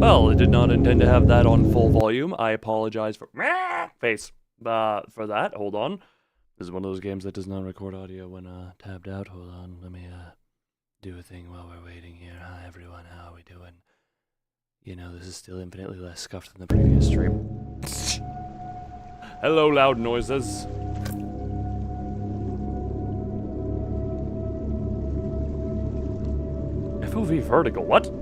Well, I did not intend to have that on full volume. I apologize for face for that. Hold on. This is one of those games that does not record audio when tabbed out. Hold on. Let me do a thing while we're waiting here. Hi everyone, how are we doing? You know, this is still infinitely less scuffed than the previous stream. Hello, loud noises. FOV vertical, what?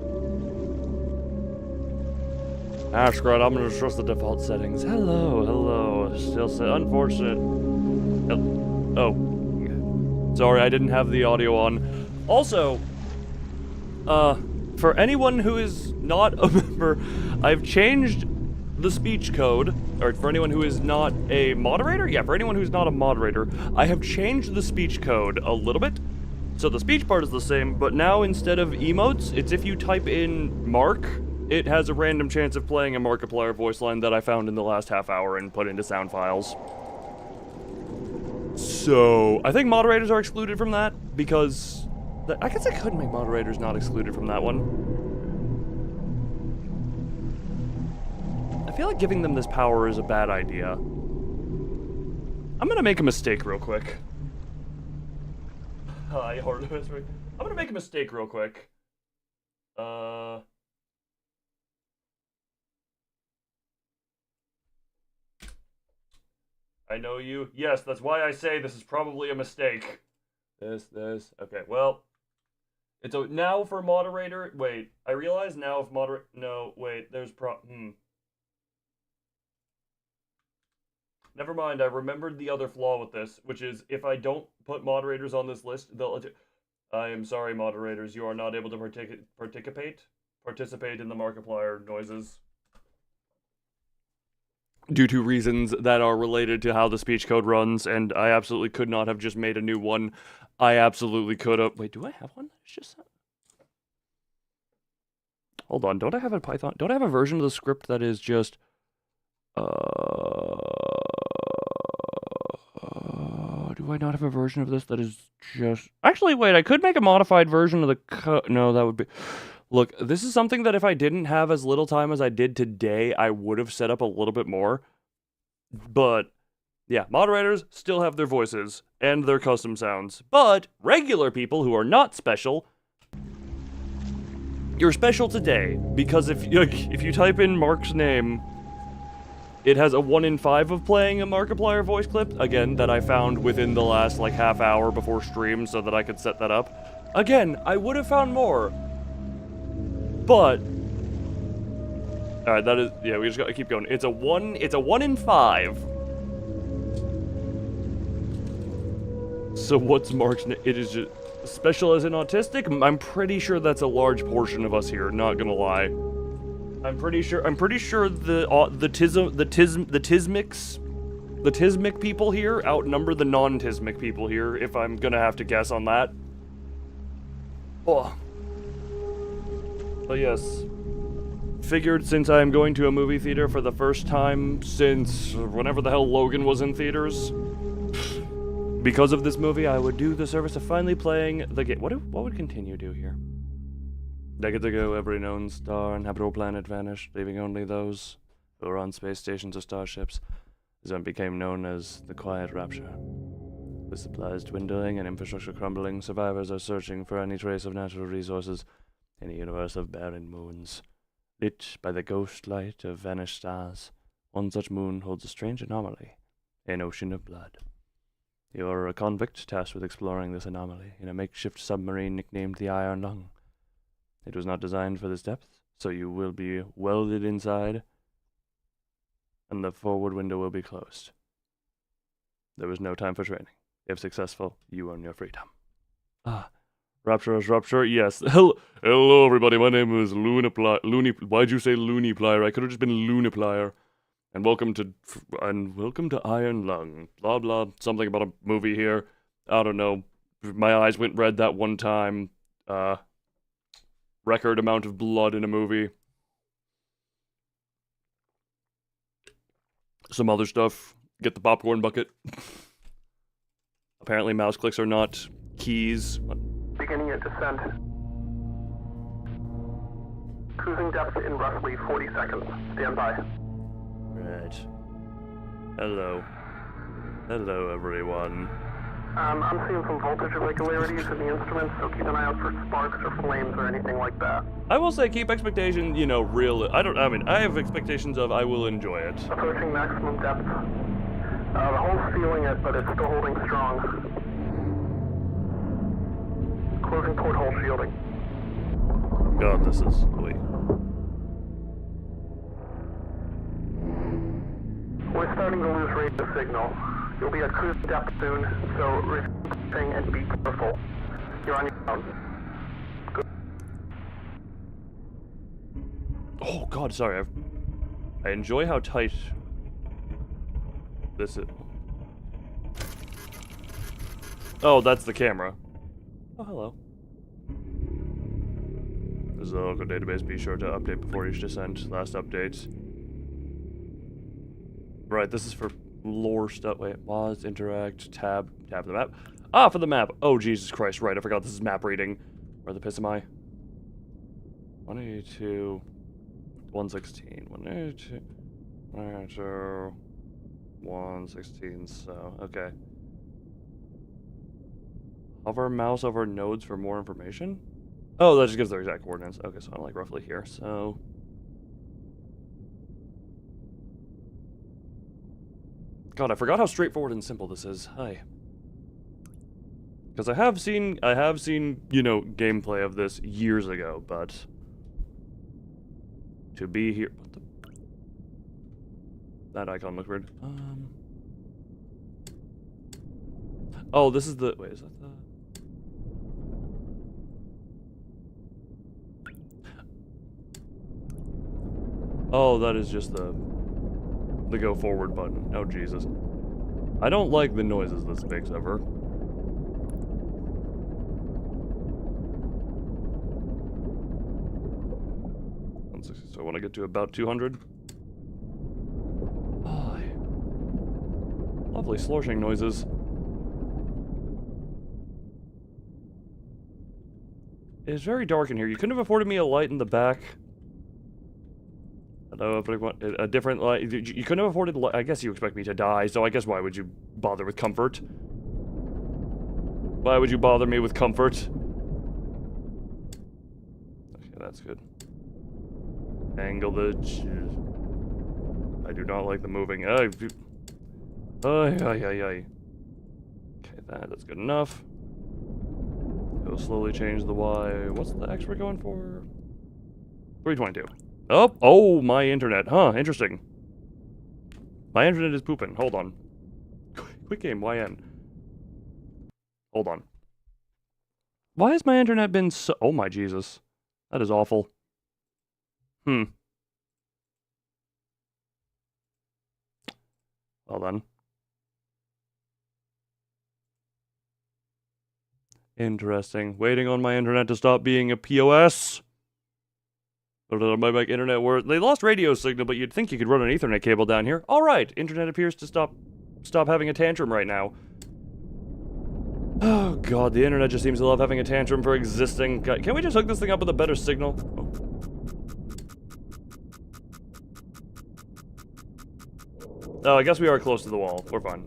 Ah, screw it, I'm gonna trust the default settings. Hello. Still unfortunate. Oh. Sorry, I didn't have the audio on. Also, for anyone who is not a member, I've changed the speech code, or for anyone who is not a moderator? Yeah, for anyone who's not a moderator, I have changed the speech code a little bit. So the speech part is the same, but now instead of emotes, it's if you type in Mark, it has a random chance of playing a Markiplier voice line that I found in the last half hour and put into sound files. So, I think moderators are excluded from that, because... I guess I could make moderators not excluded from that one. I feel like giving them this power is a bad idea. I'm gonna make a mistake real quick. Hi, Hortus. I'm gonna make a mistake real quick. I know you. Yes, that's why I say this is probably a mistake. This. Okay, well. It's a, now for moderator. Wait, I realize now if moderate. No, wait, there's Never mind, I remembered the other flaw with this, which is if I don't put moderators on this list, they'll. I am sorry, moderators, you are not able to participate in the Markiplier noises. Due to reasons that are related to how the speech code runs, and I absolutely could not have just made a new one. I absolutely could have. Wait, do I have one? It's just. Hold on, don't I have a Python? Don't I have a version of the script that is just. Do I not have a version of this that is just. Actually, wait, I could make a modified version of the code. No, that would be. Look, this is something that if I didn't have as little time as I did today, I would have set up a little bit more. But, yeah, moderators still have their voices and their custom sounds. But regular people who are not special, you're special today. Because if you type in Mark's name, it has a 1 in 5 of playing a Markiplier voice clip. Again, that I found within the last, like, half hour before stream so that I could set that up. Again, I would have found more. But, alright, that is, yeah, we just gotta keep going. It's a 1 in 5. So what's Mark's name? It is just, special as in autistic? I'm pretty sure that's a large portion of us here, not gonna lie. I'm pretty sure the Tismic people here outnumber the non-Tismic people here, if I'm gonna have to guess on that. Oh. But yes, figured since I am going to a movie theater for the first time since whenever the hell Logan was in theaters, because of this movie, I would do the service of finally playing the game. What would continue do here? Decades ago, every known star and habitable planet vanished, leaving only those who were on space stations or starships. This event became known as the Quiet Rapture. With supplies dwindling and infrastructure crumbling, survivors are searching for any trace of natural resources in a universe of barren moons. Lit by the ghost light of vanished stars, one such moon holds a strange anomaly, an ocean of blood. You are a convict tasked with exploring this anomaly in a makeshift submarine nicknamed the Iron Lung. It was not designed for this depth, so you will be welded inside, and the forward window will be closed. There is no time for training. If successful, you earn your freedom. Rapturous Rupture, yes. Hello everybody, my name is why'd you say Looniplier? I could have just been Looniplier. And welcome to Iron Lung. Blah blah, something about a movie here. I don't know. My eyes went red that one time. Record amount of blood in a movie. Some other stuff. Get the popcorn bucket. Apparently mouse clicks are not keys. Beginning your descent. Cruising depth in roughly 40 seconds. Stand by. Right. Hello. Hello, everyone. I'm seeing some voltage irregularities in the instruments, so keep an eye out for sparks or flames or anything like that. I will say keep expectation, you know, real. I have expectations of I will enjoy it. Approaching maximum depth. The hull's feeling it, but it's still holding strong. Closing port hole shielding. God, this is... Wait. We're starting to lose radio signal. You'll be at cruise depth soon, so refreshing and be careful. You're on your own. Good. Oh, God, sorry. I enjoy how tight this is. Oh, that's the camera. Oh, hello. This is the local database. Be sure to update before each descent. Last update. Right, this is for lore stuff. Wait, pause, interact, tab the map. Ah, for the map. Oh, Jesus Christ, right, I forgot this is map reading. Where the piss am I? 182, 116, 182, 182, 116, so, okay. Hover mouse over nodes for more information? Oh, that just gives their exact coordinates. Okay, so I'm like roughly here, so... God, I forgot how straightforward and simple this is. Hi. Because I have seen, you know, gameplay of this years ago, but... To be here... What the... That icon looks weird. Oh, this is the... Wait, is that the... Oh, that is just the go forward button. Oh, Jesus. I don't like the noises this makes ever. So I want to get to about 200. Oh, lovely sloshing noises. It's very dark in here. You couldn't have afforded me a light in the back. Hello, if I want a different light. You couldn't have afforded light. I guess you expect me to die, so I guess why would you bother with comfort? Why would you bother me with comfort? Okay, that's good. Angle the... I do not like the moving. Ay. Okay, that's good enough. It'll slowly change the Y. What's the X we're going for? 322. Oh, my internet. Huh, interesting. My internet is pooping. Hold on. Quick game, YN. Hold on. Why has my internet been so... Oh my Jesus. That is awful. Well then. Interesting. Waiting on my internet to stop being a POS. My internet work. They lost radio signal, but you'd think you could run an Ethernet cable down here. All right, internet appears to stop having a tantrum right now. Oh God, the internet just seems to love having a tantrum for existing. God, can we just hook this thing up with a better signal? Oh, I guess we are close to the wall. We're fine.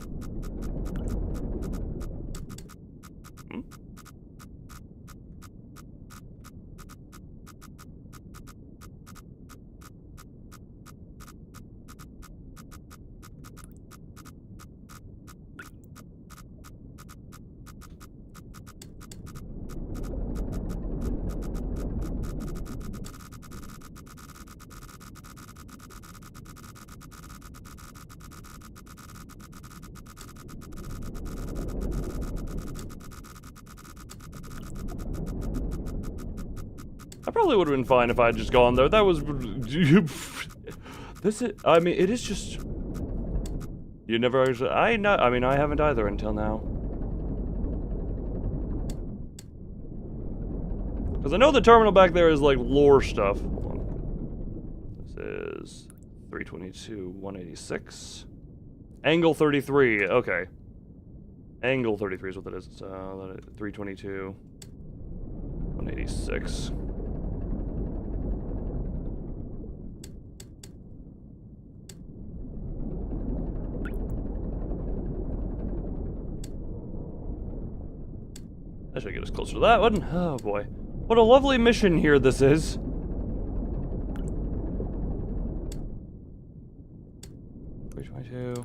Probably would have been fine if I had just gone there. That was... This is... I mean, it is just... You never actually... I mean, I haven't either until now. Because I know the terminal back there is, like, lore stuff. Hold on. This is... 322, 186. Angle 33, okay. Angle 33 is what that is. So, 322, 186. closer to that one. Oh boy. What a lovely mission here this is. $322.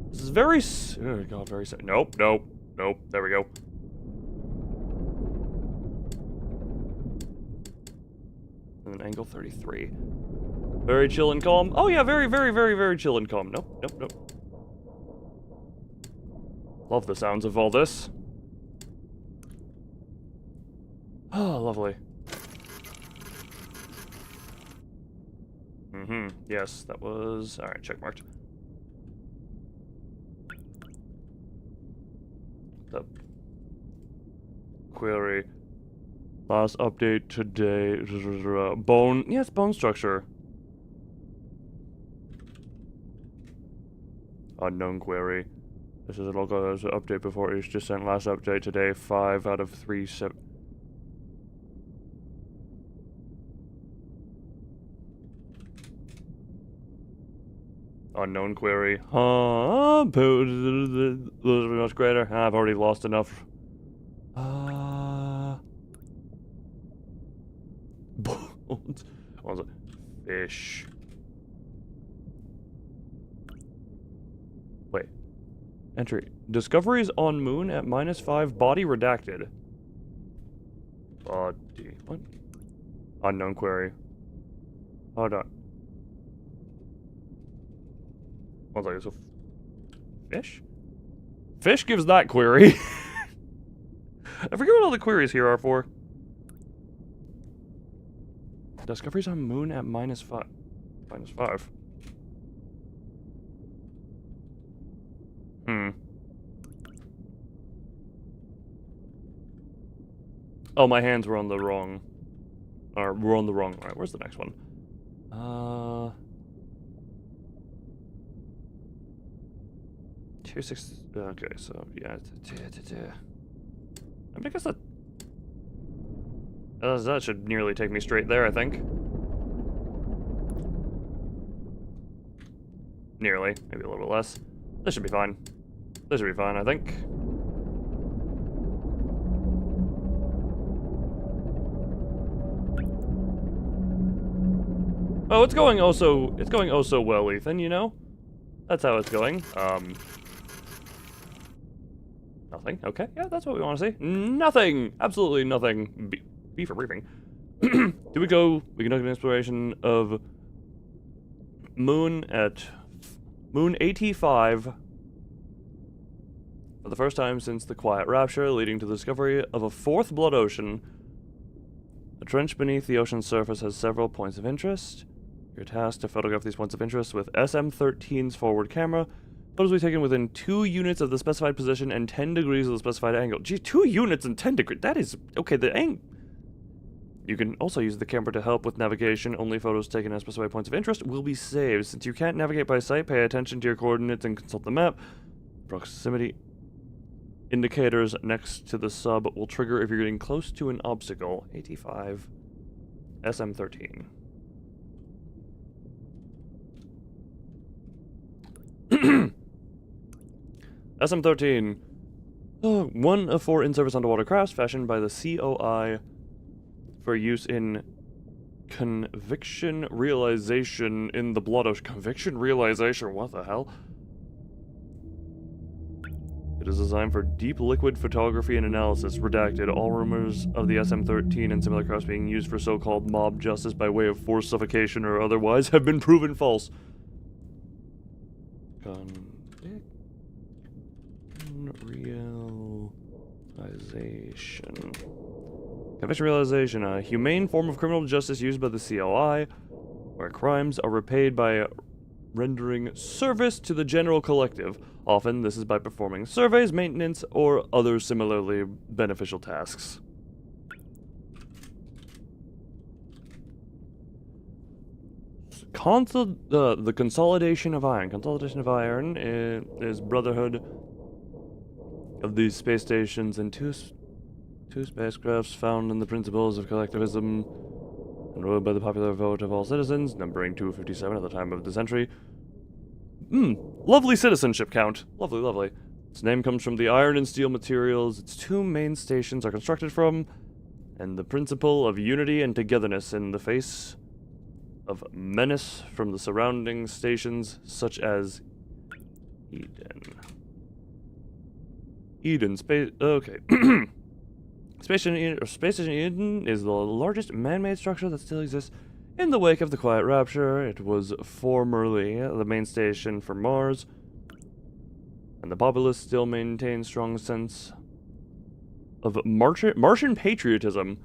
This is very... Oh god, very... Nope, nope, nope. There we go. And then angle 33. Very chill and calm. Oh yeah, very, very, very, very chill and calm. Nope, nope, nope. Love the sounds of all this. Oh, lovely. Yes, that was... Alright, check marked. The query. Last update today. Bone. Yes, bone structure. Unknown query. This is a local update before each descent. Last update today. 5 out of 3. Unknown query. Much greater. I've already lost enough. Bones. What was it? Fish. Wait. Entry. Discoveries on moon at -5. Body redacted. Body. What? Unknown query. Hold on. One second. So, fish? Fish gives that query. I forget what all the queries here are for. Discoveries on moon at -5. -5. Oh, my hands were on the wrong... we're on the wrong... Alright, where's the next one? 260... Okay, so, yeah... I guess that... that should nearly take me straight there, I think. Nearly. Maybe a little bit less. This should be fine. This should be fine, I think. Oh, it's going oh so well, Ethan, you know? That's how it's going. Nothing. Okay, yeah, that's what we want to see. Nothing! Absolutely nothing. B for briefing. We conduct an exploration of moon at moon 85 for the first time since the Quiet Rapture, leading to the discovery of a fourth blood ocean. A trench beneath the ocean's surface has several points of interest. You're tasked to photograph these points of interest with SM-13's forward camera. Photos will be taken within 2 units of the specified position and 10 degrees of the specified angle. Gee, 2 units and 10 degrees. That is... Okay, the angle... You can also use the camera to help with navigation. Only photos taken at specified points of interest will be saved. Since you can't navigate by sight, pay attention to your coordinates and consult the map. Proximity indicators next to the sub will trigger if you're getting close to an obstacle. 85 SM-13. SM-13. 1 of 4 in-service underwater crafts fashioned by the COI for use in conviction realization in the blood ocean. Conviction realization? What the hell? It is designed for deep liquid photography and analysis. Redacted. All rumors of the SM-13 and similar crafts being used for so-called mob justice by way of forced suffocation or otherwise have been proven false. Conviction realization, a humane form of criminal justice used by the COI, where crimes are repaid by rendering service to the general collective. Often, this is by performing surveys, maintenance, or other similarly beneficial tasks. The Consolidation of Iron. Consolidation of Iron is Brotherhood of these space stations and two spacecrafts found in the principles of collectivism. and ruled by the popular vote of all citizens, numbering 257 at the time of this entry. Lovely citizenship count. Lovely, lovely. Its name comes from the iron and steel materials its two main stations are constructed from, and the principle of unity and togetherness in the face of menace from the surrounding stations, such as Eden space. Okay. Space Station Eden is the largest man-made structure that still exists in the wake of the Quiet Rapture. It was formerly the main station for Mars, and the populace still maintain strong sense of Martian patriotism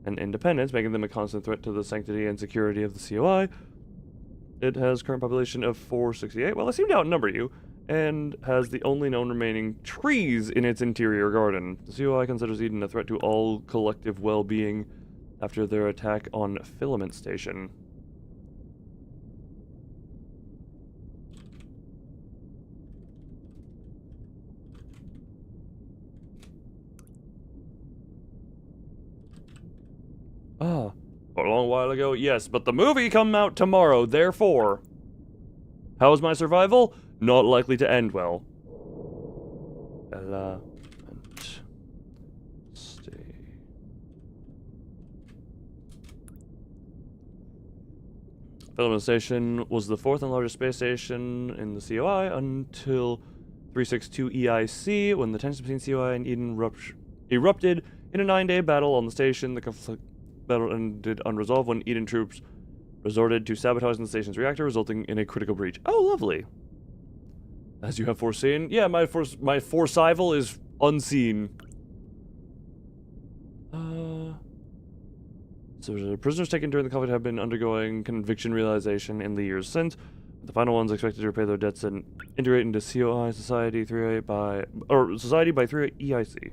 and independence, making them a constant threat to the sanctity and security of the COI. It has current population of 468. Well, I seem to outnumber you, and has the only known remaining trees in its interior garden. The COI considers Eden a threat to all collective well-being after their attack on Filament Station. A long while ago, yes, but the movie come out tomorrow, therefore. How's my survival? Not likely to end well. Element. Stay. Filament Station was the fourth and largest space station in the COI until 362 EIC, when the tensions between COI and Eden erupted in a 9-day battle on the station. The conflict battle ended unresolved when Eden troops resorted to sabotaging the station's reactor, resulting in a critical breach. Oh, lovely. As you have foreseen. Yeah, my foresurvival is unseen. So the prisoners taken during the conflict have been undergoing conviction realization in the years since. The final ones expected to repay their debts and integrate into COI Society 38 by Society by 38 EIC.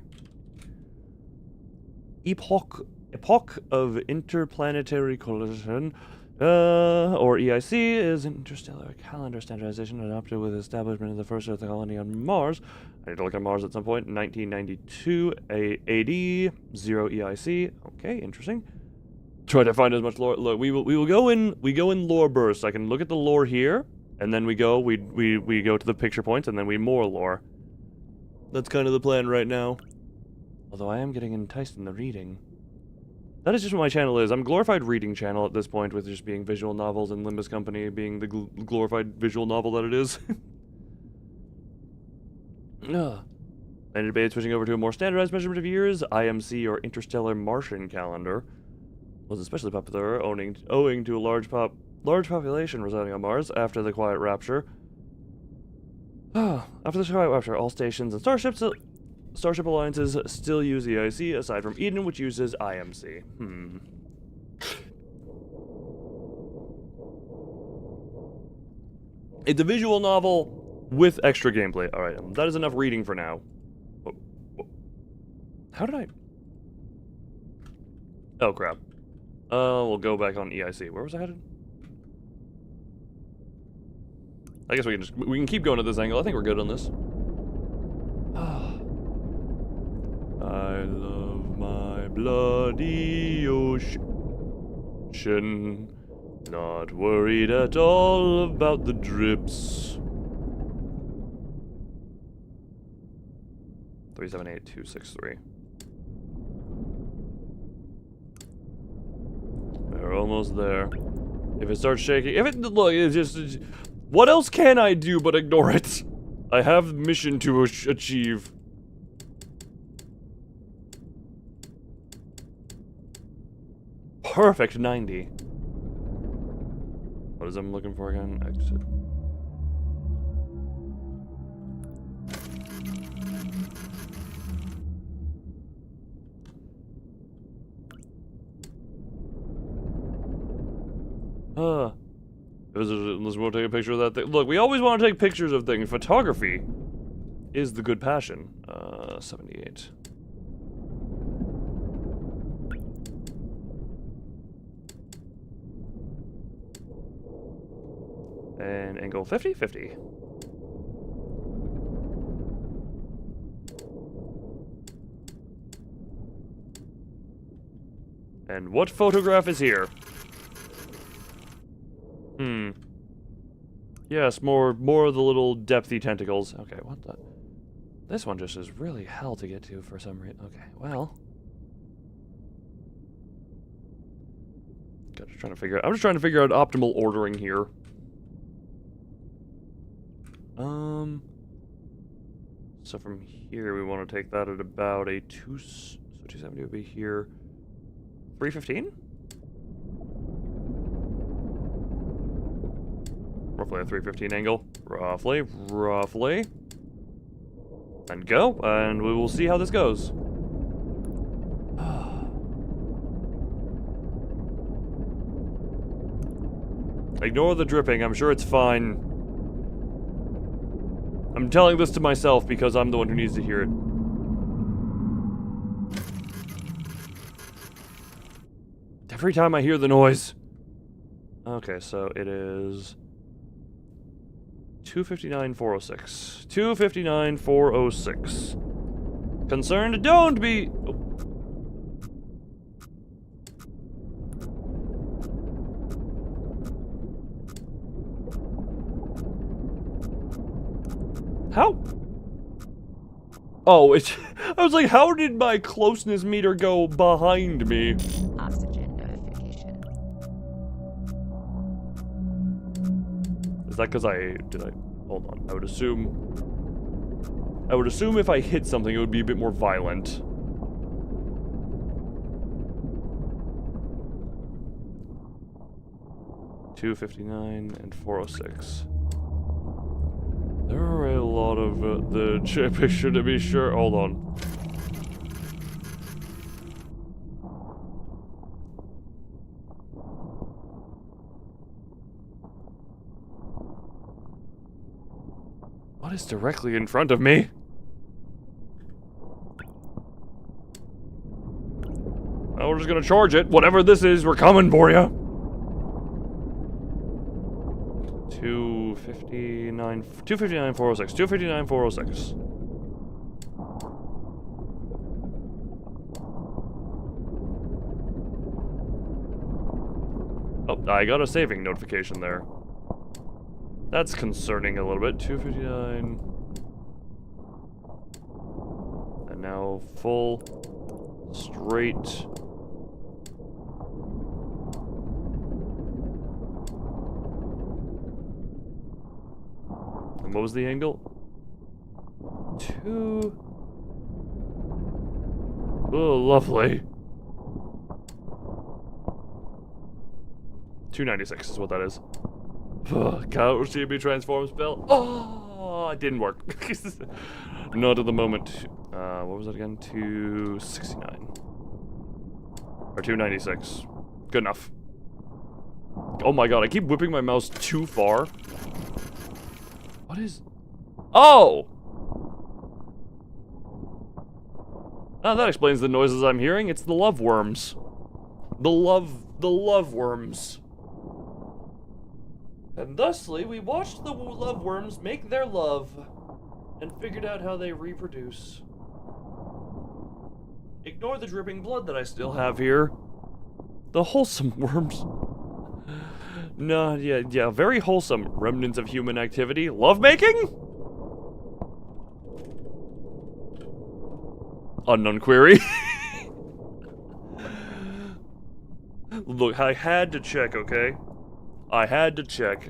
Epoch of Interplanetary Coalition, or EIC, is interstellar calendar standardization adopted with the establishment of the first Earth colony on Mars. I need to look at Mars at some point. 1992 AD 0 EIC. Okay, interesting. Try to find as much lore. Look, we go in lore bursts. I can look at the lore here, and then we go to the picture points, and then we more lore. That's kind of the plan right now. Although I am getting enticed in the reading. That is just what my channel is. I'm a glorified reading channel at this point, with just being visual novels and Limbus Company being the glorified visual novel that it is. I debate switching over to a more standardized measurement of years. IMC, or Interstellar Martian Calendar, was especially popular, owing to a large population residing on Mars after the Quiet Rapture. After the Quiet Rapture, all stations and Starship alliances still use EIC, aside from Eden, which uses IMC. It's a visual novel with extra gameplay. Alright, that is enough reading for now. How did I... Oh, crap. We'll go back on EIC. Where was I headed? I guess we can keep going at this angle. I think we're good on this. I love my bloody ocean. Not worried at all about the drips. 378263. We're almost there. If it starts shaking, look, it's just, what else can I do but ignore it? I have mission to achieve. Perfect 90. What is I'm looking for again? Exit. Unless we want to take a picture of that thing. Look, we always want to take pictures of things. Photography is the good passion. 78. And angle 50, 50. And what photograph is here? Yes, more of the little depthy tentacles. Okay, what the? This one just is really hell to get to for some reason. Okay, well. I'm just trying to figure out optimal ordering here. So from here we want to take that at about a 270 would be here. 315? Roughly a 315 angle. Roughly. And go, and we will see how this goes. Ignore the dripping, I'm sure it's fine. I'm telling this to myself because I'm the one who needs to hear it. Every time I hear the noise. Okay, so it is 259,406. 259,406. Concerned, don't be. Oh. How? Oh, it's. I was like, how did my closeness meter go behind me? Oxygen notification. Is that because hold on. I would assume if I hit something, it would be a bit more violent. $259 and 406. There are a lot of the picture to be sure. Hold on. What is directly in front of me? Oh, we're just gonna charge it. Whatever this is, we're coming for you. 259, 406. 259, 406. Oh, I got a saving notification there. That's concerning a little bit. 259. And now full straight. And what was the angle? 2. Oh, lovely. 296 is what that is. Couch TB transform spell. Oh, it didn't work. Not at the moment. What was that again? 269. Or 296. Good enough. Oh my god, I keep whipping my mouse too far. What is... Oh! Oh, that explains the noises I'm hearing. It's the love worms. The love worms. And thusly, we watched the love worms make their love and figured out how they reproduce. Ignore the dripping blood that I still have here. The wholesome worms. No, yeah, very wholesome. Remnants of human activity. Lovemaking? Unknown query. Look, I had to check, okay? I had to check.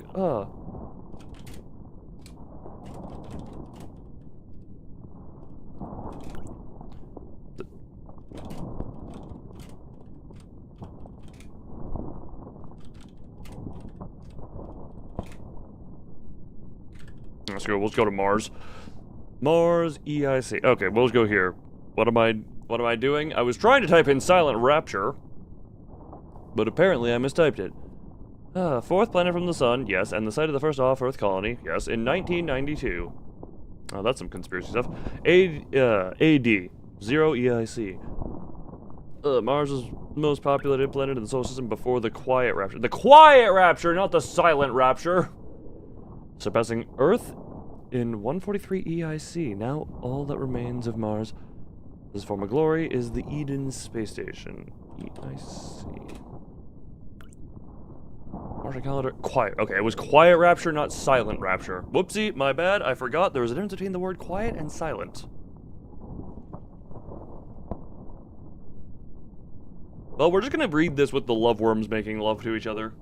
Let's go to Mars. Mars EIC. Okay, we'll just go here. What am I doing? I was trying to type in Silent Rapture, but apparently I mistyped it. Fourth planet from the sun, yes, and the site of the first off-Earth colony, yes, in 1992. Oh, that's some conspiracy stuff. AD, 0 EIC. Mars was the most populated planet in the solar system before the Quiet Rapture. The Quiet Rapture, not the Silent Rapture! Surpassing Earth in 143 EIC. Now all that remains of Mars, this form of glory, is the Eden space station. EIC. Martian calendar. Quiet. Okay, it was quiet rapture, not silent rapture. Whoopsie, my bad. I forgot there was a difference between the word quiet and silent. Well, we're just gonna read this with the love worms making love to each other.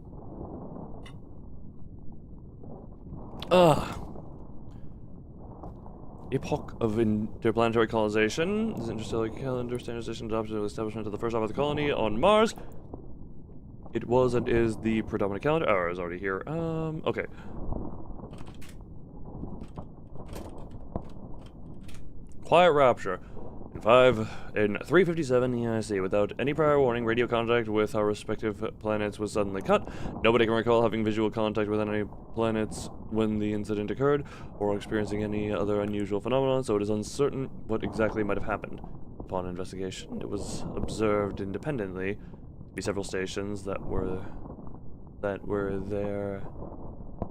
Epoch of interplanetary colonization. This interstellar calendar standardization adopted the establishment of the first half of the colony on Mars. It was and is the predominant calendar. Oh, it's already here. Okay. Quiet rapture. In 357 EIC, without any prior warning, radio contact with our respective planets was suddenly cut. Nobody can recall having visual contact with any planets when the incident occurred, or experiencing any other unusual phenomenon, so it is uncertain what exactly might have happened. Upon investigation, it was observed independently to be several stations that were there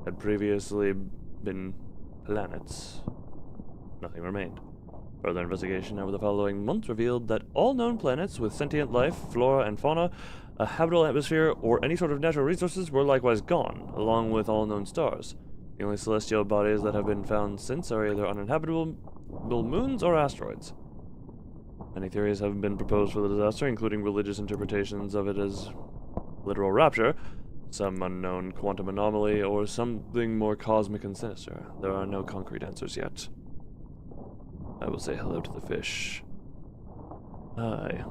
had previously been planets. Nothing remained. Further investigation over the following months revealed that all known planets with sentient life, flora and fauna, a habitable atmosphere, or any sort of natural resources were likewise gone, along with all known stars. The only celestial bodies that have been found since are either uninhabitable moons or asteroids. Many theories have been proposed for the disaster, including religious interpretations of it as literal rapture, some unknown quantum anomaly, or something more cosmic and sinister. There are no concrete answers yet. I will say hello to the fish. Hi.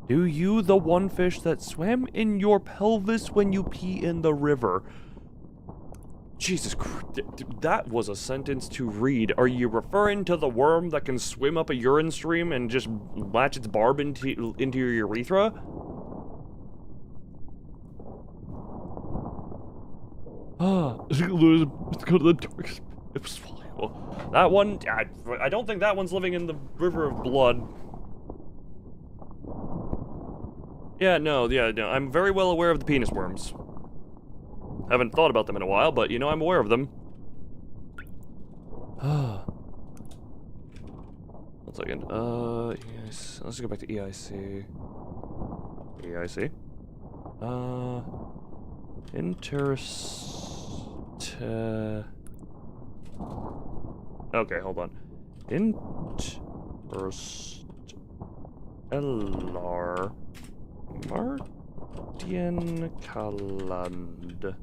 Do you the one fish that swam in your pelvis when you pee in the river? Jesus Christ, that was a sentence to read. Are you referring to the worm that can swim up a urine stream and just latch its barb into your urethra? Let's go to the dark. It was well, that one. I don't think that one's living in the river of blood. Yeah, no. I'm very well aware of the penis worms. Haven't thought about them in a while, but you know, I'm aware of them. 1 second. Yes. Let's go back to EIC. EIC. Okay, hold on. Interstellar Martian calendar.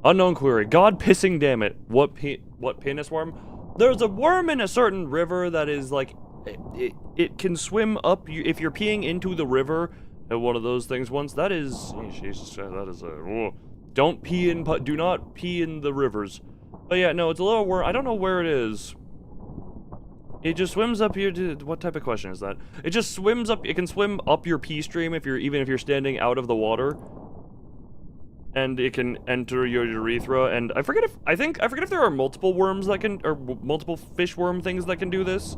Unknown query. God pissing damn it. What penis worm? There's a worm in a certain river that is like it can swim up you if you're peeing into the river. One of those things once. That is, Jesus, that is a. Don't pee in. Do not pee in the rivers. But yeah, no, it's a little worm. I don't know where it is. It just swims up your. What type of question is that? It just swims up. It can swim up your pee stream even if you're standing out of the water. And it can enter your urethra. And I forget if there are multiple worms that can, or multiple fish worm things that can do this.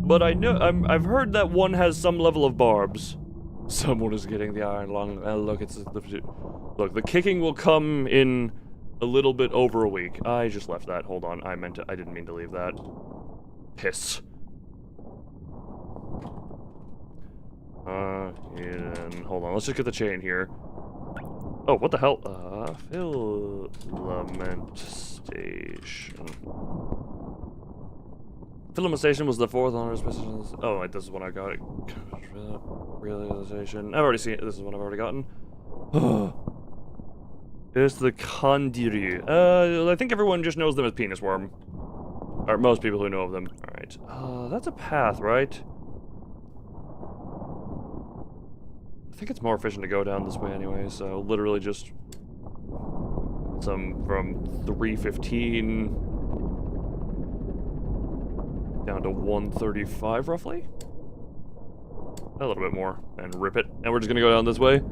But I know I've heard that one has some level of barbs. Someone is getting the iron lung. Look, the kicking will come in a little bit over a week. I just left that. Hold on. I didn't mean to leave that. Piss. Hold on. Let's just get the chain here. Oh, what the hell? Filament station. Filament station was the 4th honor special. Oh, wait, this is one I got. Realization. I've already seen it. This is one I've already gotten. It's the Kandiri. I think everyone just knows them as penis worm. Or most people who know of them. Alright. That's a path, right? I think it's more efficient to go down this way anyway, so literally just some from 315 down to 135 roughly? A little bit more, and rip it. And we're just gonna go down this way.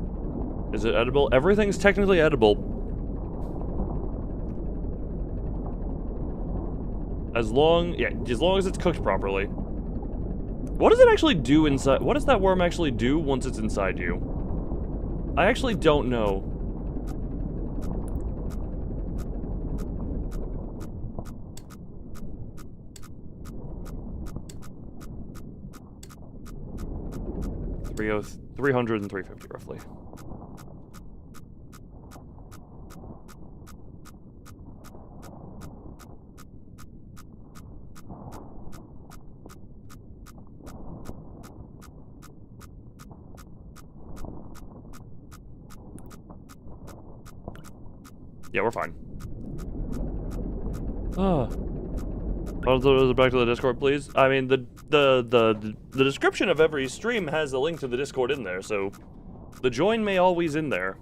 Is it edible? Everything's technically edible. As long as it's cooked properly. What does it actually do inside? What does that worm actually do once it's inside you? I actually don't know. 300 and 350 roughly. Yeah, we're fine. Back to the Discord, please. I mean, the description of every stream has a link to the Discord in there, so the join may always in there.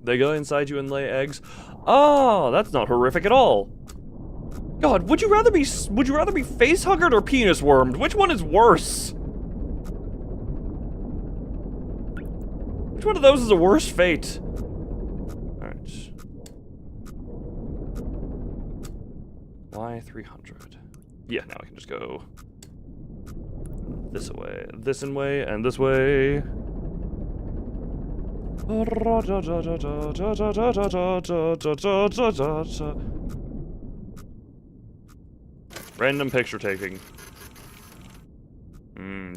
They go inside you and lay eggs. Oh, that's not horrific at all. God, would you rather be face huggered or penis wormed? Which one is worse? Which one of those is a worse fate? Y300. Yeah, now I can just go this way, this way, and this way. Random picture taking.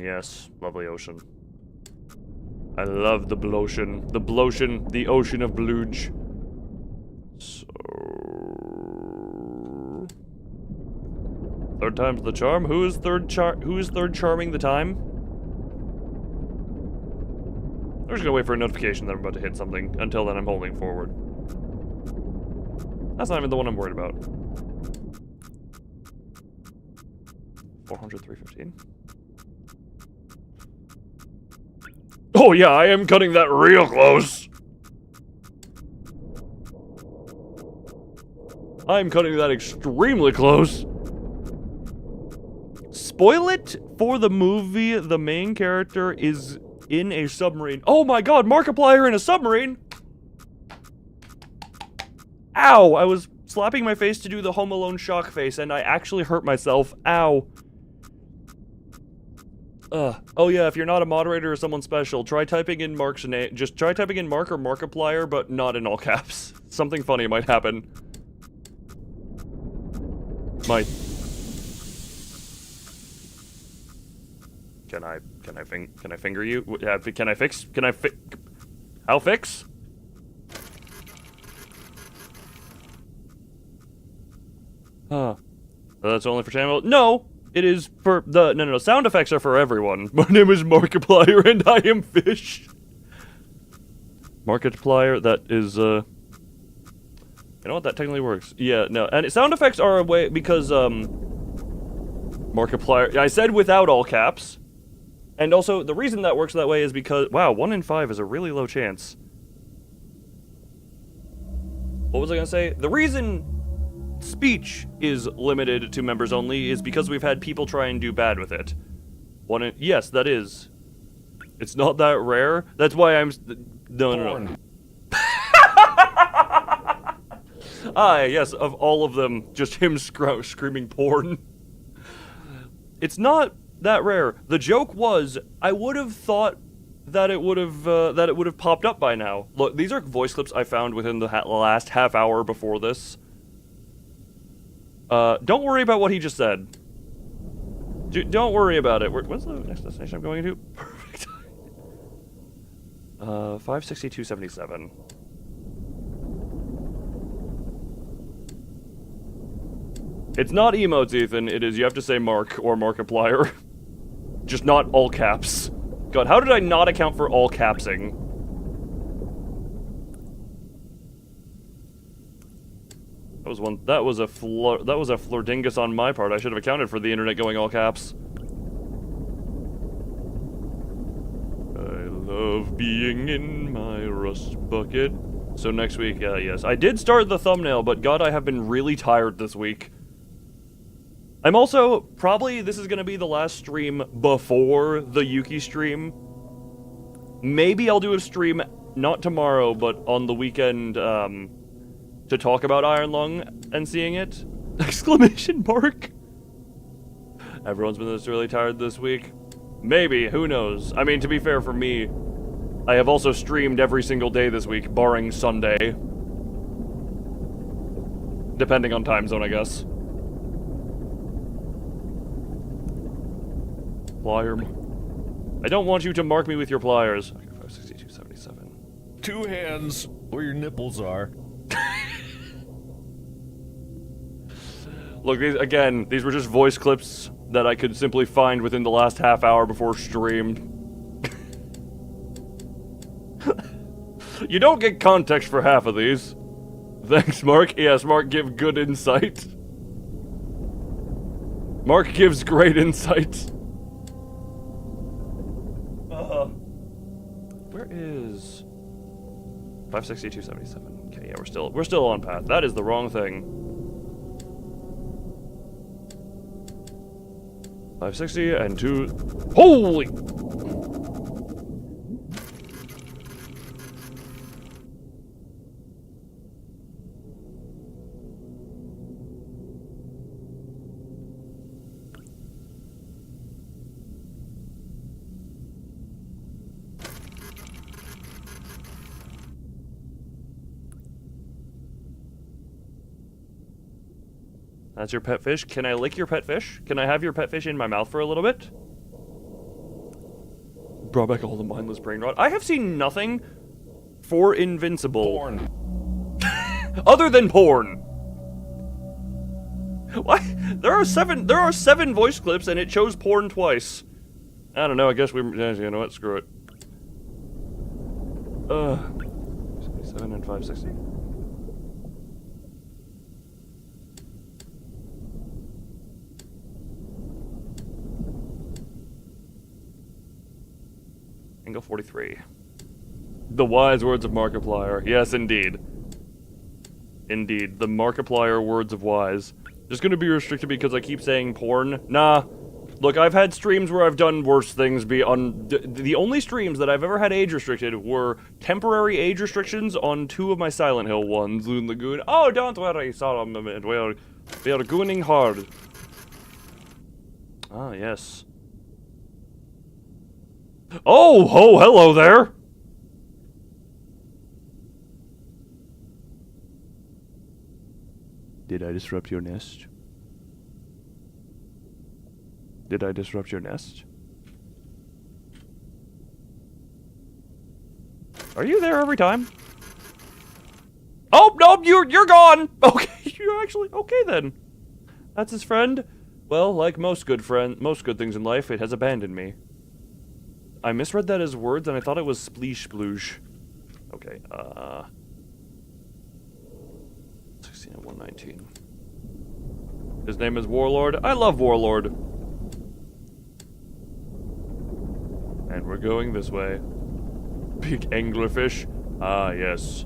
Yes, lovely ocean. I love the blotion. The blotion, the ocean of blooge. So... Third time's the charm? Who is third charming the time? I'm just gonna wait for a notification that I'm about to hit something. Until then, I'm holding forward. That's not even the one I'm worried about. 400, 315. Oh yeah, I am cutting that real close. I'm cutting that extremely close. Spoil it for the movie. The main character is in a submarine. Oh my god, Markiplier in a submarine! Ow! I was slapping my face to do the Home Alone shock face, and I actually hurt myself. Ow. Oh yeah, if you're not a moderator or someone special, try typing in Mark's name. Just try typing in Mark or Markiplier, but not in all caps. Something funny might happen. Might. Can I finger you? Can I fix? How fix? Huh. That's only for channel? No! It is for the... No, sound effects are for everyone. My name is Markiplier and I am fish. Markiplier, that is, You know what? That technically works. Yeah, no. And sound effects are a way... Because, Markiplier... I said without all caps. And also, the reason that works that way is because... Wow, 1 in 5 is a really low chance. What was I gonna say? The reason speech is limited to members only is because we've had people try and do bad with it. Yes, that is. It's not that rare. That's why I'm... No. Yes, of all of them, just him screaming porn. It's not that rare. The joke was, I would have thought that it would have popped up by now. Look, these are voice clips I found within the last half hour before this. Don't worry about what he just said. Don't worry about it. What's the next destination I'm going to? Perfect. 562.77. It's not emotes, Ethan. It is, you have to say Mark or Markiplier. Just not all caps. God, how did I not account for all capsing? That was a flirtingus on my part. I should have accounted for the internet going all caps. I love being in my rust bucket. So next week, yes. I did start the thumbnail, but God, I have been really tired this week. I'm also, probably this is gonna be the last stream before the Yuki stream. Maybe I'll do a stream, not tomorrow, but on the weekend, to talk about Iron Lung and seeing it. Exclamation mark. Everyone's been this really tired this week. Maybe, who knows? I mean, to be fair for me, I have also streamed every single day this week, barring Sunday. Depending on time zone, I guess. I don't want you to mark me with your pliers. Okay, 56277. 2 hands where your nipples are. Look, these were just voice clips that I could simply find within the last half hour before streamed. You don't get context for half of these. Thanks, Mark. Yes, Mark give good insight. Mark gives great insight. Where is 56277? Okay, yeah, we're still on path. That is the wrong thing. 560 and 2. Holy! That's your pet fish. Can I lick your pet fish? Can I have your pet fish in my mouth for a little bit? Brought back all the mindless brain rot. I have seen nothing for Invincible. Porn. Other than porn. Why? There are seven voice clips and it chose porn twice. I don't know, I guess you know what, screw it. 77 and 560. Angle 43. The wise words of Markiplier. Yes, indeed. Indeed, the Markiplier words of wise. Just gonna be restricted because I keep saying porn. Nah. Look, I've had streams where I've done worse things the only streams that I've ever had age restricted were temporary age restrictions on 2 of my Silent Hill ones. Loon Lagoon. Oh, don't worry, Solomon. We are gooning hard. Ah, yes. Oh, hello there! Did I disrupt your nest? Did I disrupt your nest? Are you there every time? Oh, no, you're gone! Okay, you're actually, okay then. That's his friend? Well, like most good things in life, it has abandoned me. I misread that as words, and I thought it was spleesh sploosh. Okay, 16 and 119. His name is Warlord. I love Warlord. And we're going this way. Big anglerfish. Ah, yes.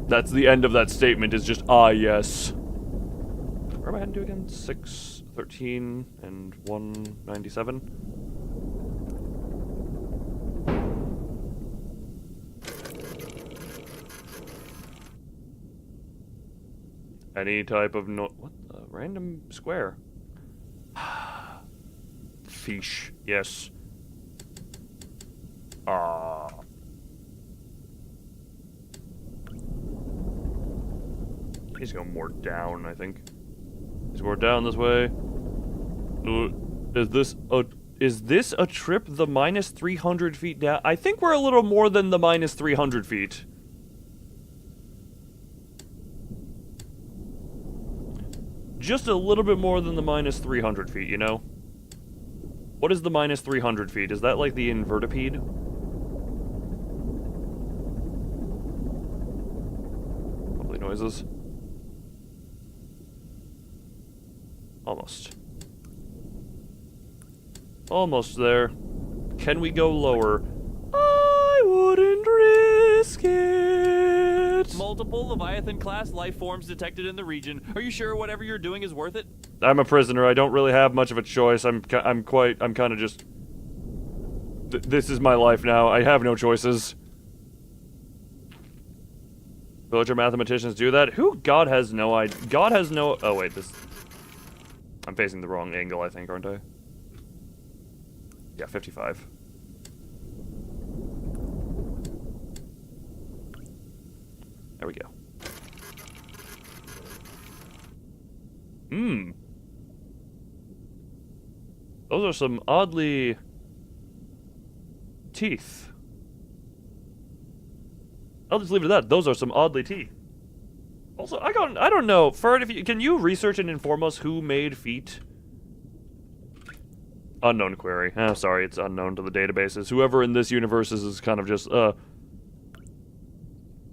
That's the end of that statement, is just, ah, yes. Where am I heading to again? 613 and 197. Any type of what? Random square. Fish. Yes. Ah. He's going more down, I think. He's more down this way. Is this a trip the minus 300 feet down? I think we're a little more than the minus 300 feet. Just a little bit more than the minus 300 feet, you know? What is the minus 300 feet? Is that like the invertipede? Probably noises. Almost. Almost there. Can we go lower? I wouldn't risk it. Multiple Leviathan-class life forms detected in the region. Are you sure whatever you're doing is worth it? I'm a prisoner. I don't really have much of a choice. I'm kind of just... this is my life now. I have no choices. Villager mathematicians do that? Who? God has no idea. God has no... Oh, wait, this... I'm facing the wrong angle, I think, aren't I? Yeah, 55. There we go. Those are some oddly teeth. I'll just leave it at that. Those are some oddly teeth. Also, I don't know. Ferd, if you, can you research and inform us who made feet? Unknown query. Sorry, it's unknown to the databases. Whoever in this universe is kind of just,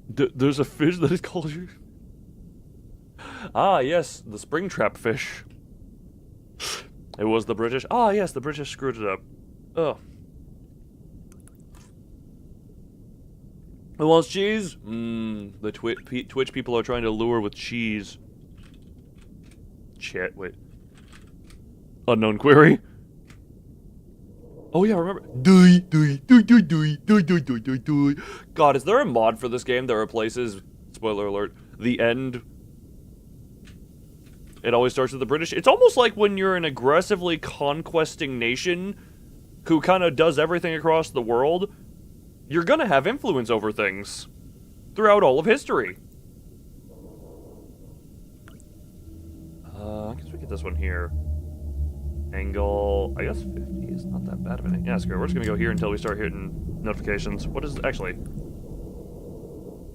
there's a fish that is called you. Ah, yes, the Springtrap fish. It was the British. Ah, yes, the British screwed it up. Oh. Who wants cheese? The Twitch people are trying to lure with cheese. Chat, wait. Unknown query. Oh yeah, remember. God, is there a mod for this game that replaces, spoiler alert, the end? It always starts with the British. It's almost like when you're an aggressively conquesting nation who kind of does everything across the world, you're gonna have influence over things throughout all of history. I guess we get this one here. Angle, I guess 50 is not that bad of an angle. Yeah, screw it. We're just gonna go here until we start hitting notifications. What is, actually,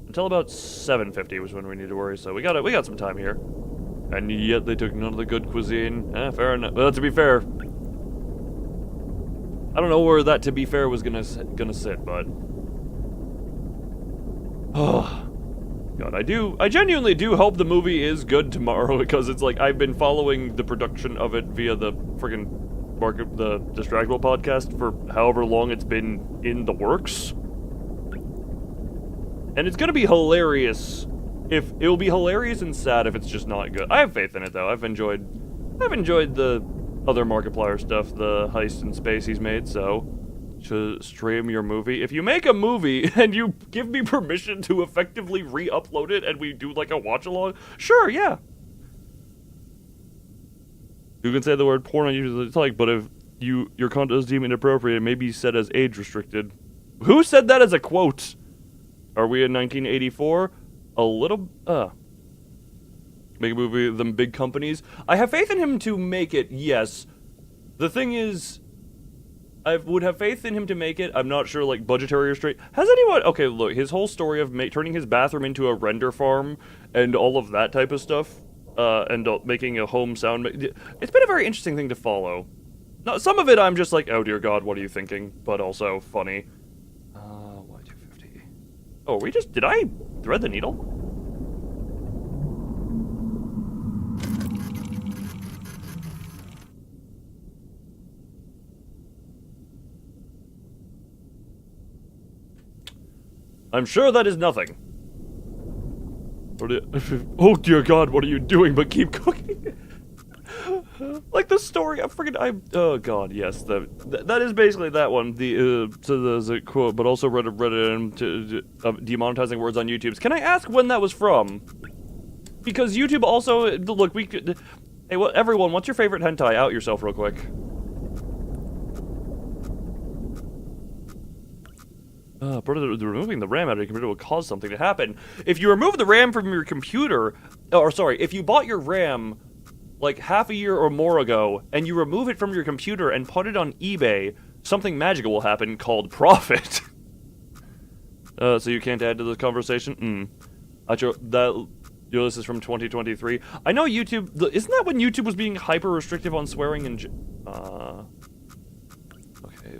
until about 750 was when we need to worry, so we got some time here. And yet they took none of the good cuisine. Fair enough. Well, to be fair, I don't know where that to be fair was gonna sit, but oh God, I genuinely do hope the movie is good tomorrow, because it's like I've been following the production of it via the friggin' the Distractable podcast for however long it's been in the works. And it's gonna be hilarious. It'll be hilarious and sad if it's just not good. I have faith in it though. I've enjoyed the other Markiplier stuff, the heist in space he's made, so to stream your movie. If you make a movie and you give me permission to effectively re-upload it and we do like a watch-along, sure, yeah. You can say the word porn on YouTube, like, but if your content is deemed inappropriate, it may be set as age restricted. Who said that as a quote? Are we in 1984? A little, make a movie with them big companies. I have faith in him to make it, yes. The thing is, I would have faith in him to make it. I'm not sure, like, budgetary restraint. Has anyone... Okay, look, his whole story of turning his bathroom into a render farm and all of that type of stuff, and making a home sound... It's been a very interesting thing to follow. Now, some of it I'm just like, oh dear God, what are you thinking? But also funny. Y250. Oh, did I thread the needle? I'm sure that is nothing. Oh dear God, what are you doing? But keep cooking. Like the story, oh God, yes, that is basically that one. So there's a quote, but also Reddit demonetizing words on YouTube. Can I ask when that was from? Because YouTube also, look, hey, everyone, what's your favorite hentai? Out yourself real quick. Removing the RAM out of your computer will cause something to happen. If you remove the RAM from your computer, or sorry, if you bought your RAM like half a year or more ago, and you remove it from your computer and put it on eBay, something magical will happen called profit. So you can't add to this conversation? This is from 2023. I know YouTube, isn't that when YouTube was being hyper restrictive on swearing and, okay.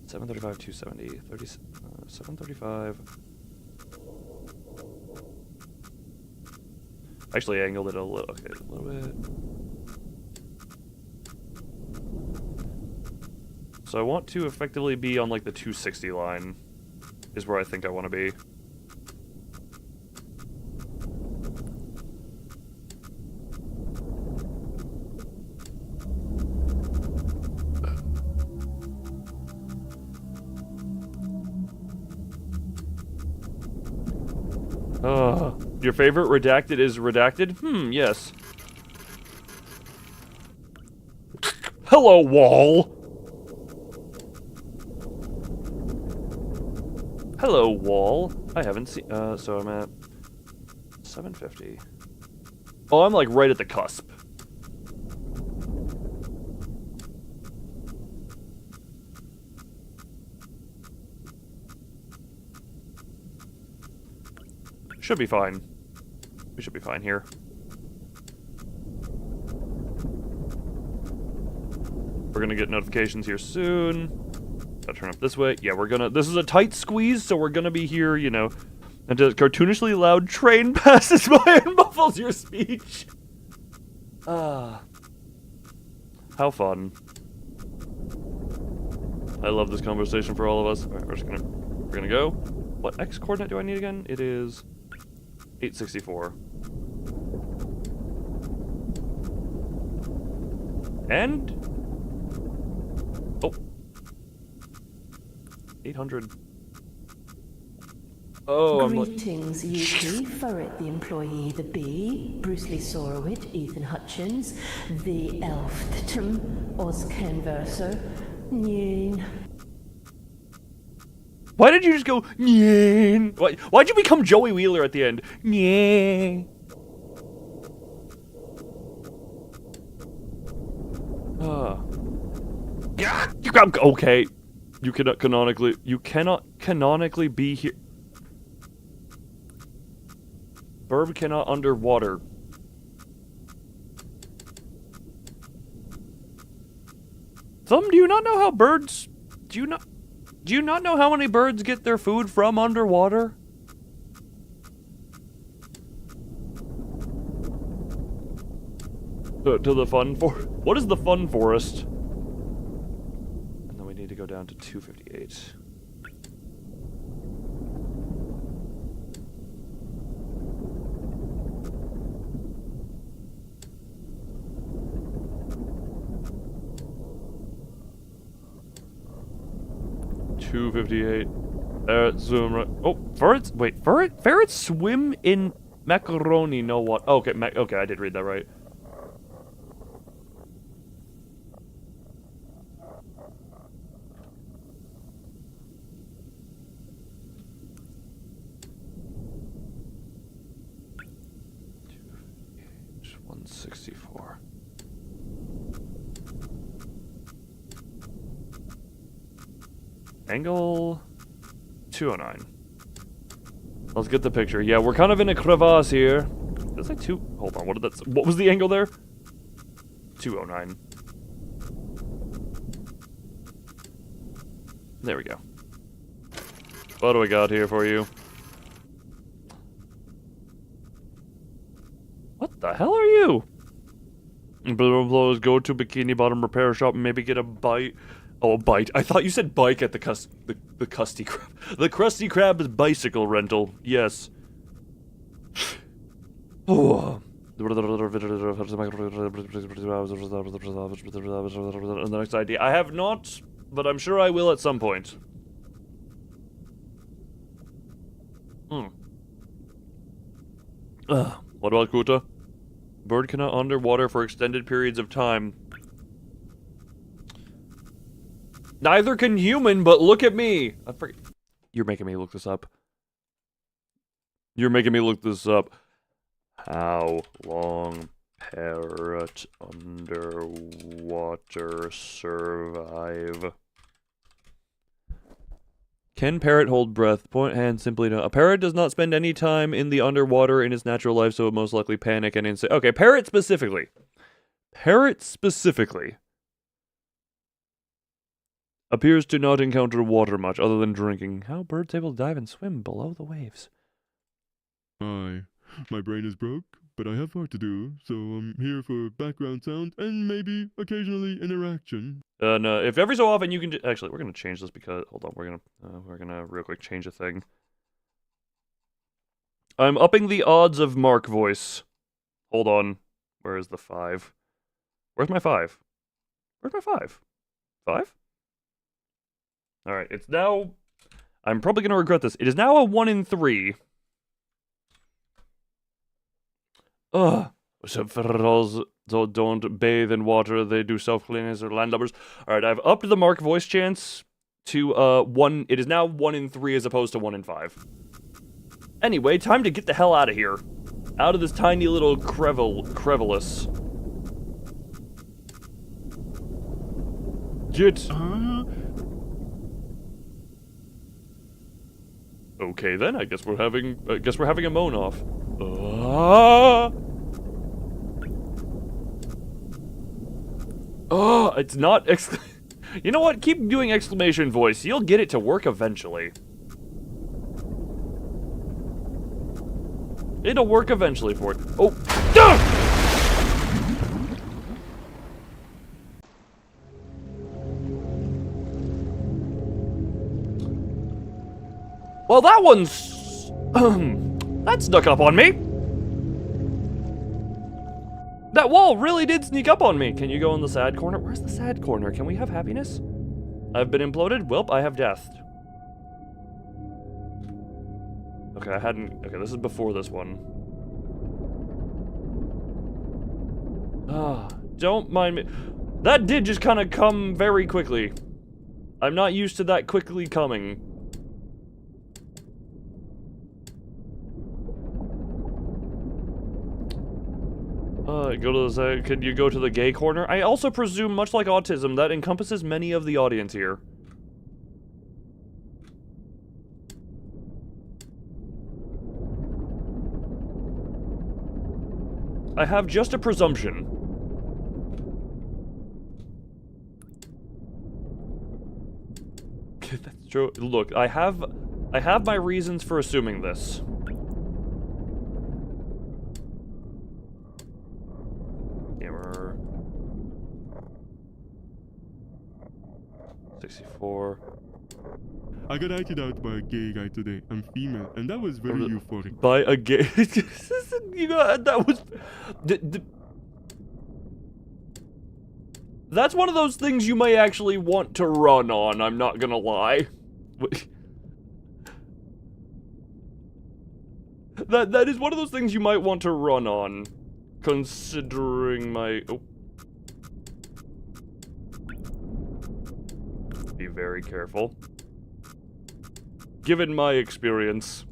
735, 270, 735. Actually, I angled it a little, okay, a little bit. So I want to effectively be on like the 260 line, is where I think I want to be. Your favorite redacted is redacted? Yes. Hello, wall! Hello, wall. I haven't seen, so I'm at 750. Oh, I'm like right at the cusp. Should be fine. We should be fine here. We're gonna get notifications here soon. Gotta turn up this way. Yeah, we're gonna... This is a tight squeeze, so we're gonna be here, you know. And a cartoonishly loud train passes by and muffles your speech. Ah. How fun. I love this conversation for all of us. Alright, we're gonna go. What X coordinate do I need again? It is 864. And... Oh. 800. Oh, I'm like... Greetings, you two. Furret the employee, the bee, Bruce Lee Sorowit, Ethan Hutchins, the elf, Oz Canverser, Neen. Why did you just go, Nyeen? Why'd you become Joey Wheeler at the end? Nyeen. Yeah, okay. You cannot canonically be here. Bird cannot underwater. Thumb, do you not know how birds... Do you not know how many birds get their food from underwater? To the fun forest. What is the fun forest? And then we need to go down to 258. Ferrets swim right. Oh, ferrets. Wait, ferrets swim in macaroni. No what? Okay, okay, I did read that right. Angle 209. Let's get the picture. Yeah, we're kind of in a crevasse here. That's like two. Hold on. What was the angle there? 209. There we go. What do we got here for you? What the hell are you? Blows go to Bikini Bottom repair shop and maybe get a bite. Oh, a bite. I thought you said bike at the Krusty Krab. The Krusty Krab's bicycle rental. Yes. Oh. And the next idea. I have not, but I'm sure I will at some point. What about Kuta? Bird cannot underwater for extended periods of time. Neither can human, but look at me. You're making me look this up. You're making me look this up. How long parrot underwater survive? Can parrot hold breath? Point hand simply no. A parrot does not spend any time in the underwater in its natural life, so it most likely panic and insane. Okay, parrot specifically. Parrot specifically. Appears to not encounter water much, other than drinking. How are birds able to dive and swim below the waves? Hi. My brain is broke, but I have work to do, so I'm here for background sound and maybe occasionally interaction. No, if every so often you can... Actually, we're gonna change this because... Hold on, we're gonna real quick change a thing. I'm upping the odds of Mark voice. Hold on. Where is the 5? Where's my 5? Where's my 5? 5? Alright, it's now... I'm probably gonna regret this. It is now a 1 in 3. Ugh. So ferals don't bathe in water, they do self-cleanliness or landlubbers. Alright, I've upped the Mark voice chance to 1. It is now 1 in 3 as opposed to 1 in 5. Anyway, time to get the hell out of here. Out of this tiny little crevice. Get... Okay then, I guess we're having a moan off. Oh, it's not You know what? Keep doing exclamation voice. You'll get it to work eventually. It'll work eventually for it. Oh. Well, that one's... that snuck up on me. That wall really did sneak up on me. Can you go in the sad corner? Where's the sad corner? Can we have happiness? I've been imploded. Welp, I have death. Okay, I hadn't... Okay, this is before this one. Ah, don't mind me. That did just kind of come very quickly. I'm not used to that quickly coming. Go to the... Could you go to the gay corner? I also presume, much like autism, that encompasses many of the audience here. I have just a presumption. That's true. Look, I have my reasons for assuming this. Gamer. 64. I got acted out by a gay guy today. I'm female, and that was very euphoric. By a gay... you got... That was... That's one of those things you may actually want to run on, I'm not gonna lie. That is one of those things you might want to run on. Considering my... Oh. Be very careful. Given my experience.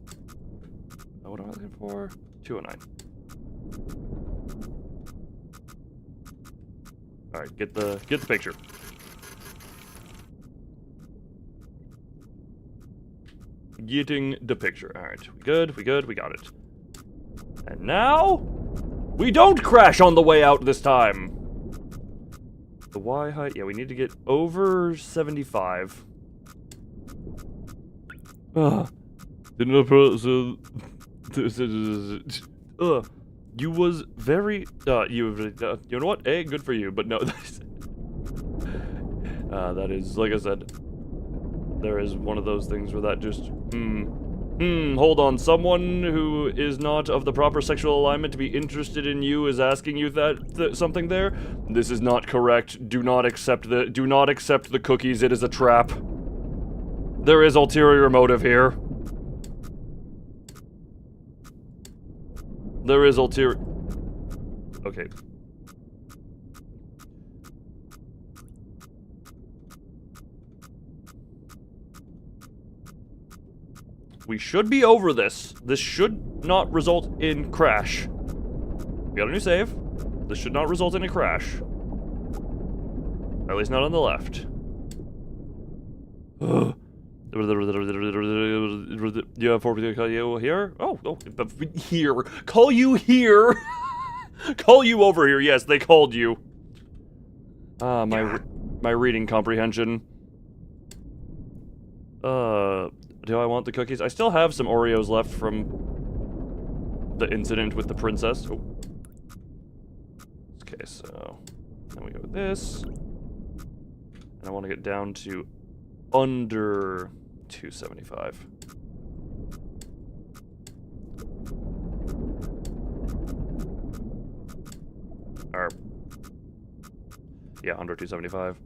Oh, what am I looking for? 209. Alright, get the picture. Getting the picture. Alright, we good, we got it. And now, we don't crash on the way out this time. The Y height, yeah, we need to get over 75. You was very, you know what? Hey, good for you, but no, that is, like I said, there is one of those things where that just, hold on, someone who is not of the proper sexual alignment to be interested in you is asking you something there? This is not correct. Do not accept the cookies, it is a trap. There is ulterior motive here. There is ulterior... Okay. We should be over this. This should not result in crash. We got a new save. This should not result in a crash. At least not on the left. You have 4 people call you here? Oh, here. Call you here. Call you over here. Yes, they called you. My reading comprehension. Do I want the cookies? I still have some Oreos left from the incident with the princess. Oh. Okay, so then we go with this. And I want to get down to under 275. Or, yeah, under 275.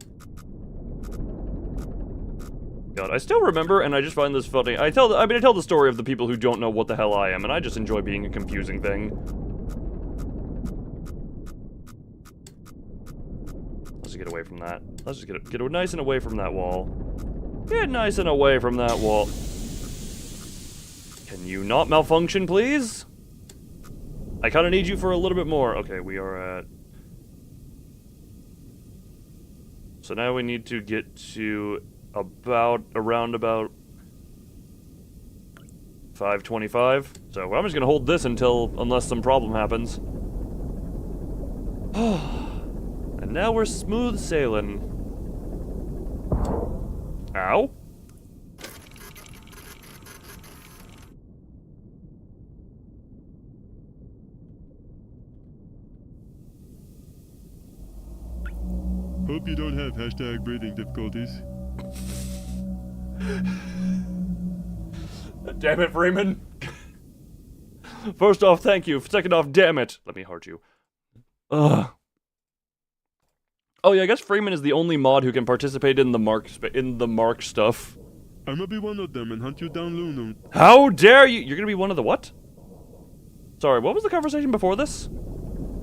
God, I still remember, and I just find this funny. I tell the story of the people who don't know what the hell I am, and I just enjoy being a confusing thing. Let's just get away from that. Let's just get nice and away from that wall. Get nice and away from that wall. Can you not malfunction, please? I kind of need you for a little bit more. Okay, we are at... So now we need to get to around about 525. So I'm just gonna hold this unless some problem happens. And now we're smooth sailing. Ow. Hope you don't have hashtag breathing difficulties. Damn it, Freeman. First off, thank you. Second off, damn it. Let me heart you. Ugh. Oh yeah, I guess Freeman is the only mod who can participate in the mark stuff. I'm gonna be one of them and hunt you down, Luna. How dare you? You're gonna be one of the what? Sorry, what was the conversation before this?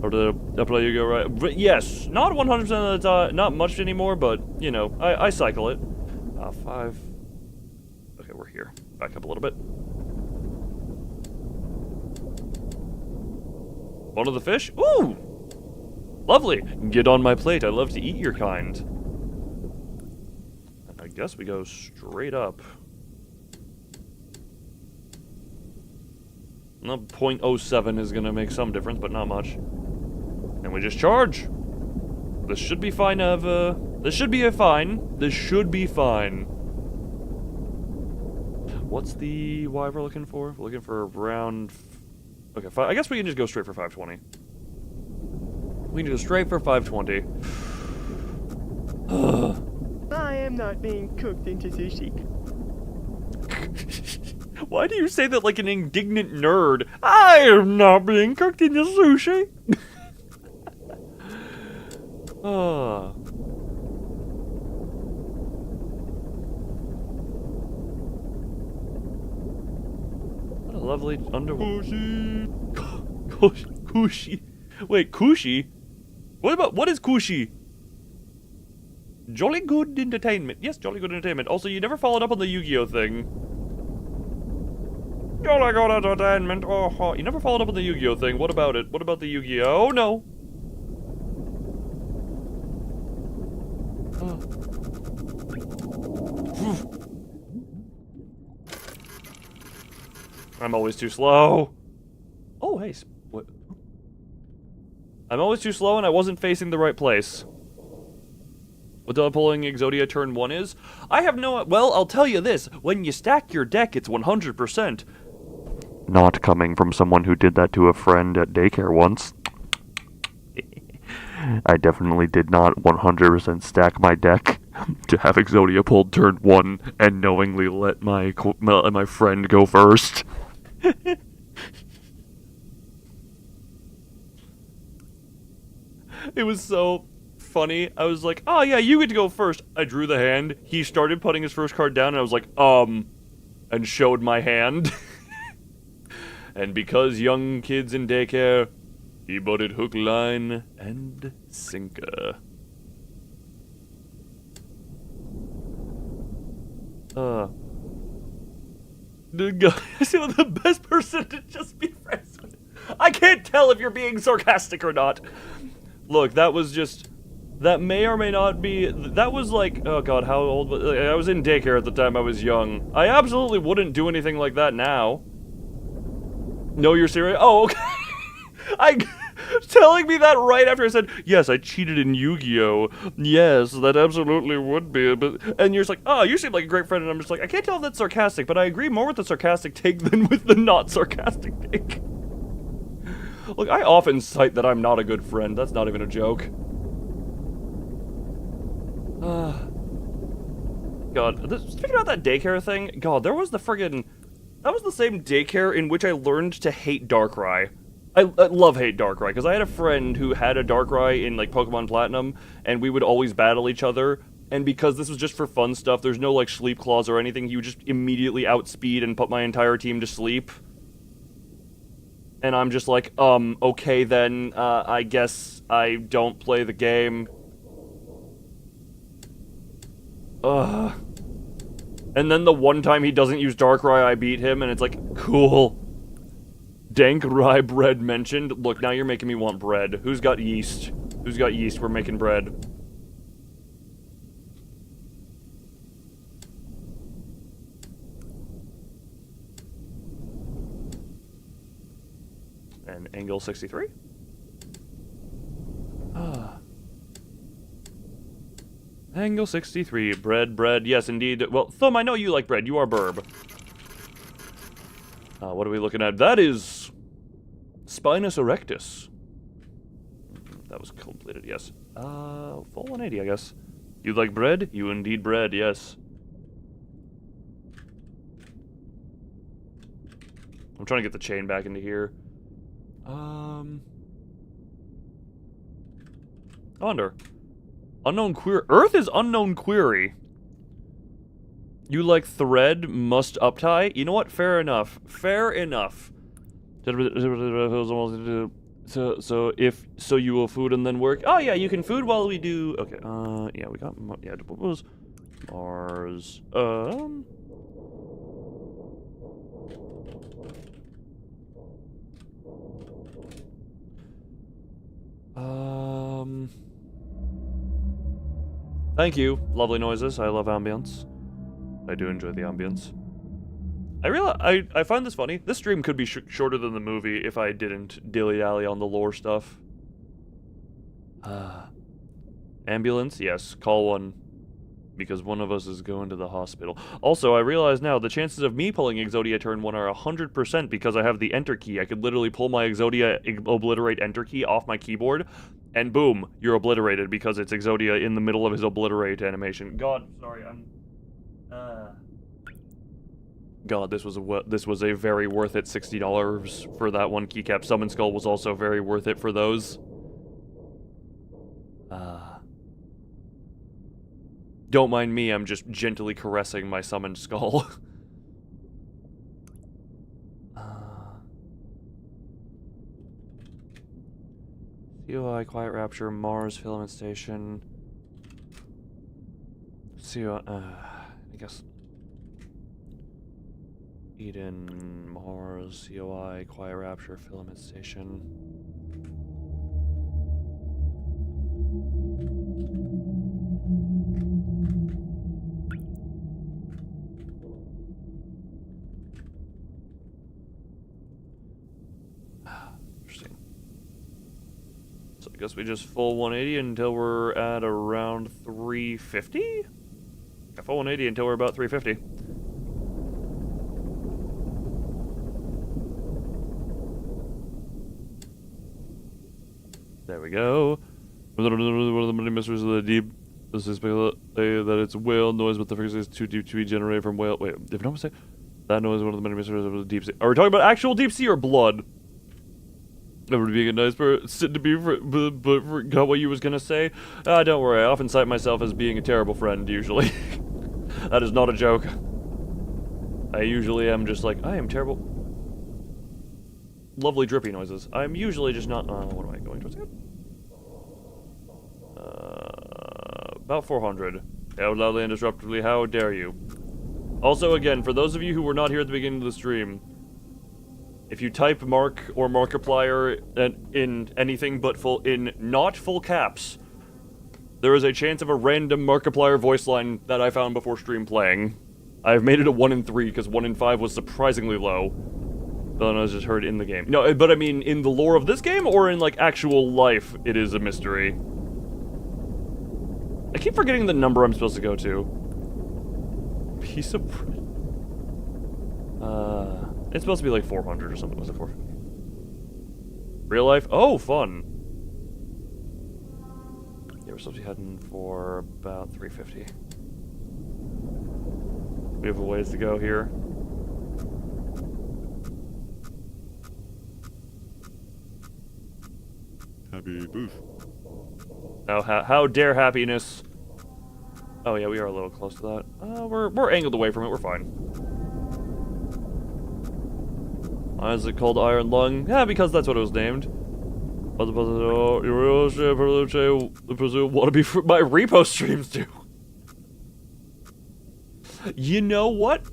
Or did I play you go right? But yes, not 100% of the time, not much anymore, but, you know, I cycle it. 5. Okay, we're here. Back up a little bit. One of the fish? Ooh! Lovely! Get on my plate, I love to eat your kind. And I guess we go straight up. No, 0.07 is gonna make some difference, but not much. And we just charge. This should be fine, this should be fine. This should be fine. What's the Y we're looking for? We're looking for around... Okay, I guess we can just go straight for 520. We can go straight for 520. I am not being cooked into sushi. Why do you say that like an indignant nerd? I am not being cooked into sushi. What a lovely underwater. Kushi. Wait, Kushi? What is Kushi? Jolly good entertainment. Yes, jolly good entertainment. Also, you never followed up on the Yu-Gi-Oh thing. Jolly good entertainment. Oh, you never followed up on the Yu-Gi-Oh thing. What about it? What about the Yu-Gi-Oh? Oh, no. I'm always too slow. Oh, hey. What? I'm always too slow and I wasn't facing the right place. What the pulling Exodia turn 1 is? I have no... Well, I'll tell you this. When you stack your deck, it's 100%. Not coming from someone who did that to a friend at daycare once. I definitely did not 100% stack my deck to have Exodia pulled turn 1 and knowingly let my friend go first. It was so funny. I was like, oh yeah, you get to go first. I drew the hand. He started putting his first card down and I was like, and showed my hand. And because young kids in daycare, he butted hook, line, and sinker. The guy, the best person to just be friends with. I can't tell if you're being sarcastic or not. Look, that was just, that may or may not be, that was like, oh god, how old was, I was in daycare at the time I was young. I absolutely wouldn't do anything like that now. No, you're serious? Oh, okay. Telling me that right after I said, yes, I cheated in Yu-Gi-Oh! Yes, that absolutely would be, but, and you're just like, oh, you seem like a great friend, and I'm just like, I can't tell if that's sarcastic, but I agree more with the sarcastic take than with the not sarcastic take. Look, I often cite that I'm not a good friend, that's not even a joke. God, speaking about that daycare thing, God, there was the friggin', that was the same daycare in which I learned to hate Darkrai. I love-hate Darkrai, because I had a friend who had a Darkrai in, like, Pokemon Platinum, and we would always battle each other, and because this was just for fun stuff, there's no, like, sleep clause or anything, he would just immediately outspeed and put my entire team to sleep. And I'm just like, okay then, I guess I don't play the game. Ugh. And then the one time he doesn't use Darkrai, I beat him, and it's like, cool. Dank rye bread mentioned. Look, now you're making me want bread. Who's got yeast? Who's got yeast? We're making bread. angle 63. Angle 63. Bread. Yes, indeed. Well, Thumb, I know you like bread. You are Burb. What are we looking at? That is Spinus erectus. That was completed, yes. Full 180, I guess. You like bread? You indeed bread, yes. I'm trying to get the chain back into here. Under. Unknown query. Earth is unknown query. You like thread, must uptie? You know what? Fair enough. Fair enough. So you will food and then work. Oh yeah, you can food while we do. Okay. Yeah, we got. Yeah, what was Mars? Thank you. Lovely noises. I love ambience. I do enjoy the ambience. I find this funny. This stream could be shorter than the movie if I didn't dilly-dally on the lore stuff. Ambulance? Yes. Call one. Because one of us is going to the hospital. Also, I realize now, the chances of me pulling Exodia turn 1 are 100% because I have the enter key. I could literally pull my Exodia obliterate enter key off my keyboard, and boom, you're obliterated because it's Exodia in the middle of his obliterate animation. God, sorry, God, this was a very worth it $60 for that one keycap. Summon Skull was also very worth it for those. Don't mind me, I'm just gently caressing my summoned skull. COI, Quiet Rapture, Mars, Filament Station. COI, I guess. Eden, Mars, COI, Quiet Rapture, Filament Station. Interesting. So I guess we just full 180 until we're at around 350? Yeah, full 180 until we're about 350. There we go. One of the many mysteries of the deep is that it's whale noise, but the frequency is too deep to be generated from whale. Wait, if no mistake, that noise is one of the many mysteries of the deep sea. Are we talking about actual deep sea or blood? Never being a nice person to be, but forgot what you was gonna say. Don't worry. I often cite myself as being a terrible friend. Usually, that is not a joke. I usually am just like I am terrible. Lovely drippy noises. I'm usually just not. What am I going towards again? About 400. Out loudly and disruptively. How dare you? Also, again, for those of you who were not here at the beginning of the stream, if you type Mark or Markiplier in anything but not full caps, there is a chance of a random Markiplier voice line that I found before stream playing. I've made it a 1 in 3 because 1 in 5 was surprisingly low. But then I was just heard in the game. No, but I mean in the lore of this game or in like actual life, it is a mystery. I keep forgetting the number I'm supposed to go to. Piece of bread. It's supposed to be like 400 or something. Was it 450? Real life? Oh, fun. Yeah, we're supposed to be heading for about 350. We have a ways to go here. Happy booth. Oh, how dare happiness. Oh yeah, we are a little close to that. We're angled away from it, we're fine. Why is it called Iron Lung? Yeah, because that's what it was named. What do want to be for my repo streams do? You know what?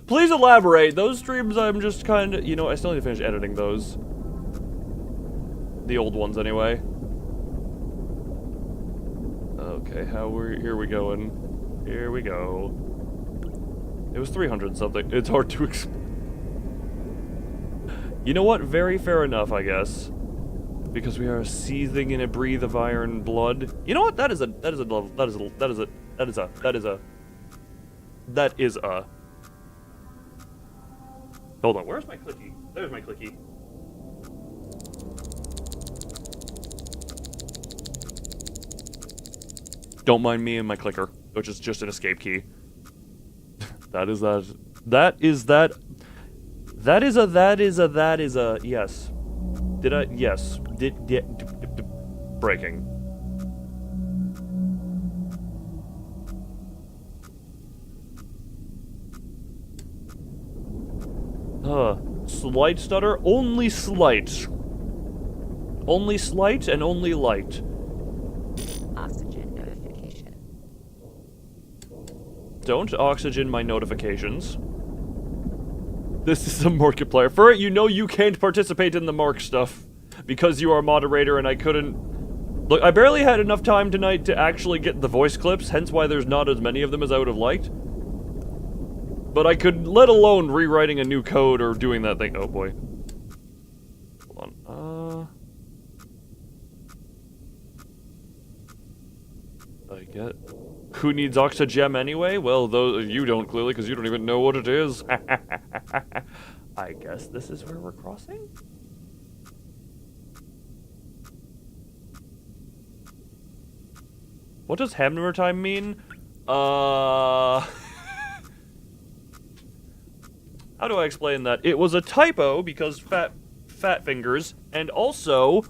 Please elaborate. Those streams I'm just kind of, I still need to finish editing those. The old ones anyway. Okay, here we going. Here we go. It was 300 something. It's hard to explain. You know what? Very fair enough, I guess. Because we are seething in a breath of iron blood. You know what? That is a Hold on, where's my clicky? There's my clicky. Don't mind me and my clicker, which is just an escape key. That is a, yes. Did I, yes. Breaking. Slight stutter? Only slight. Only slight and only light. Oxygen notification. Don't oxygen my notifications. This is a Markiplier. For it, you know you can't participate in the Mark stuff. Because you are moderator and I couldn't... Look, I barely had enough time tonight to actually get the voice clips, hence why there's not as many of them as I would have liked. But I could, let alone rewriting a new code or doing that thing. Oh boy. Hold on. I get... Who needs Oxygem anyway? Well, you don't clearly, because you don't even know what it is. I guess this is where we're crossing? What does hammer time mean? How do I explain that? It was a typo because fat fingers, and also...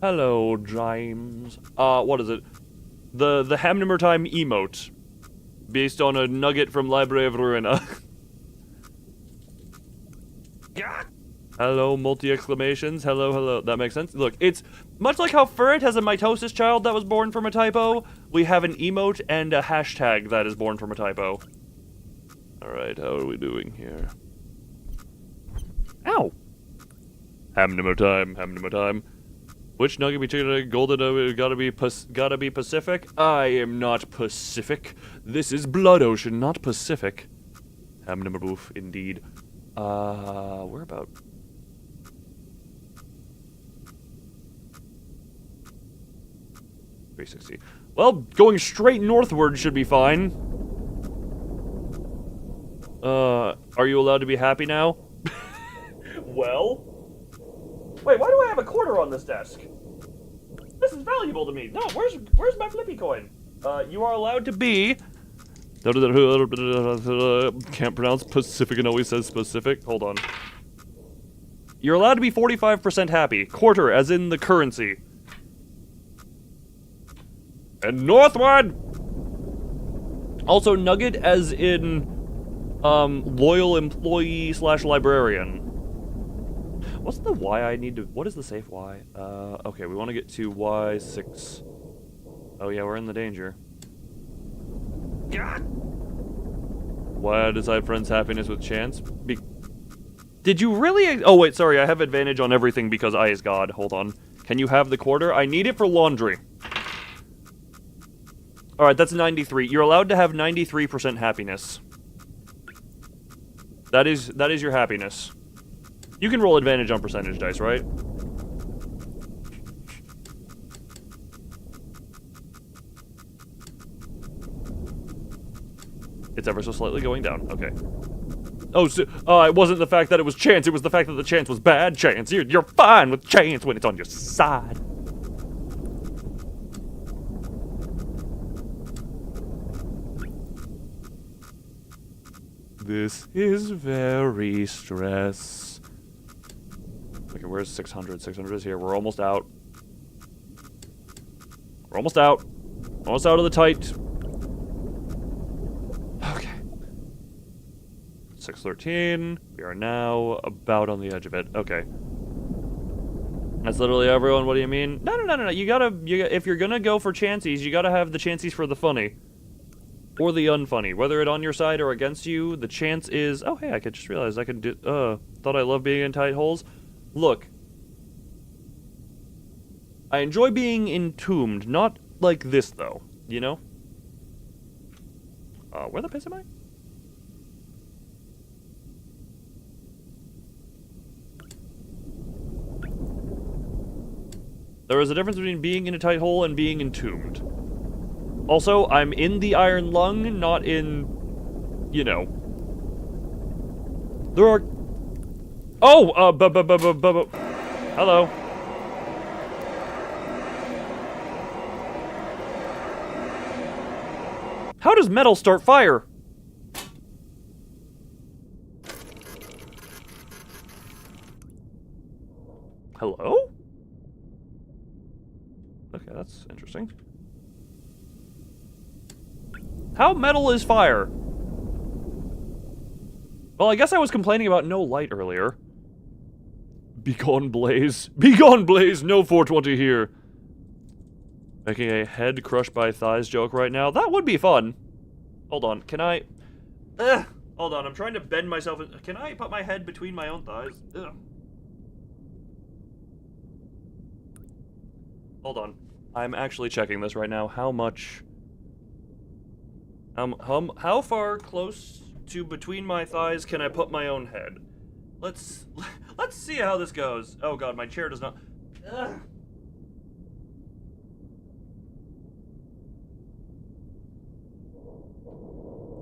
Hello, James. What is it? The hammer time emote. Based on a nugget from Library of Ruina. Hello, multi-exclamations. Hello, hello. That makes sense. Look, it's much like how Furret has a mitosis child that was born from a typo. We have an emote and a hashtag that is born from a typo. Alright, how are we doing here? Ow! Hammer time, hammer time. Which nugget between golden gotta be Pacific? I am not Pacific. This is Blood Ocean, not Pacific. Hammer boof, indeed. Where about? .360. Well, going straight northward should be fine. Are you allowed to be happy now? Well? Wait, why do I have a quarter on this desk? This is valuable to me. No, where's my flippy coin? You are allowed to be... Can't pronounce Pacific and always says specific. Hold on. You're allowed to be 45% happy. Quarter, as in the currency. And northward! Also, nugget, as in, loyal employee / librarian. What's the Y I need to... What is the safe Y? Okay, we want to get to Y6. Oh yeah, we're in the danger. God! Why I decide friends' happiness with chance? Did you really... Oh wait, sorry, I have advantage on everything because I is God. Hold on. Can you have the quarter? I need it for laundry. Alright, that's 93. You're allowed to have 93% happiness. That is your happiness. You can roll advantage on percentage dice, right? It's ever so slightly going down. Okay. Oh, so, it wasn't the fact that it was chance. It was the fact that the chance was bad chance. You're fine with chance when it's on your side. This is very stress. Okay, where's 600? 600 is here. We're almost out. We're almost out. Almost out of the tight. Okay. 613. We are now about on the edge of it. Okay. That's literally everyone. What do you mean? No. You gotta, if you're gonna go for chances, you gotta have the chances for the funny. Or the unfunny. Whether it on your side or against you, the chance is... Oh, hey, I could just realize I could do... Thought I loved being in tight holes. Look. I enjoy being entombed. Not like this, though. You know? Where the piss am I? There is a difference between being in a tight hole and being entombed. Also, I'm in the iron lung, not in, you know. There are... Oh! Hello. How does metal start fire? Hello? Okay, that's interesting. How metal is fire? Well, I guess I was complaining about no light earlier. Begone, Blaze. Begone, Blaze! No 420 here. Making a head crushed by thighs joke right now. That would be fun. Hold on, can I... Hold on, I'm trying to bend myself in... Can I put my head between my own thighs? Ugh. Hold on. I'm actually checking this right now. How much... how far close to between my thighs can I put my own head? Let's see how this goes. Oh god, my chair does not... Ugh.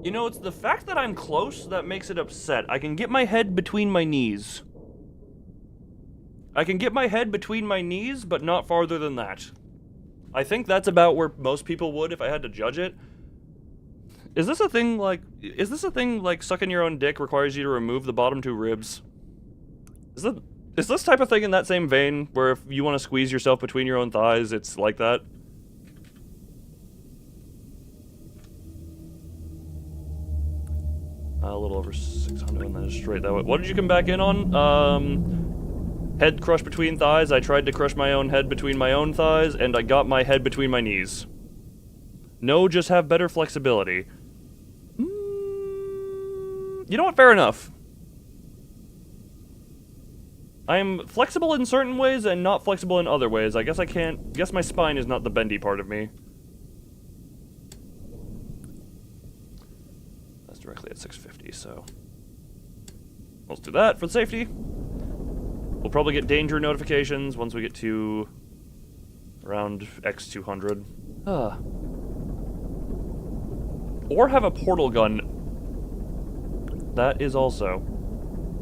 You know, it's the fact that I'm close that makes it upset. I can get my head between my knees. I can get my head between my knees, but not farther than that. I think that's about where most people would if I had to judge it. Is this a thing like sucking your own dick requires you to remove the bottom two ribs? Is this type of thing in that same vein, where if you want to squeeze yourself between your own thighs, it's like that? A little over 600 and then straight that way. What did you come back in on? Head crushed between thighs. I tried to crush my own head between my own thighs, and I got my head between my knees. No, just have better flexibility. You know what? Fair enough. I am flexible in certain ways and not flexible in other ways. I guess I can't... guess my spine is not the bendy part of me. That's directly at 650, so... let's do that for safety. We'll probably get danger notifications once we get to... around X200. Or have a portal gun. That is also...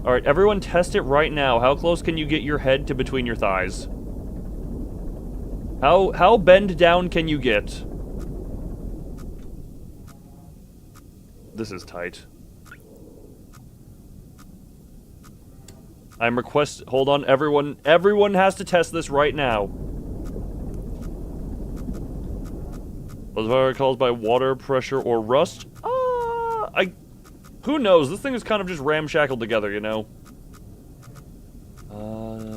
Alright, everyone test it right now. How close can you get your head to between your thighs? How bend down can you get? This is tight. I'm hold on, everyone has to test this right now. Was fire caused by water, pressure, or rust? Who knows? This thing is kind of just ramshackled together, you know?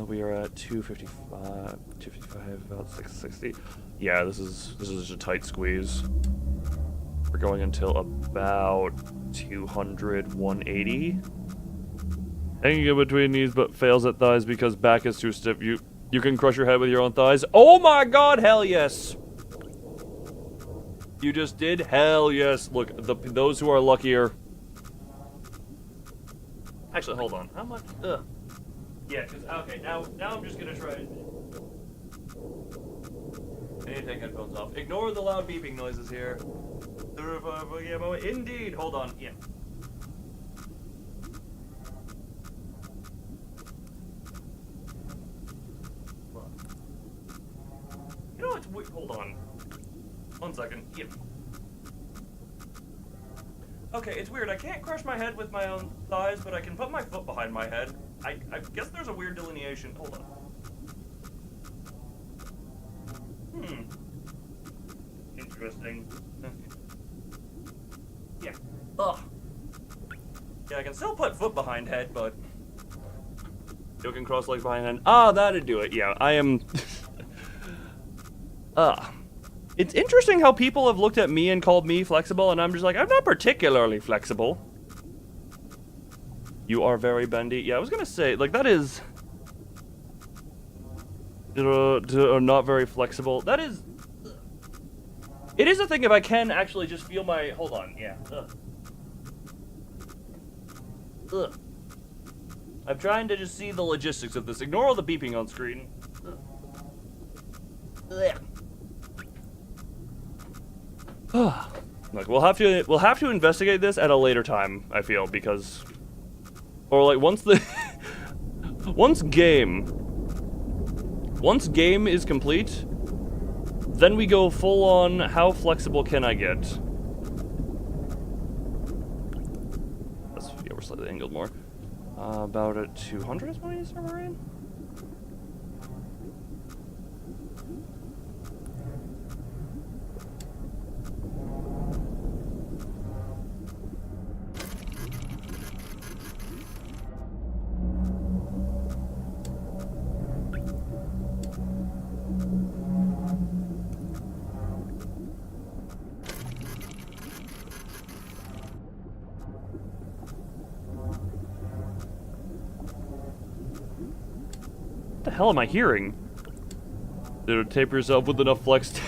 We are at 255, about 660. Yeah, this is just a tight squeeze. We're going until about 200, 180. Hanging in between knees but fails at thighs because back is too stiff. You can crush your head with your own thighs. Oh my god, hell yes! You just did? Hell yes. Look, those who are luckier... Actually, hold on. How much? Ugh. Yeah, because, okay, now I'm just gonna try it. I need to take headphones off. Ignore the loud beeping noises here. Indeed. Hold on. Yeah. You know what's weird? Hold on. 1 second. Yeah. Okay, it's weird. I can't crush my head with my own thighs, but I can put my foot behind my head. I guess there's a weird delineation. Hold on. Interesting. Yeah. Ugh. Yeah, I can still put foot behind head, but... you can cross legs behind head. Ah, that'd do it. Yeah, I am... It's interesting how people have looked at me and called me flexible, and I'm just like, I'm not particularly flexible. You are very bendy. Yeah, I was gonna say, like, that is... not very flexible. That is... It is a thing if I can actually just feel my... Hold on, yeah. Ugh. I'm trying to just see the logistics of this. Ignore all the beeping on screen. Like we'll have to investigate this at a later time, I feel, because or like once game is complete, then we go full on how flexible can I get? Yeah, we're slightly angled more. About at 200 is what he's in. What the hell am I hearing? Did it tape yourself with enough flex tape?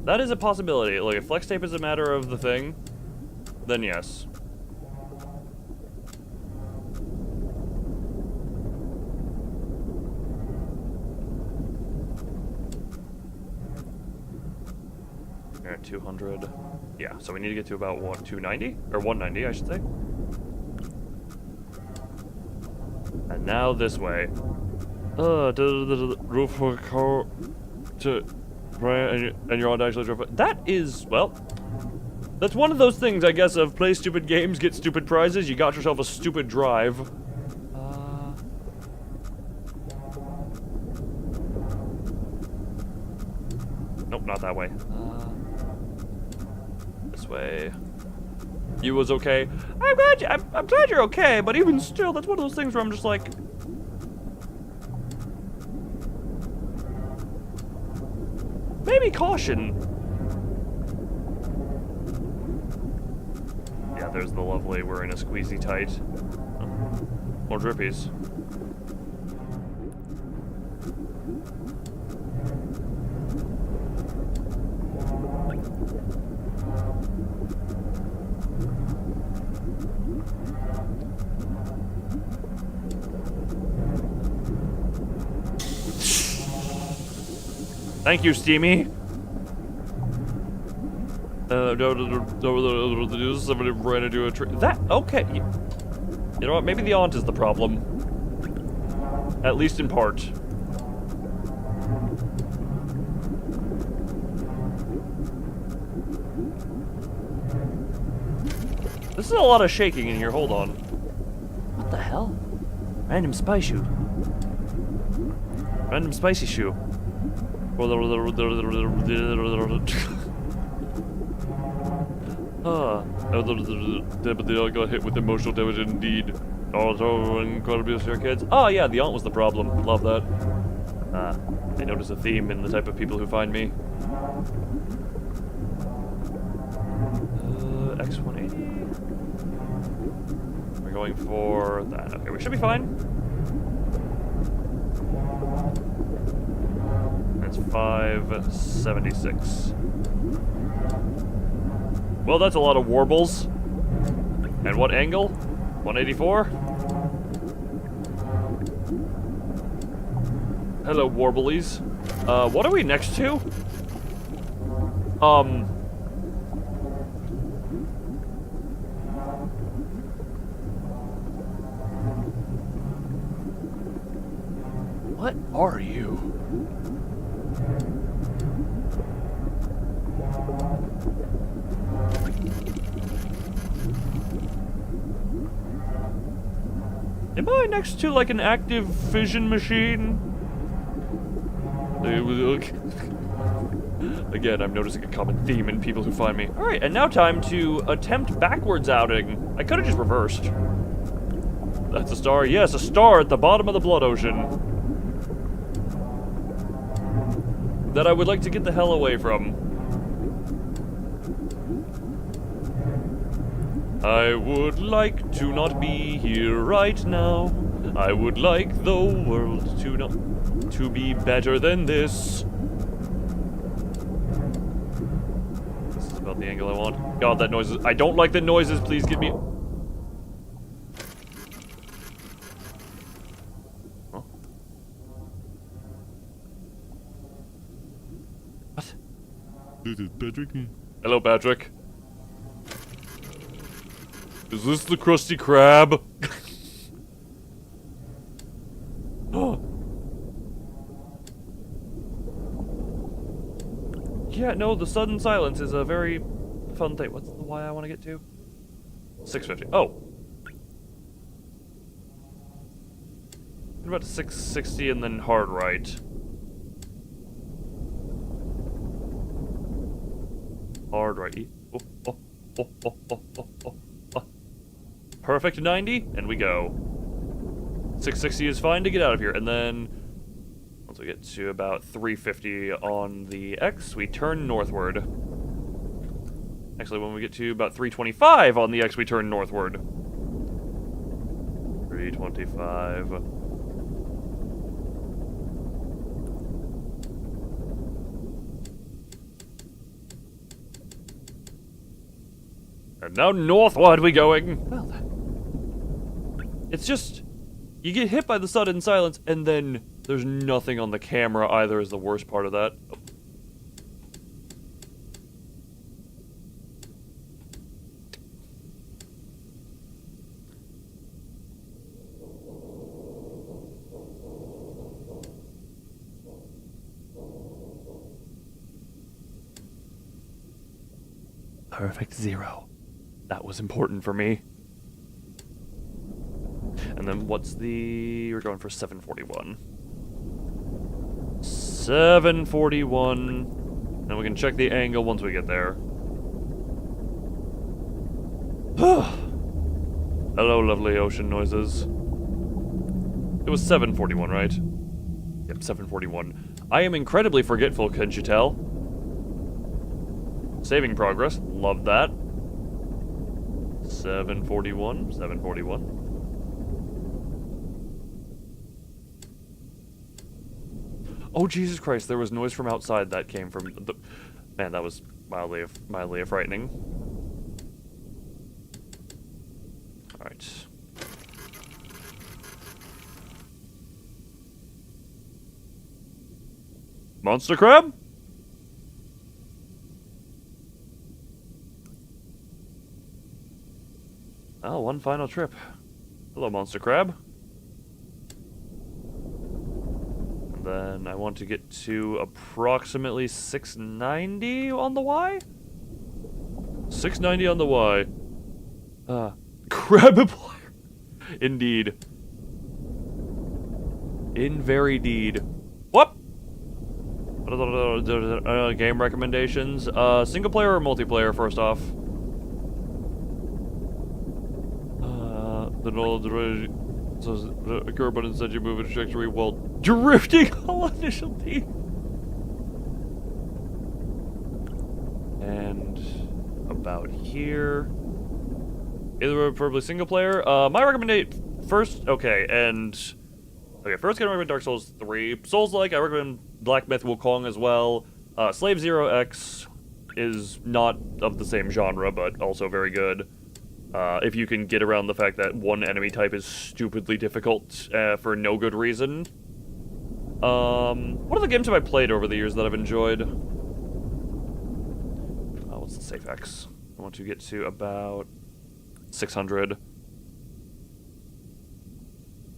That is a possibility. Like, if flex tape is a matter of the thing, then yes. We're at 200. Yeah, so we need to get to about, what, 290? Or 190, I should say. And now this way. Roof for car to and you're on to actually drive. That is, well, that's one of those things, I guess, of play stupid games, get stupid prizes. You got yourself a stupid drive. Nope, not that way. This way. You was okay. I'm glad you're okay, but even still, that's one of those things where I'm just like, maybe caution. Yeah, there's the lovely. We're in a squeezy tight. More drippies. Thank you, Steamy. Somebody ran into a tree. That, okay. You know what? Maybe the aunt is the problem. At least in part. This is a lot of shaking in here. Hold on. What the hell? Random spy shoe. Random spicy shoe. But they all got hit with emotional damage indeed. Also, incredibly abuse your kids. Oh yeah, the aunt was the problem. Love that. I notice a theme in the type of people who find me. X180. We're going for that. Okay, we should be fine. That's 576. Well, that's a lot of warbles. And what angle? 184? Hello, warblies. What are we next to? What are you? Am I next to, like, an active fission machine? Again, I'm noticing a common theme in people who find me. Alright, and now time to attempt backwards outing. I could've just reversed. That's a star. Yes, a star at the bottom of the blood ocean. That I would like to get the hell away from. I would like to not be here right now. I would like the world to be better than this. This is about the angle I want. God, that noise is... I don't like the noises. Please give me... Huh? This is Patrick. Hello, Patrick. Is this the Krusty Krab? Yeah, no, the sudden silence is a very fun thing. What's the Y I want to get to? 650. Oh. What about 660 and then hard right? Hard right. Oh. Perfect 90, and we go. 660 is fine to get out of here, and then once we get to about 350 on the X, we turn northward. Actually, when we get to about 325 on the X, we turn northward. 325. And now northward we going. Well, it's just, you get hit by the sudden silence, and then there's nothing on the camera either is the worst part of that. Oh. Perfect 0. That was important for me. And then what's the... We're going for 741. 741. And we can check the angle once we get there. Hello, lovely ocean noises. It was 741, right? Yep, 741. I am incredibly forgetful, couldn't you tell? Saving progress. Love that. 741. 741. Oh, Jesus Christ, there was noise from outside that came from the... Man, that was mildly frightening. Alright. Monster crab? Oh, one final trip. Hello, monster crab. And then I want to get to approximately 690 on the Y? 690 on the Y. Crabiplier. Indeed. In very deed. What? Game recommendations. Single player or multiplayer, first off? The says occur, but instead you move a trajectory while drifting all initial D. And about here. Either preferably single player. My recommendation first. Okay, first gonna recommend Dark Souls 3. Souls-like, I recommend Black Myth Wukong as well. Slave Zero X is not of the same genre, but also very good. If you can get around the fact that one enemy type is stupidly difficult for no good reason. What other games have I played over the years that I've enjoyed? What's the safe X? I want to get to about 600.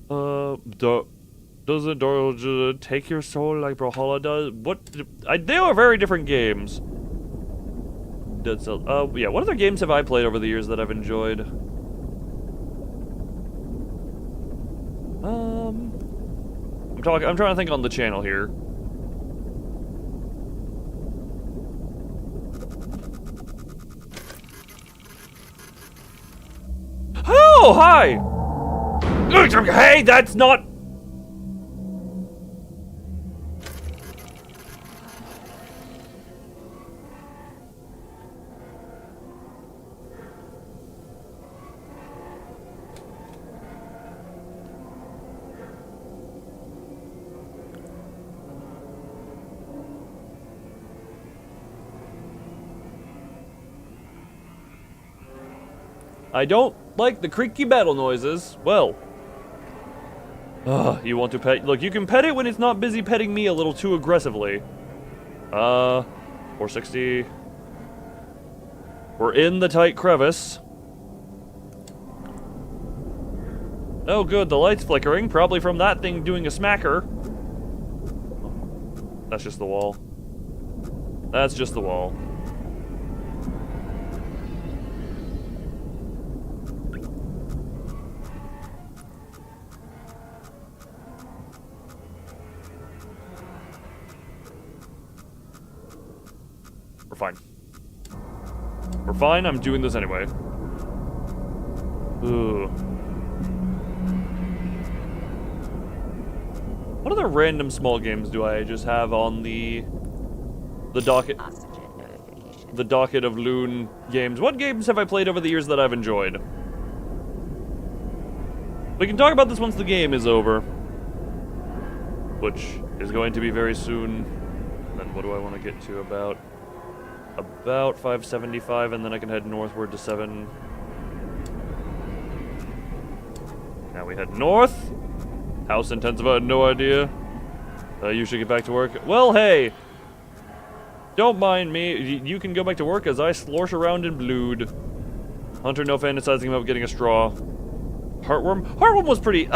Doesn't Doro take your soul like Brawlhalla does? What? They are very different games. Dead Cells. Yeah, what other games have I played over the years that I've enjoyed? I'm trying to think on the channel here. Oh, hi! Hey, that's not... I don't like the creaky battle noises. Well. You want to pet... Look, you can pet it when it's not busy petting me a little too aggressively. 460. We're in the tight crevice. Oh good, the light's flickering, probably from that thing doing a smacker. That's just the wall. That's just the wall. We're fine. We're fine, I'm doing this anyway. Ooh. What other random small games do I just have on the docket? Oxygen notification. The docket of Loon games. What games have I played over the years that I've enjoyed? We can talk about this once the game is over. Which is going to be very soon. And then what do I want to get to? About 575, and then I can head northward to 7. Now we head north. House intensive, I had no idea. You should get back to work. Well, hey! Don't mind me. You can go back to work as I slorsh around in blood. Hunter, no fantasizing about getting a straw. Heartworm? Heartworm was pretty,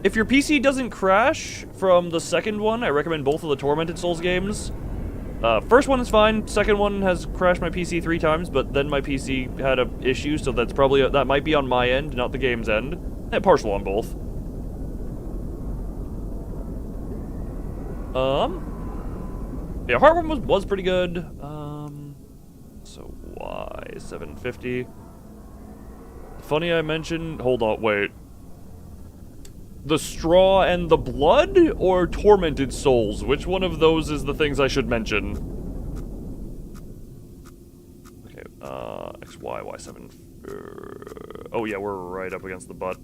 if your PC doesn't crash from the second one, I recommend both of the Tormented Souls games. First one is fine. Second one has crashed my PC 3 times, but then my PC had a issue, so that's probably, that might be on my end, not the game's end. Partial on both. Yeah, Heartworm was pretty good. So why 750? Funny I mentioned, hold on, wait. The straw and the blood, or tormented souls? Which one of those is the things I should mention? Okay, XY, Y7. Oh yeah, we're right up against the butt.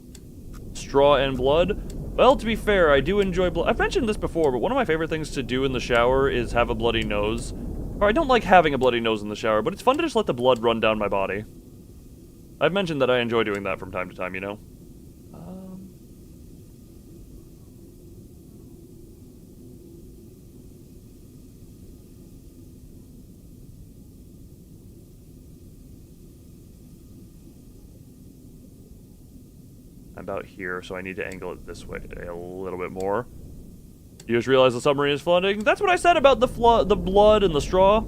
Straw and blood? Well, to be fair, I do enjoy blood. I've mentioned this before, but one of my favorite things to do in the shower is have a bloody nose. Or I don't like having a bloody nose in the shower, but it's fun to just let the blood run down my body. I've mentioned that I enjoy doing that from time to time, you know? About here, so I need to angle it this way a little bit more. You just realize the submarine is flooding? That's what I said about the blood and the straw.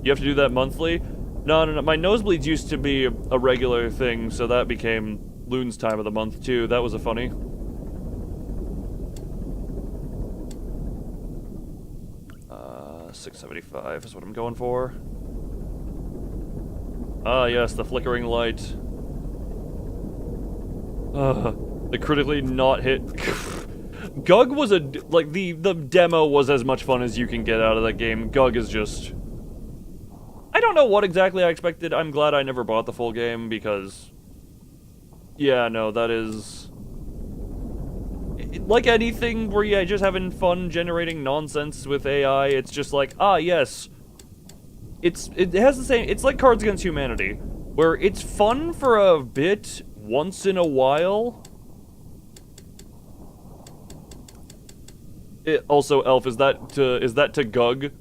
You have to do that monthly. No, my nosebleeds used to be a regular thing, so that became Loon's time of the month too. That was a funny. Uh, 675 is what I'm going for. Ah, yes, the flickering light. The critically not hit. Gug was like, the demo was as much fun as you can get out of that game. Gug is just... I don't know what exactly I expected. I'm glad I never bought the full game, because... Yeah, no, that is... Like anything where you're just having fun generating nonsense with AI, it's just like, ah, yes. It has the same... It's like Cards Against Humanity, where it's fun for a bit... once in a while. Also, Elf, is that to Gug?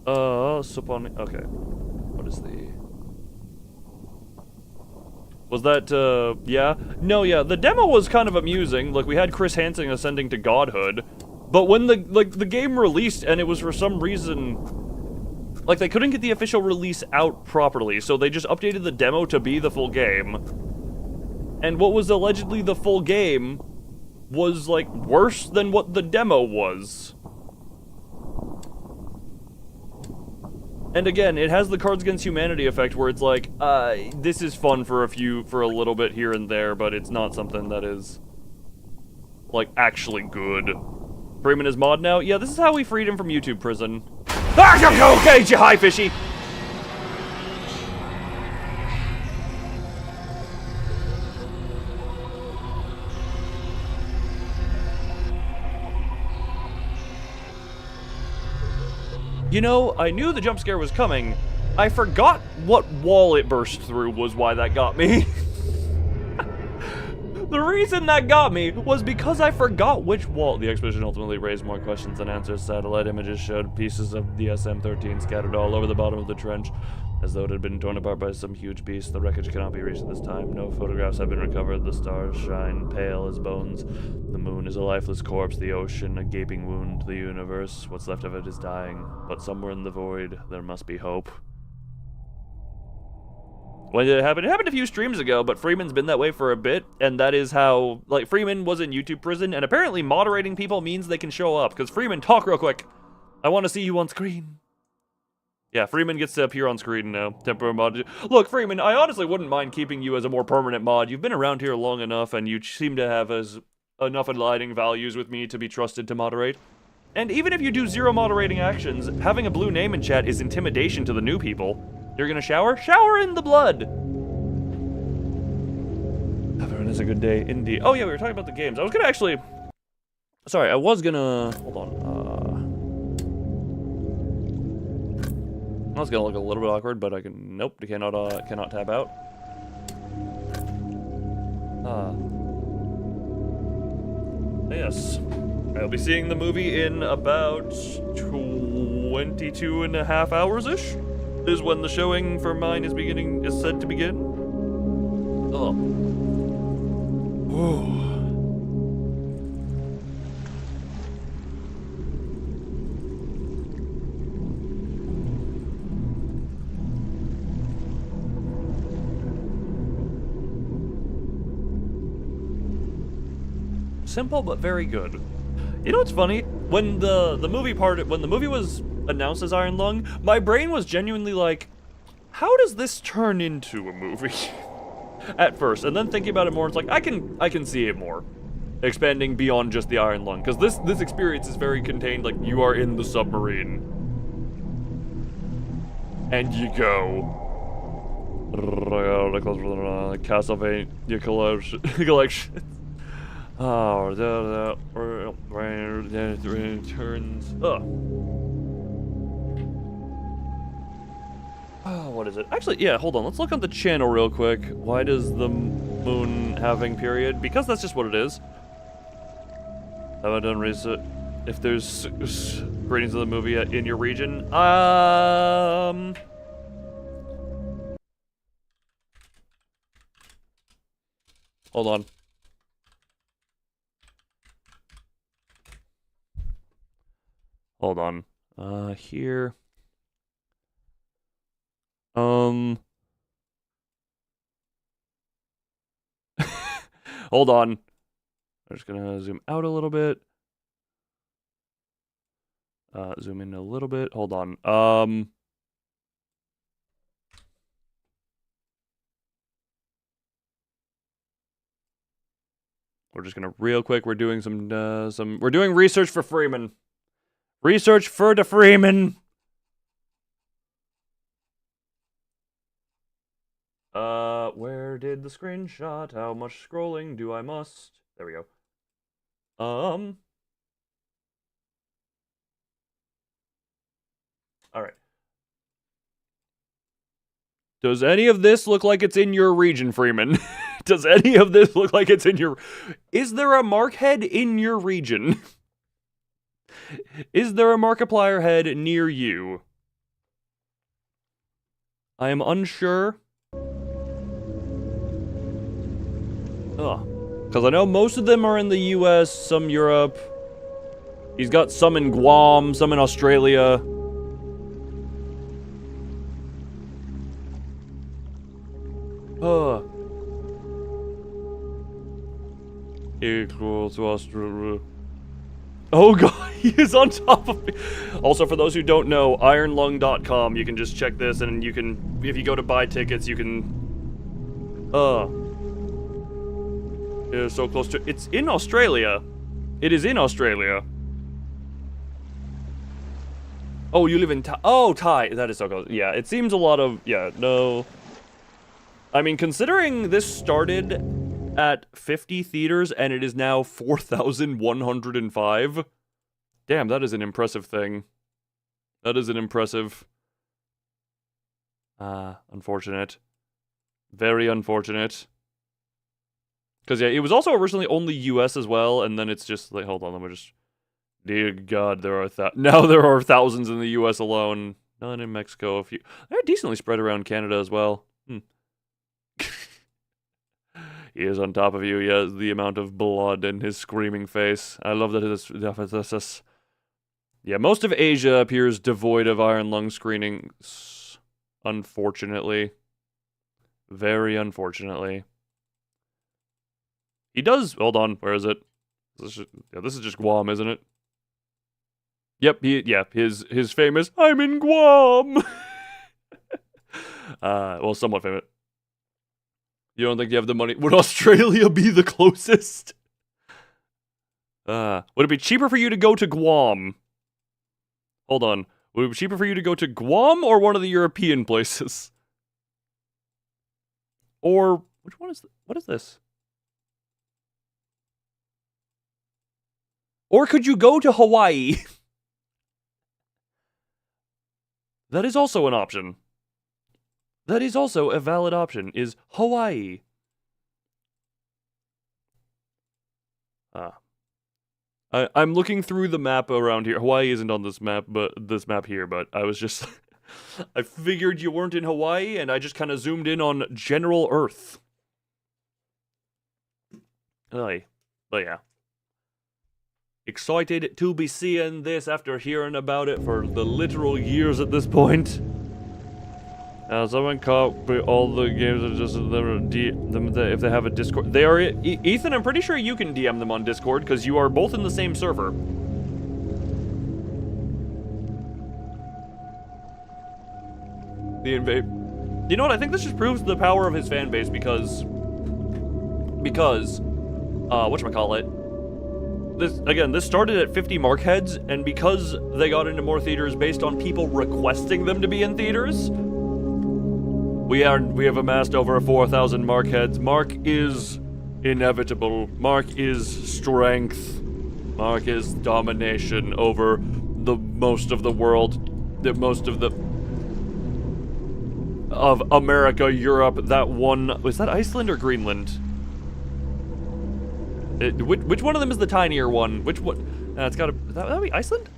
Supon... Okay. What is the... Was that, yeah? No, yeah, the demo was kind of amusing. Like, we had Chris Hansen ascending to godhood. But when the game released, and it was for some reason... Like, they couldn't get the official release out properly, so they just updated the demo to be the full game. And what was allegedly the full game was, like, worse than what the demo was. And again, it has the Cards Against Humanity effect where it's like, this is fun for a little bit here and there, but it's not something that is, like, actually good. Freeman is mod now? Yeah, this is how we freed him from YouTube prison. Ah, okay, hi, fishy! You know, I knew the jump scare was coming. I forgot what wall it burst through was why that got me. The reason that got me was because I forgot which wall. The expedition ultimately raised more questions than answers. Satellite images showed pieces of the SM-13 scattered all over the bottom of the trench, as though it had been torn apart by some huge beast. The wreckage cannot be reached at this time. No photographs have been recovered. The stars shine pale as bones. The moon is a lifeless corpse. The ocean, a gaping wound. The universe, what's left of it, is dying. But somewhere in the void, there must be hope. When did it happen? It happened a few streams ago, but Freeman's been that way for a bit, and that is how, like, Freeman was in YouTube prison, and apparently moderating people means they can show up, because Freeman, talk real quick. I want to see you on screen. Yeah, Freeman gets to appear on screen now. Temporary mod. Look, Freeman, I honestly wouldn't mind keeping you as a more permanent mod. You've been around here long enough, and you seem to have enough aligning values with me to be trusted to moderate. And even if you do 0 moderating actions, having a blue name in chat is intimidation to the new people. You're gonna shower? Shower in the blood! Everyone has a good day, indeed. Oh yeah, we were talking about the games. I was gonna actually... Sorry, I was gonna... Hold on, I was gonna look a little bit awkward, but I can... Nope, I cannot tab out. Yes. I'll be seeing the movie in about 22 and a half hours-ish. Is when the showing for mine is said to begin. Oh. Whew. Simple but very good. You know what's funny? When the movie was announced as Iron Lung, my brain was genuinely like, how does this turn into a movie? At first, and then thinking about it more, it's like I can see it more, expanding beyond just the Iron Lung, because this experience is very contained. Like, you are in the submarine, and you go. Castlevania collection. Oh, the returns. Oh, what is it? Actually, yeah, hold on. Let's look on the channel real quick. Why does the moon having period? Because that's just what it is. Have I done research? If there's ratings of the movie in your region? Hold on. Hold on. Here. Hold on. I'm just gonna zoom out a little bit. Zoom in a little bit. Hold on. We're just gonna real quick. We're doing we're doing research for Freeman. Research for the Freeman. Where did the screenshot? How much scrolling do I must? There we go. Alright. Does any of this look like it's in your region, Freeman? Does any of this look like it's in your... Is there a Mark head in your region? Is there a Markiplier head near you? I am unsure. Because I know most of them are in the US, some Europe. He's got some in Guam, some in Australia. Equals to Australia. Oh god, he is on top of me. Also, for those who don't know, ironlung.com, you can just check this, and you can, if you go to buy tickets, you can, it is so close to, it's in Australia. It is in Australia. Oh, you live in Thai. Oh, Thai. That is so close. Yeah, it seems a lot of, yeah, no. I mean, considering this started at 50 theaters and it is now 4,105. Damn, that is an impressive thing. That is an impressive... unfortunate. Very unfortunate. Because, yeah, it was also originally only US as well, and then it's just, like, hold on, let me just... Dear God, now there are thousands in the US alone. None in Mexico, a few... They're decently spread around Canada as well. He is on top of you, he has the amount of blood in his screaming face. I love that it is... Yeah, most of Asia appears devoid of iron lung screenings, unfortunately. Very unfortunately. He does... Hold on, where is it? This is just Guam, isn't it? Yep, his famous, I'm in Guam! Well, somewhat famous. You don't think you have the money? Would Australia be the closest? Would it be cheaper for you to go to Guam? Hold on. Would it be cheaper for you to go to Guam or one of the European places? Or, which one is, what is this? Or could you go to Hawaii? That is also an option. That is also a valid option, is Hawaii. I'm looking through the map around here. Hawaii isn't on this map, but I was just... I figured you weren't in Hawaii, and I just kind of zoomed in on general Earth. But yeah. Excited to be seeing this after hearing about it for the literal years at this point. Someone copy all the games are just if they have a Discord. They are Ethan. I'm pretty sure you can DM them on Discord because you are both in the same server. You know what? I think this just proves the power of his fan base because whatchamacallit. This started at 50 mark heads, and because they got into more theaters based on people requesting them to be in theaters, we have amassed over 4,000 mark heads. Mark is inevitable. Mark is strength. Mark is domination over the most of the world, of America, Europe. That one, was that Iceland or Greenland? Which one of them is the tinier one? Which one? It's gotta... That'd be Iceland?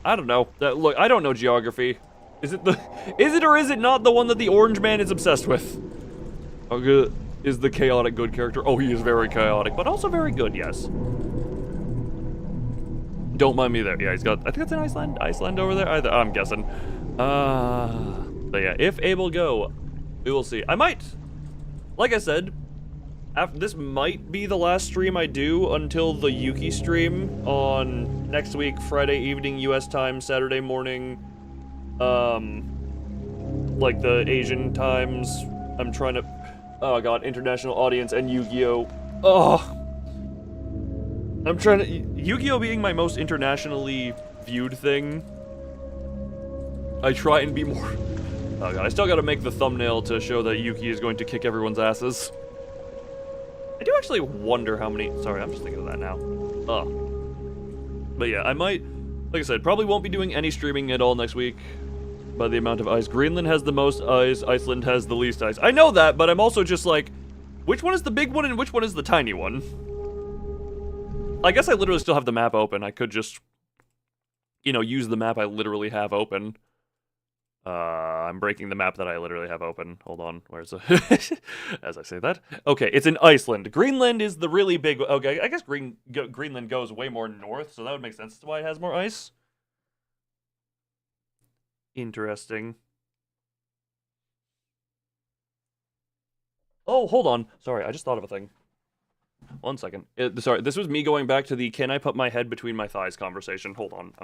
I don't know. Look, I don't know geography. Is it or is it not the one that the orange man is obsessed with? Is the chaotic good character? Oh, he is very chaotic, but also very good, yes. Don't mind me there. Yeah, he's got... I think that's in Iceland? Iceland over there? I'm guessing. But yeah, if able, go. We will see. I might... Like I said... this might be the last stream I do until the Yuki stream on next week, Friday evening US time, Saturday morning, like the Asian times. I'm trying to, oh god, international audience and Yu-Gi-Oh! Oh! I'm trying to, Yu-Gi-Oh! Being my most internationally viewed thing, I try and be more, oh god, I still gotta make the thumbnail to show that Yuki is going to kick everyone's asses. I do actually wonder how many... Sorry, I'm just thinking of that now. But yeah, I might... Like I said, probably won't be doing any streaming at all next week by the amount of ice. Greenland has the most ice, Iceland has the least ice. I know that, but I'm also just like, which one is the big one and which one is the tiny one? I guess I literally still have the map open. I could just, you know, use the map I literally have open. I'm breaking the map that I literally have open. Hold on, where's the... As I say that. Okay, it's in Iceland. Greenland is the really big... Okay, I guess Greenland goes way more north, so that would make sense as to why it has more ice. Interesting. Oh, hold on. Sorry, I just thought of a thing. 1 second. Sorry, this was me going back to the can I put my head between my thighs conversation. Hold on,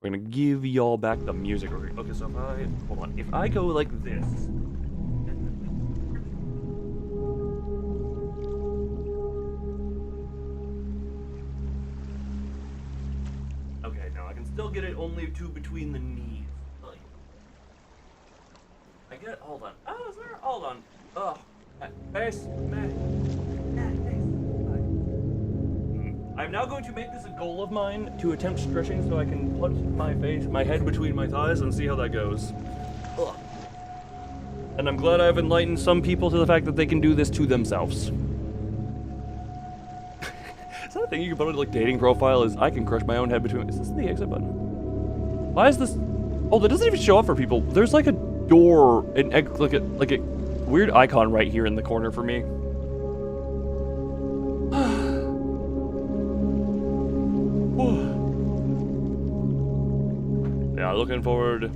we're gonna give y'all back the music. Okay, so if I go like this. Okay, now I can still get it only between the knees. I get, hold on. Oh, is there, hold on. Oh, face, I'm now going to make this a goal of mine to attempt stretching so I can put my head between my thighs and see how that goes. Ugh. And I'm glad I've enlightened some people to the fact that they can do this to themselves. Is that a thing you can put on like dating profile? Is I can crush my own head between. Is this the exit button? Why is this? Oh, that doesn't even show up for people. There's like a door, like a weird icon right here in the corner for me. Yeah, looking forward.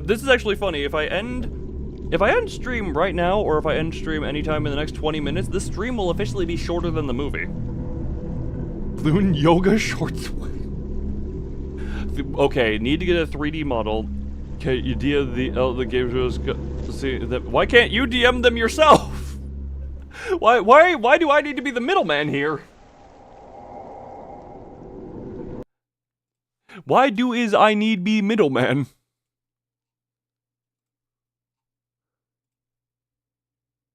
This is actually funny. If I end stream right now, or if I end stream anytime in the next 20 minutes, this stream will officially be shorter than the movie. Loon yoga shorts. Okay, need to get a 3D model. Okay, you DM the games. See that? Why can't you DM them yourself? Why do I need to be the middleman here? Why I need be middleman?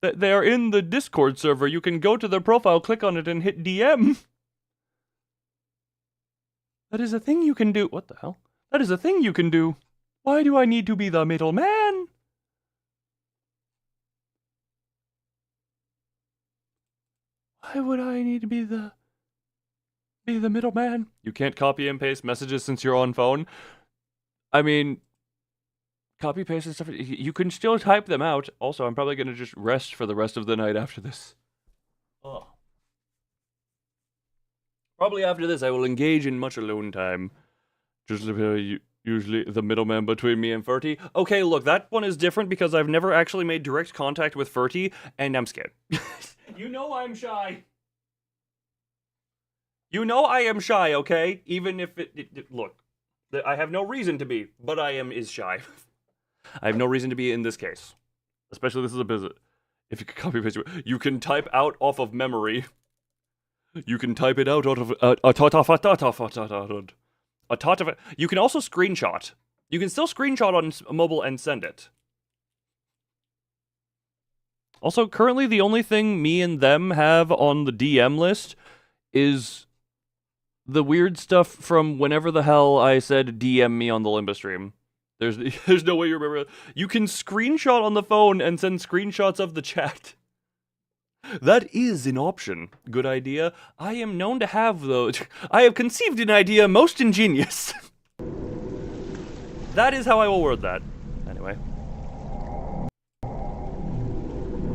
They are in the Discord server. You can go to their profile, click on it, and hit DM. That is a thing you can do. What the hell? That is a thing you can do. Why do I need to be the middleman? Why would I need to be the middleman? You can't copy and paste messages since you're on phone. I mean, copy paste and stuff. You can still type them out. Also, I'm probably gonna just rest for the rest of the night after this. Oh. Probably after this, I will engage in much alone time. Just usually the middleman between me and Ferty. Okay, look, that one is different because I've never actually made direct contact with Ferty, and I'm scared. You know I'm shy. You know I am shy, okay? Even if look, I have no reason to be, but I is shy. I have no reason to be in this case. Especially this is a visit. If you can copy paste, you can type out off of memory. You can type it out of you can also screenshot. You can still screenshot on mobile and send it. Also, currently the only thing me and them have on the DM list is the weird stuff from whenever the hell I said DM me on the Limba stream. There's no way you remember. You can screenshot on the phone and send screenshots of the chat. That is an option. Good idea. I am known to have those. I have conceived an idea most ingenious. That is how I will word that. Anyway.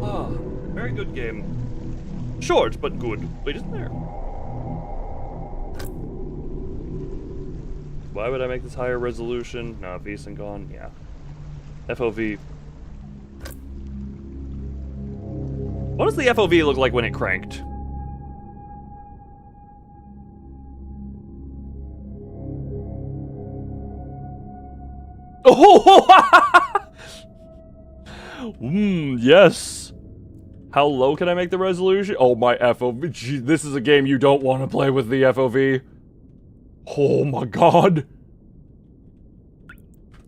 Ah, very good game. Short, but good. Wait, isn't there? Why would I make this higher resolution? No, VSync on. Yeah. FOV. What does the FOV look like when it cranked? Oh! Yes. How low can I make the resolution? Oh, my FOV. Gee, this is a game you don't want to play with the FOV. Oh my god.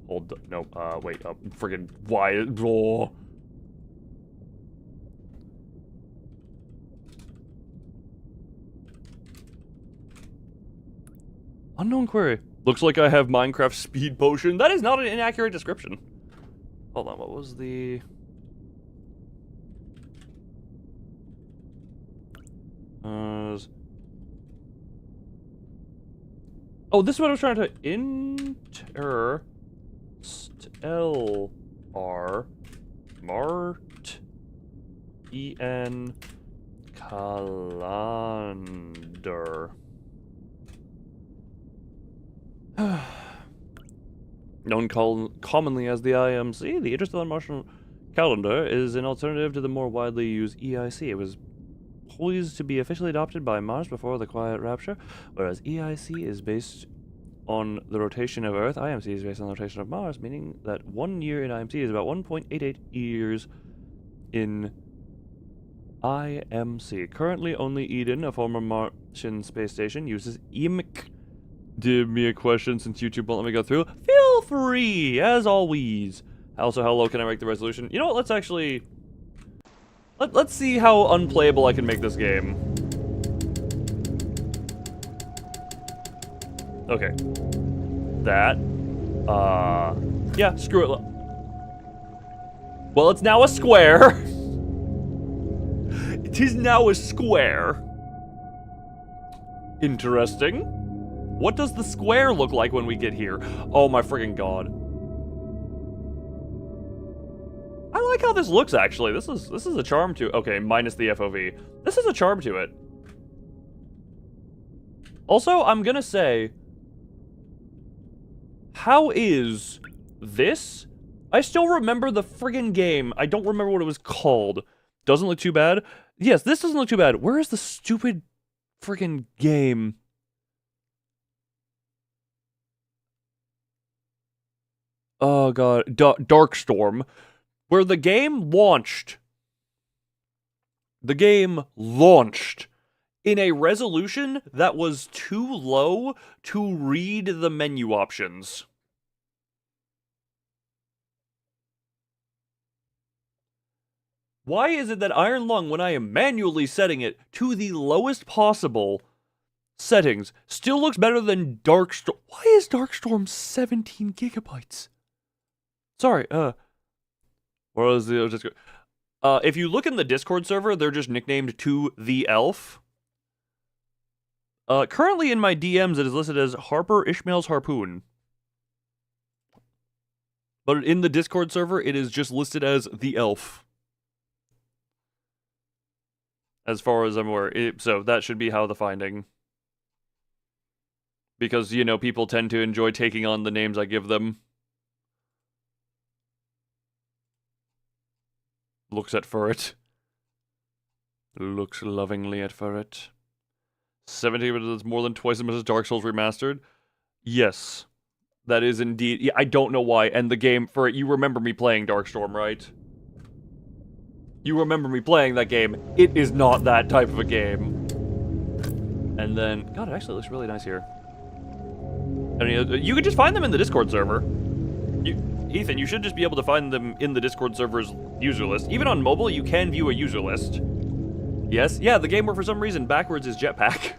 Hold up. No, wait. Friggin' why? Oh. Unknown query. Looks like I have Minecraft speed potion. That is not an inaccurate description. Hold on, what was the... Oh, this is what I was trying to... Mart... E-N... Calendar... Known commonly as the IMC, the Interstellar Martian Calendar is an alternative to the more widely used EIC. It was poised to be officially adopted by Mars before the Quiet Rapture, whereas EIC is based on the rotation of Earth. IMC is based on the rotation of Mars, meaning that 1 year in IMC is about 1.88 years in IMC. Currently, only Eden, a former Martian space station, uses EMC. Give me a question since YouTube won't let me go through. Feel free, as always. Also, how low can I make the resolution? You know what? Let's actually... Let's see how unplayable I can make this game. Okay. That. Yeah, screw it. Well, it's now a square. It is now a square. Interesting. What does the square look like when we get here? Oh my friggin' god. I like how this looks, actually. This is a charm to it. Okay, minus the FOV. This is a charm to it. Also, I'm gonna say, how is this? I still remember the friggin' game. I don't remember what it was called. Doesn't look too bad. Yes, this doesn't look too bad. Where is the stupid friggin' game? Oh god, Darkstorm, where the game launched. The game launched in a resolution that was too low to read the menu options. Why is it that Iron Lung, when I am manually setting it to the lowest possible settings, still looks better than Darkstorm? Why is Darkstorm 17 gigabytes? Sorry, what was the... if you look in the Discord server, they're just nicknamed To The Elf. Currently in my DMs, it is listed as Harper Ishmael's Harpoon. But in the Discord server, it is just listed as The Elf. As far as I'm aware. So that should be how the finding. Because, you know, people tend to enjoy taking on the names I give them. Looks at Furret. Looks lovingly at Furret. 17 minutes, more than twice as much as Dark Souls Remastered. Yes. That is indeed... Yeah, I don't know why. And the game, Furret, you remember me playing Darkstorm, right? You remember me playing that game. It is not that type of a game. And then... God, it actually looks really nice here. And you could just find them in the Discord server. Ethan, you should just be able to find them in the Discord server's user list. Even on mobile, you can view a user list. Yes? Yeah, the game where for some reason backwards is jetpack.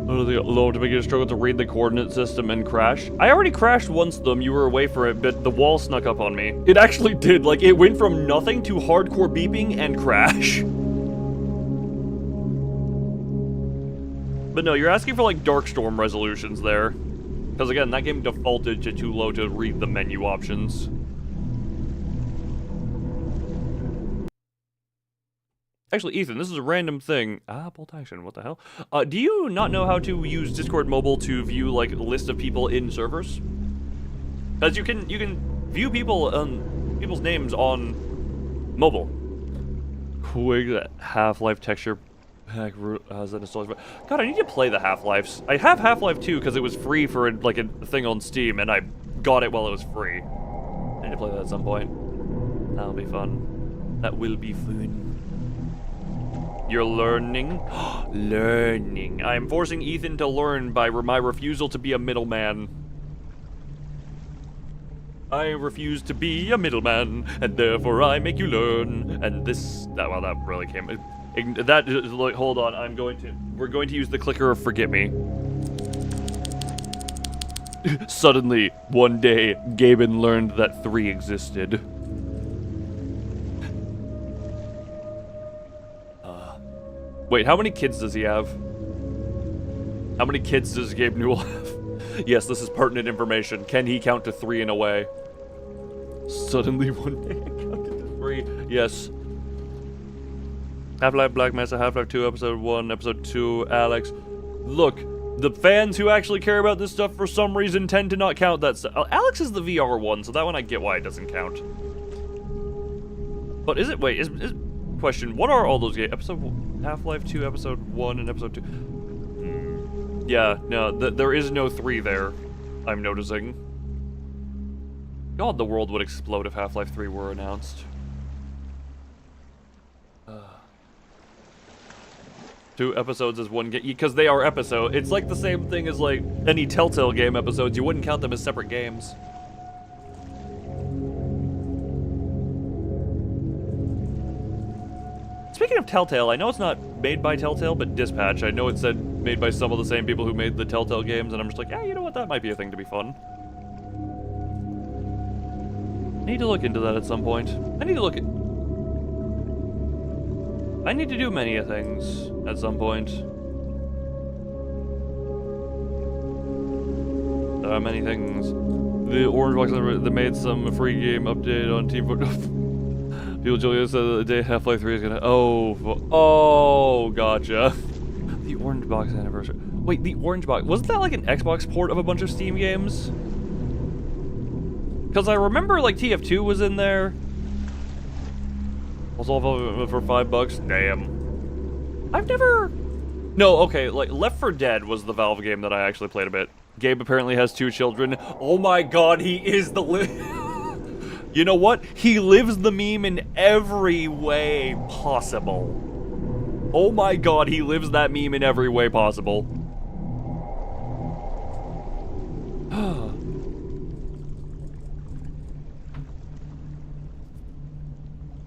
Low to make it struggle to read the coordinate system and crash. I already crashed once, though. You were away for it, but the wall snuck up on me. It actually did. Like, it went from nothing to hardcore beeping and crash. But no, you're asking for, like, Darkstorm resolutions there. Because, again, that game defaulted to too low to read the menu options. Actually, Ethan, this is a random thing. Bolt action, what the hell? Do you not know how to use Discord Mobile to view, like, a list of people in servers? Because you can view people, people's names on mobile. Quick, Half-Life texture pack, how's that installed? God, I need to play the Half-Lives. I have Half-Life 2 because it was free for, like, a thing on Steam, and I got it while it was free. I need to play that at some point. That'll be fun. That will be fun. You're learning? Learning. I am forcing Ethan to learn by my refusal to be a middleman. I refuse to be a middleman, and therefore I make you learn. And this... well, that really came... That is... Like, hold on, we're going to use the clicker of Forget Me. Suddenly, one day, Gaben learned that 3 existed. Wait, how many kids does he have? How many kids does Gabe Newell have? Yes, this is pertinent information. Can he count to 3 in a way? Suddenly one day I counted to 3. Yes. Half-Life Black Mesa, Half-Life 2, Episode 1, Episode 2, Alex. Look, the fans who actually care about this stuff for some reason tend to not count that stuff. Alex is the VR one, so that one I get why it doesn't count. But is it... Wait, is question, what are all those games? Episode Half-Life 2, Episode 1, and Episode 2. Yeah, no, there is no 3 there, I'm noticing. God, the world would explode if Half-Life 3 were announced. 2 episodes is 1 game, because they are episodes. It's like the same thing as, like, any Telltale game episodes. You wouldn't count them as separate games. Speaking of Telltale, I know it's not made by Telltale, but Dispatch. I know it said made by some of the same people who made the Telltale games, and I'm just like, yeah, you know what, that might be a thing to be fun. I need to look into that at some point. I need to look at... I need to do many things at some point. There are many things. The Orange Box they made some free game update on Team People Julius said the day Half-Life 3 is gonna. Oh, gotcha. The Orange Box anniversary. Wait, the Orange Box wasn't that like an Xbox port of a bunch of Steam games? Because I remember like TF2 was in there. Was all for $5. Damn. I've never. No, okay. Like Left 4 Dead was the Valve game that I actually played a bit. Gabe apparently has 2 children. Oh my God, he is the. You know what? He lives the meme in every way possible. Oh my God, he lives that meme in every way possible.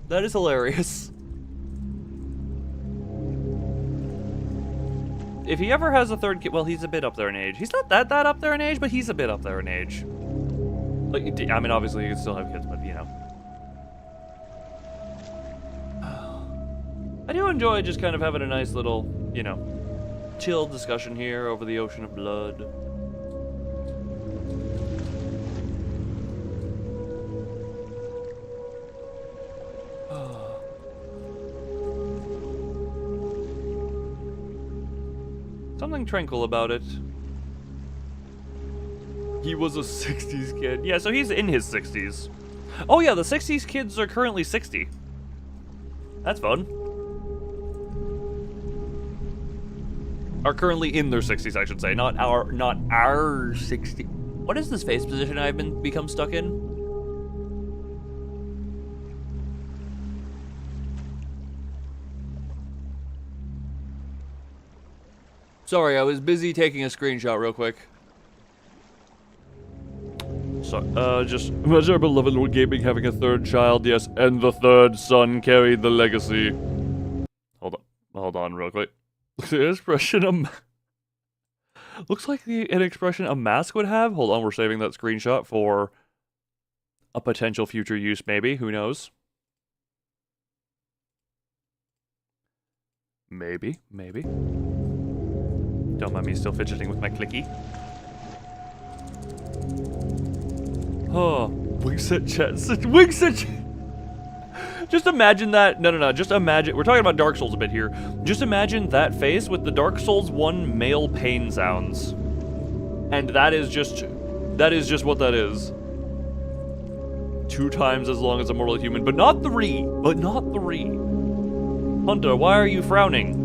That is hilarious. If he ever has a third kid, well, he's a bit up there in age. He's not that up there in age, but he's a bit up there in age. Like, I mean, obviously, you can still have kids, but, you know. I do enjoy just kind of having a nice little, you know, chill discussion here over the ocean of blood. Something tranquil about it. He was a 60s kid. Yeah, so he's in his 60s. Oh yeah, the 60s kids are currently 60. That's fun. Are currently in their 60s, I should say. Not our 60. What is this face position I've become stuck in? Sorry, I was busy taking a screenshot real quick. So, just imagine our beloved Lord Gaming having a third child, yes, and the third son carried the legacy. Hold on real quick. The expression looks like an expression a mask would have. Hold on, we're saving that screenshot for a potential future use, maybe. Who knows? Maybe. Don't mind me still fidgeting with my clicky. Oh, Wingset chat. Wingset. Just imagine that. No. Just imagine. We're talking about Dark Souls a bit here. Just imagine that face with the Dark Souls 1 male pain sounds. And that is just what that is. 2 times as long as a mortal human, but not 3. Hunter, why are you frowning?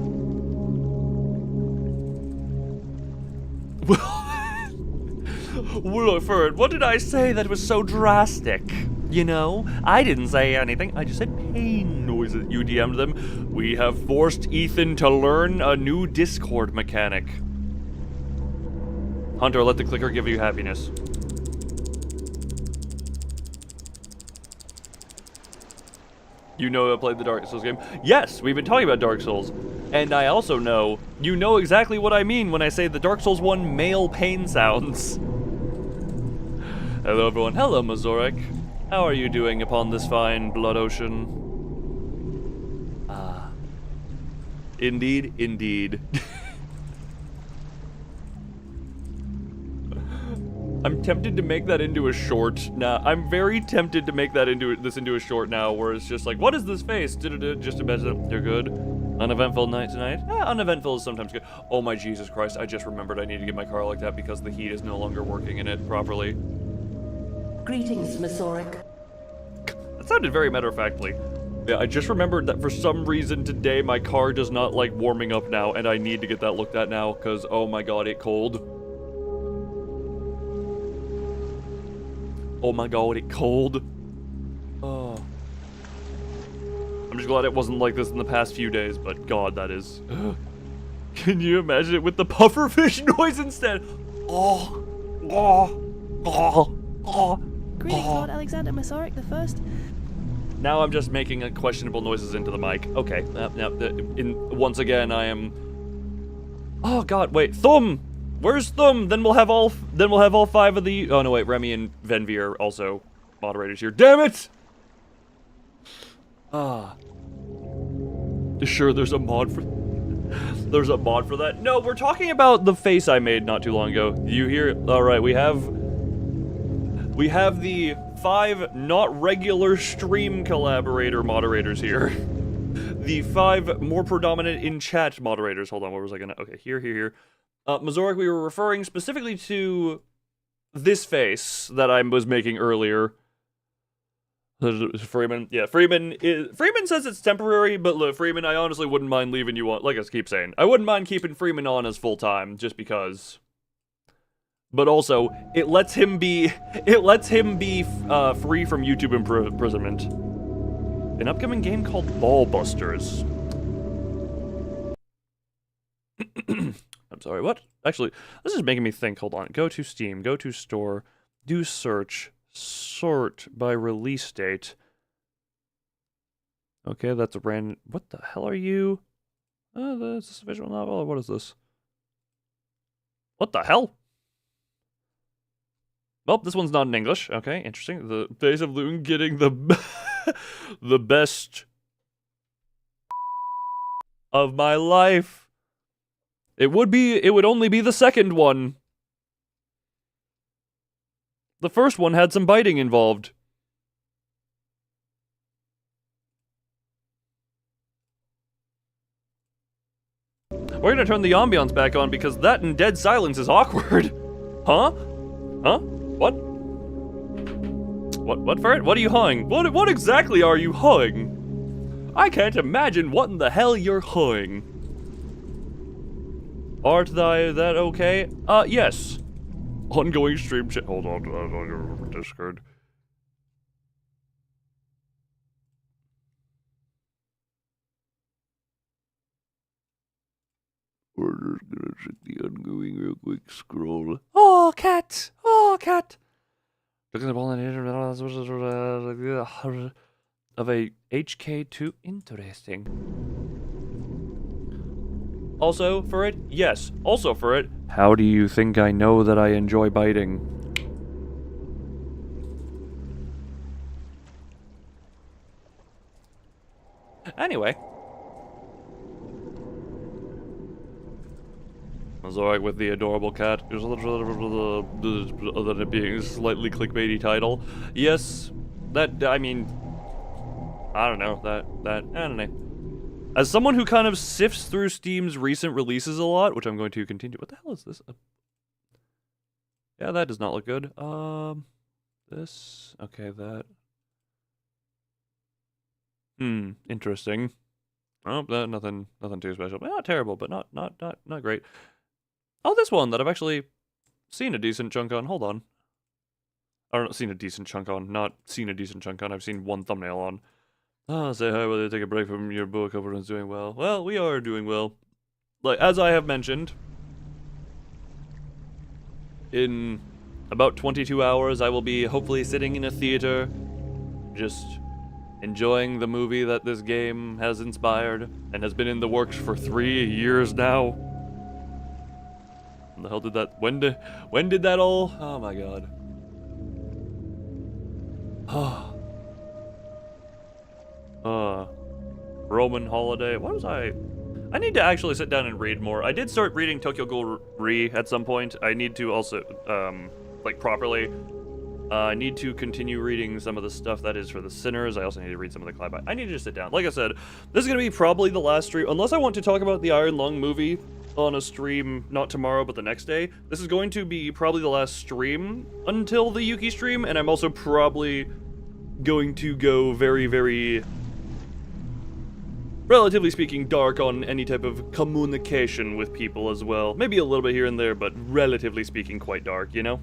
Wilford, what did I say that was so drastic? You know, I didn't say anything. I just said pain noises. You DM'd them. We have forced Ethan to learn a new Discord mechanic. Hunter, let the clicker give you happiness. You know I played the Dark Souls game? Yes, we've been talking about Dark Souls. And I also know, you know exactly what I mean when I say the Dark Souls 1 male pain sounds. Hello everyone. Hello Mazorek. How are you doing upon this fine blood ocean? Ah. Indeed. I'm tempted to make that into a short. Nah, I'm very tempted to make that into a short now, where it's just like, what is this face? Just imagine they're good. Uneventful night tonight? Uneventful is sometimes good. Oh my Jesus Christ, I just remembered I need to get my car like that because the heat is no longer working in it properly. Greetings, Mazorek. That sounded very matter-of-factly. Yeah, I just remembered that for some reason today my car does not like warming up now, and I need to get that looked at now, because oh my god, it cold. Oh my god, it cold. Oh. I'm just glad it wasn't like this in the past few days, but god, that is... Can you imagine it with the pufferfish noise instead? Greetings, Lord Alexander Mazorek the First. Now I'm just making questionable noises into the mic. Okay, once again I am... Oh god, wait, Thumb! Where's Thumb? Then we'll have all 5 of the... Oh no, wait, Remy and Venvi are also moderators here. Damn it! Ah. Sure, there's a mod for... There's a mod for that? No, we're talking about the face I made not too long ago. You hear? Alright, we have the 5 not regular stream collaborator moderators here. The 5 more predominant in chat moderators. Hold on, what was I gonna... Okay, here. Mazorik, we were referring specifically to this face that I was making earlier. Freeman, yeah, Freeman says it's temporary, but look, Freeman, I honestly wouldn't mind leaving you on, like I keep saying, I wouldn't mind keeping Freeman on as full-time, just because. But also, it lets him be free from YouTube imprisonment. An upcoming game called Ballbusters. I'm sorry, what? Actually, this is making me think, hold on, go to Steam, go to Store, do search, sort by release date. Okay, that's a brand... What the hell are you? This is a visual novel, or what is this? What the hell? Well, this one's not in English. Okay, interesting. The face of Loon getting the... the best... of my life. It would only be the second one. The first one had some biting involved. We're gonna turn the ambiance back on because that and dead silence is awkward. Huh? Huh? What? What, Ferret? What are you humming? What exactly are you humming? I can't imagine what in the hell you're humming. Art thy that okay? Yes. Ongoing stream chat. Hold on, Discord. We're just gonna check the ongoing real quick scroll. Oh, cat! Oh, cat! Looking at all on the internet of a HK2. Interesting. Also for it, yes. Also for it, how do you think I know that I enjoy biting? Anyway. Zorak with the adorable cat. Other than it being a slightly clickbaity title. Yes, that, I mean, I don't know, I don't know. As someone who kind of sifts through Steam's recent releases a lot, which I'm going to continue. What the hell is this? Yeah, that does not look good. This, okay, that. Interesting. Oh, nothing too special. Not terrible, but not great. Oh, this one that I've actually seen a decent chunk on. Hold on. Or not seen a decent chunk on. Not seen a decent chunk on. I've seen one thumbnail on. Say hi while you take a break from your book. Everyone's doing well. Well, we are doing well. Like, as I have mentioned, in about 22 hours, I will be hopefully sitting in a theater, just enjoying the movie that this game has inspired, and has been in the works for 3 years now. When the hell did that, when did that all, oh my god. Roman holiday, what was I need to actually sit down and read more. I did start reading Tokyo Ghoul Re at some point. I need to also, like, properly. I need to continue reading some of the stuff that is for the sinners. I also need to read some of the Clyde. I need to just sit down. Like I said, this is going to be probably the last stream, unless I want to talk about the Iron Lung movie on a stream, not tomorrow, but the next day. This is going to be probably the last stream until the Yuki stream, and I'm also probably going to go very, very, relatively speaking, dark on any type of communication with people as well. Maybe a little bit here and there, but relatively speaking, quite dark, you know?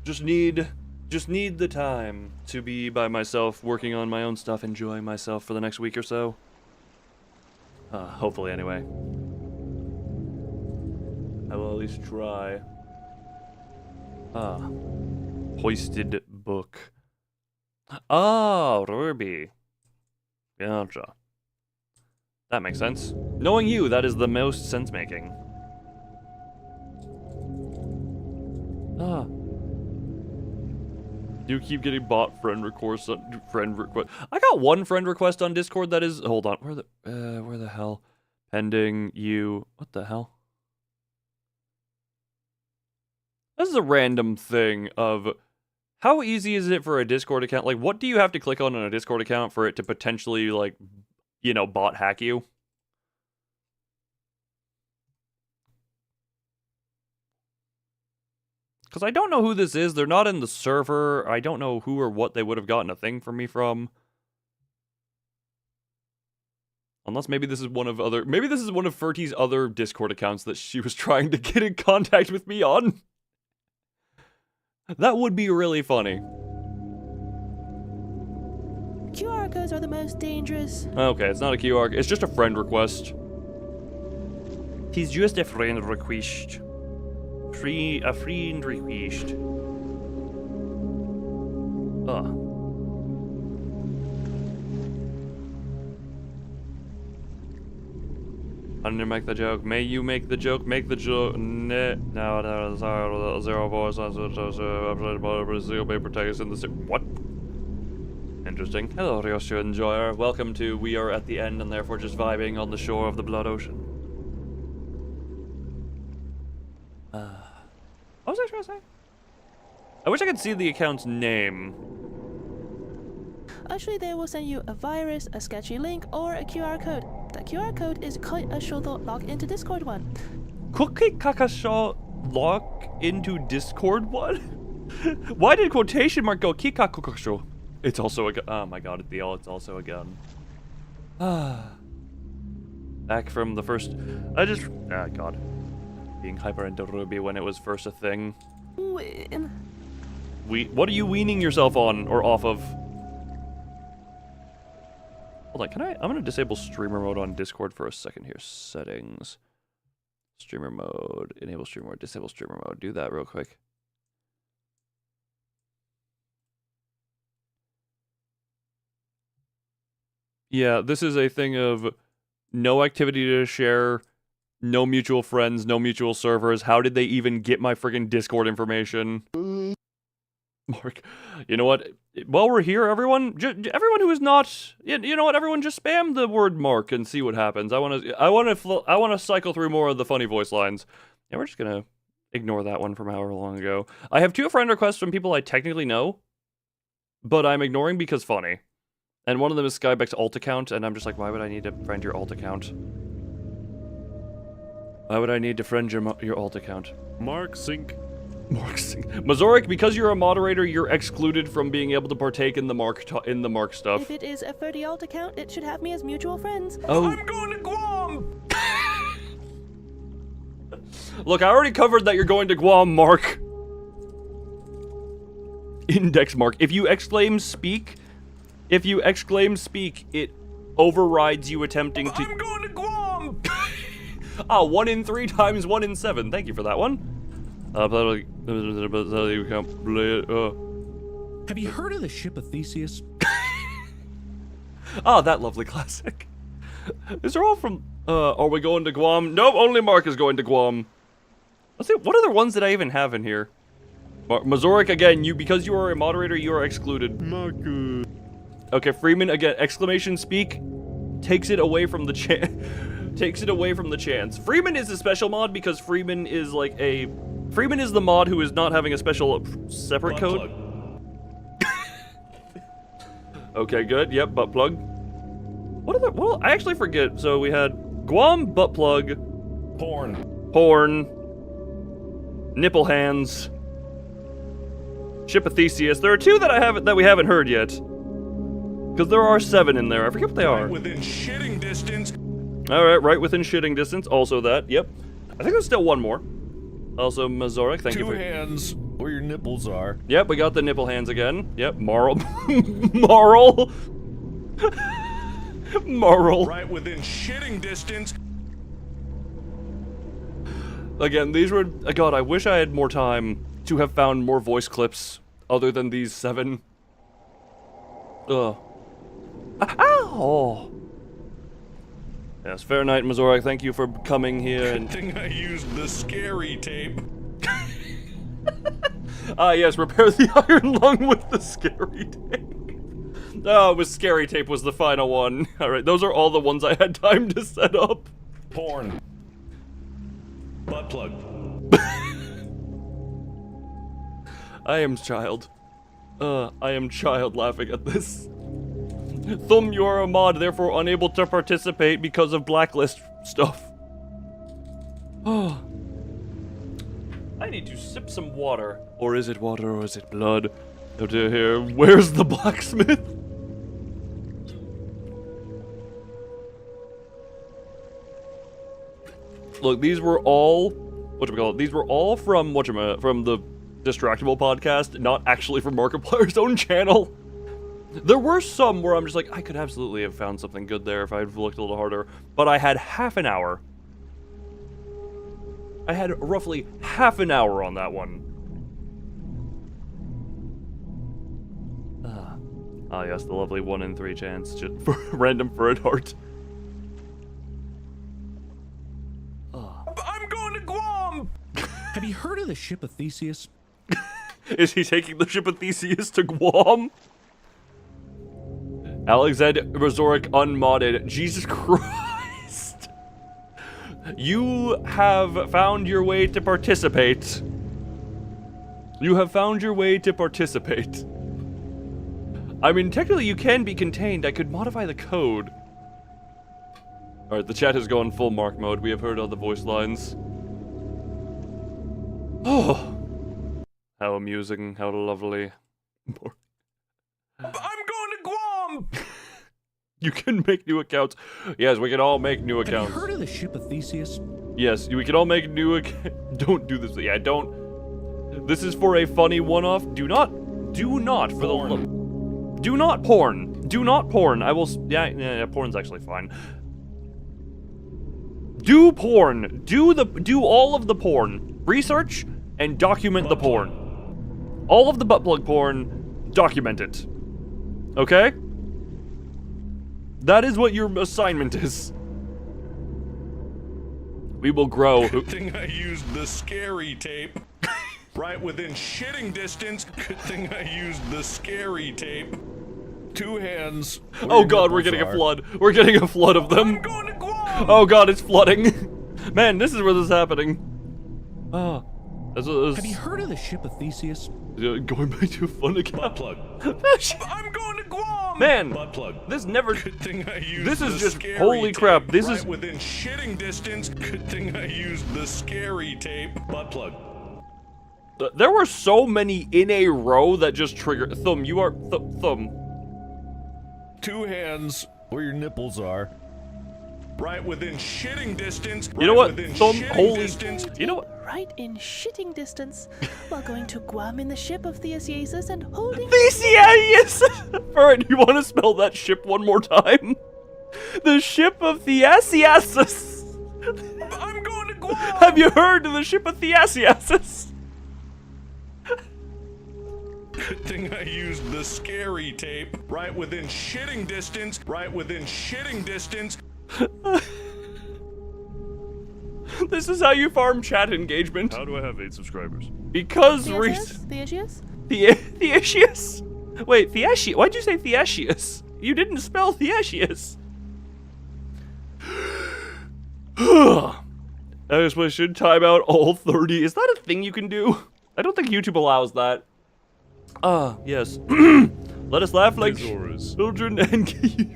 Just need the time to be by myself, working on my own stuff, enjoying myself for the next week or so. Hopefully, anyway. I will at least try. Hoisted book. Oh, Ruby. Gotcha. That makes sense. Knowing you, that is the most sense-making. You keep getting bot friend request. I got one friend request on Discord that is. Hold on. Where the hell? Pending you. What the hell? This is a random thing of how easy is it for a Discord account? Like, what do you have to click on a Discord account for it to potentially, like, you know, bot hack you? Because I don't know who this is. They're not in the server. I don't know who or what they would have gotten a thing from me from. Unless maybe this is one of Fertie's other Discord accounts that she was trying to get in contact with me on. That would be really funny. QR codes are the most dangerous. Okay, it's not a QR. It's just a friend request. He's just a friend request. A friend request. I didn't make the joke. May you make the joke? Make the joke. No, zero voice. Zero paper tags in the. What? Interesting. Hello, Ryoshu Enjoyer. Welcome to We Are at the End and therefore just vibing on the shore of the Blood Ocean. What was I trying to say? I wish I could see the account's name. Actually, they will send you a virus, a sketchy link, or a QR code. The QR code is quite a short log into Discord one. Cookie Kakasho log into Discord one? Why did quotation mark go Kikakukasho? It's also a gun. Oh my god, it's also a gun. Back from the first. God. Being hyper into Ruby when it was first a thing. What are you weaning yourself on or off of? Hold on, I'm gonna disable streamer mode on Discord for a second here. Settings. Streamer mode. Enable streamer mode. Disable streamer mode. Do that real quick. Yeah, this is a thing of no activity to share, no mutual friends, no mutual servers. How did they even get my friggin' Discord information? Mark, you know what? While we're here, everyone who is not, you know what? Everyone just spam the word Mark and see what happens. I want to cycle through more of the funny voice lines. And we're just gonna ignore that one from however long ago. I have 2 friend requests from people I technically know, but I'm ignoring because funny. And one of them is Skybeck's alt account, and I'm just like, why would I need to friend your alt account? Why would I need to friend your alt account? Mark Sync. Mazorik, because you're a moderator, you're excluded from being able to partake in the Mark stuff. If it is a 30 alt account, it should have me as mutual friends. Oh. I'm going to Guam! Look, I already covered that you're going to Guam, Mark. Index Mark. If you exclaim speak, it overrides you attempting to. I'm going to Guam! 1 in 3 times 1 in 7. Thank you for that one. Have you heard of the ship of Theseus? That lovely classic. These are all from. Are we going to Guam? Nope, only Mark is going to Guam. Let's see, what other ones did I even have in here? Mazorik, again, because you are a moderator, you are excluded. Marcus. Okay, Freeman, again, exclamation speak takes it away from the chance. Freeman is a special mod because Freeman is like Freeman is the mod who is not having a special separate code. Okay, good. Yep, butt plug. Well, I actually forget. So we had Guam, butt plug, porn, nipple hands, ship of Theseus. There are 2 that we haven't heard yet. Because there are 7 in there. I forget what they are. Within shitting distance. Alright, right within shitting distance. Also that. Yep. I think there's still 1 more. Also, Mazorik, thank you for... 2 hands where your nipples are. Yep, we got the nipple hands again. Yep, Marl. Marl. Marl. Right within shitting distance. Again, these were... God, I wish I had more time to have found more voice clips other than these 7. Ugh. Ow! Yes, fair night, Mazorik. Thank you for coming here and... Good thing I used the scary tape. Ah, yes, repair the iron lung with the scary tape. Oh, with scary tape was the final one. Alright, those are all the ones I had time to set up. Porn. Butt plug. I am child. I am child laughing at this. Thumb, you are a mod, therefore unable to participate because of blacklist stuff. Oh. I need to sip some water. Or is it water or is it blood? Oh dear, here. Where's the blacksmith? Look, these were all, whatchamacallit, these were all from, from the Distractable podcast, not actually from Markiplier's own channel. There were some where I'm just like, I could absolutely have found something good there if I'd looked a little harder, but I had half an hour. I had roughly half an hour on that one. Ah, yes, the lovely 1 in 3 chance, just for random for a heart. I'm going to Guam! Have you heard of the ship of Theseus? Is he taking the ship of Theseus to Guam? Alexander Razoric unmodded. Jesus Christ. You have found your way to participate. You have found your way to participate. I mean, technically you can be contained. I could modify the code. Alright, the chat has gone full Mark mode. We have heard all the voice lines. Oh. How amusing, how lovely. I'm going to Guam! You can make new accounts. Yes, we can all make new accounts. Have you heard of the ship of Theseus? Yes, we can all make new accounts. Don't do this. Yeah, don't. This is for a funny one-off. Do not for the love. Do not porn. Do not porn. I will. Yeah, porn's actually fine. Do porn. Do all of the porn. Research and document the porn. All of the butt plug porn, document it. Okay? That is what your assignment is. We will grow. Good thing I used the scary tape. Right within shitting distance. Good thing I used the scary tape. 2 hands. Oh god, we're getting a flood. We're getting a flood of them. I'm going to Guam! Oh god, it's flooding. Man, this is where this is happening. Oh. Have you heard of the ship of Theseus? Going back to a fun account. Butt plug. I'm going to Guam! Man, butt plug. This never. Good thing I used this is the just scary holy crap. tape. This Right is within shitting distance. Good thing I used the scary tape. Butt plug. There were so many in a row that just trigger. Thumb, you are thumb. 2 hands where your nipples are. Right within shitting distance. You know what? Thumb, holy. Distance. You know what? Right in shitting distance, while going to Guam in the ship of Theseus and holding. Theseus! Alright, you want to spell that ship one more time? The ship of Theseus! I'm going to Guam! Have you heard of the ship of Theseus? Good thing I used the scary tape. Right within shitting distance. Right within shitting distance. This is how you farm chat engagement. How do I have 8 subscribers? Because Theseus? Theseus? Wait, Theseus? Why'd you say Theseus? You didn't spell Theseus. I just wish should time out all 30. Is that a thing you can do? I don't think YouTube allows that. Ah, yes. Let us laugh like children and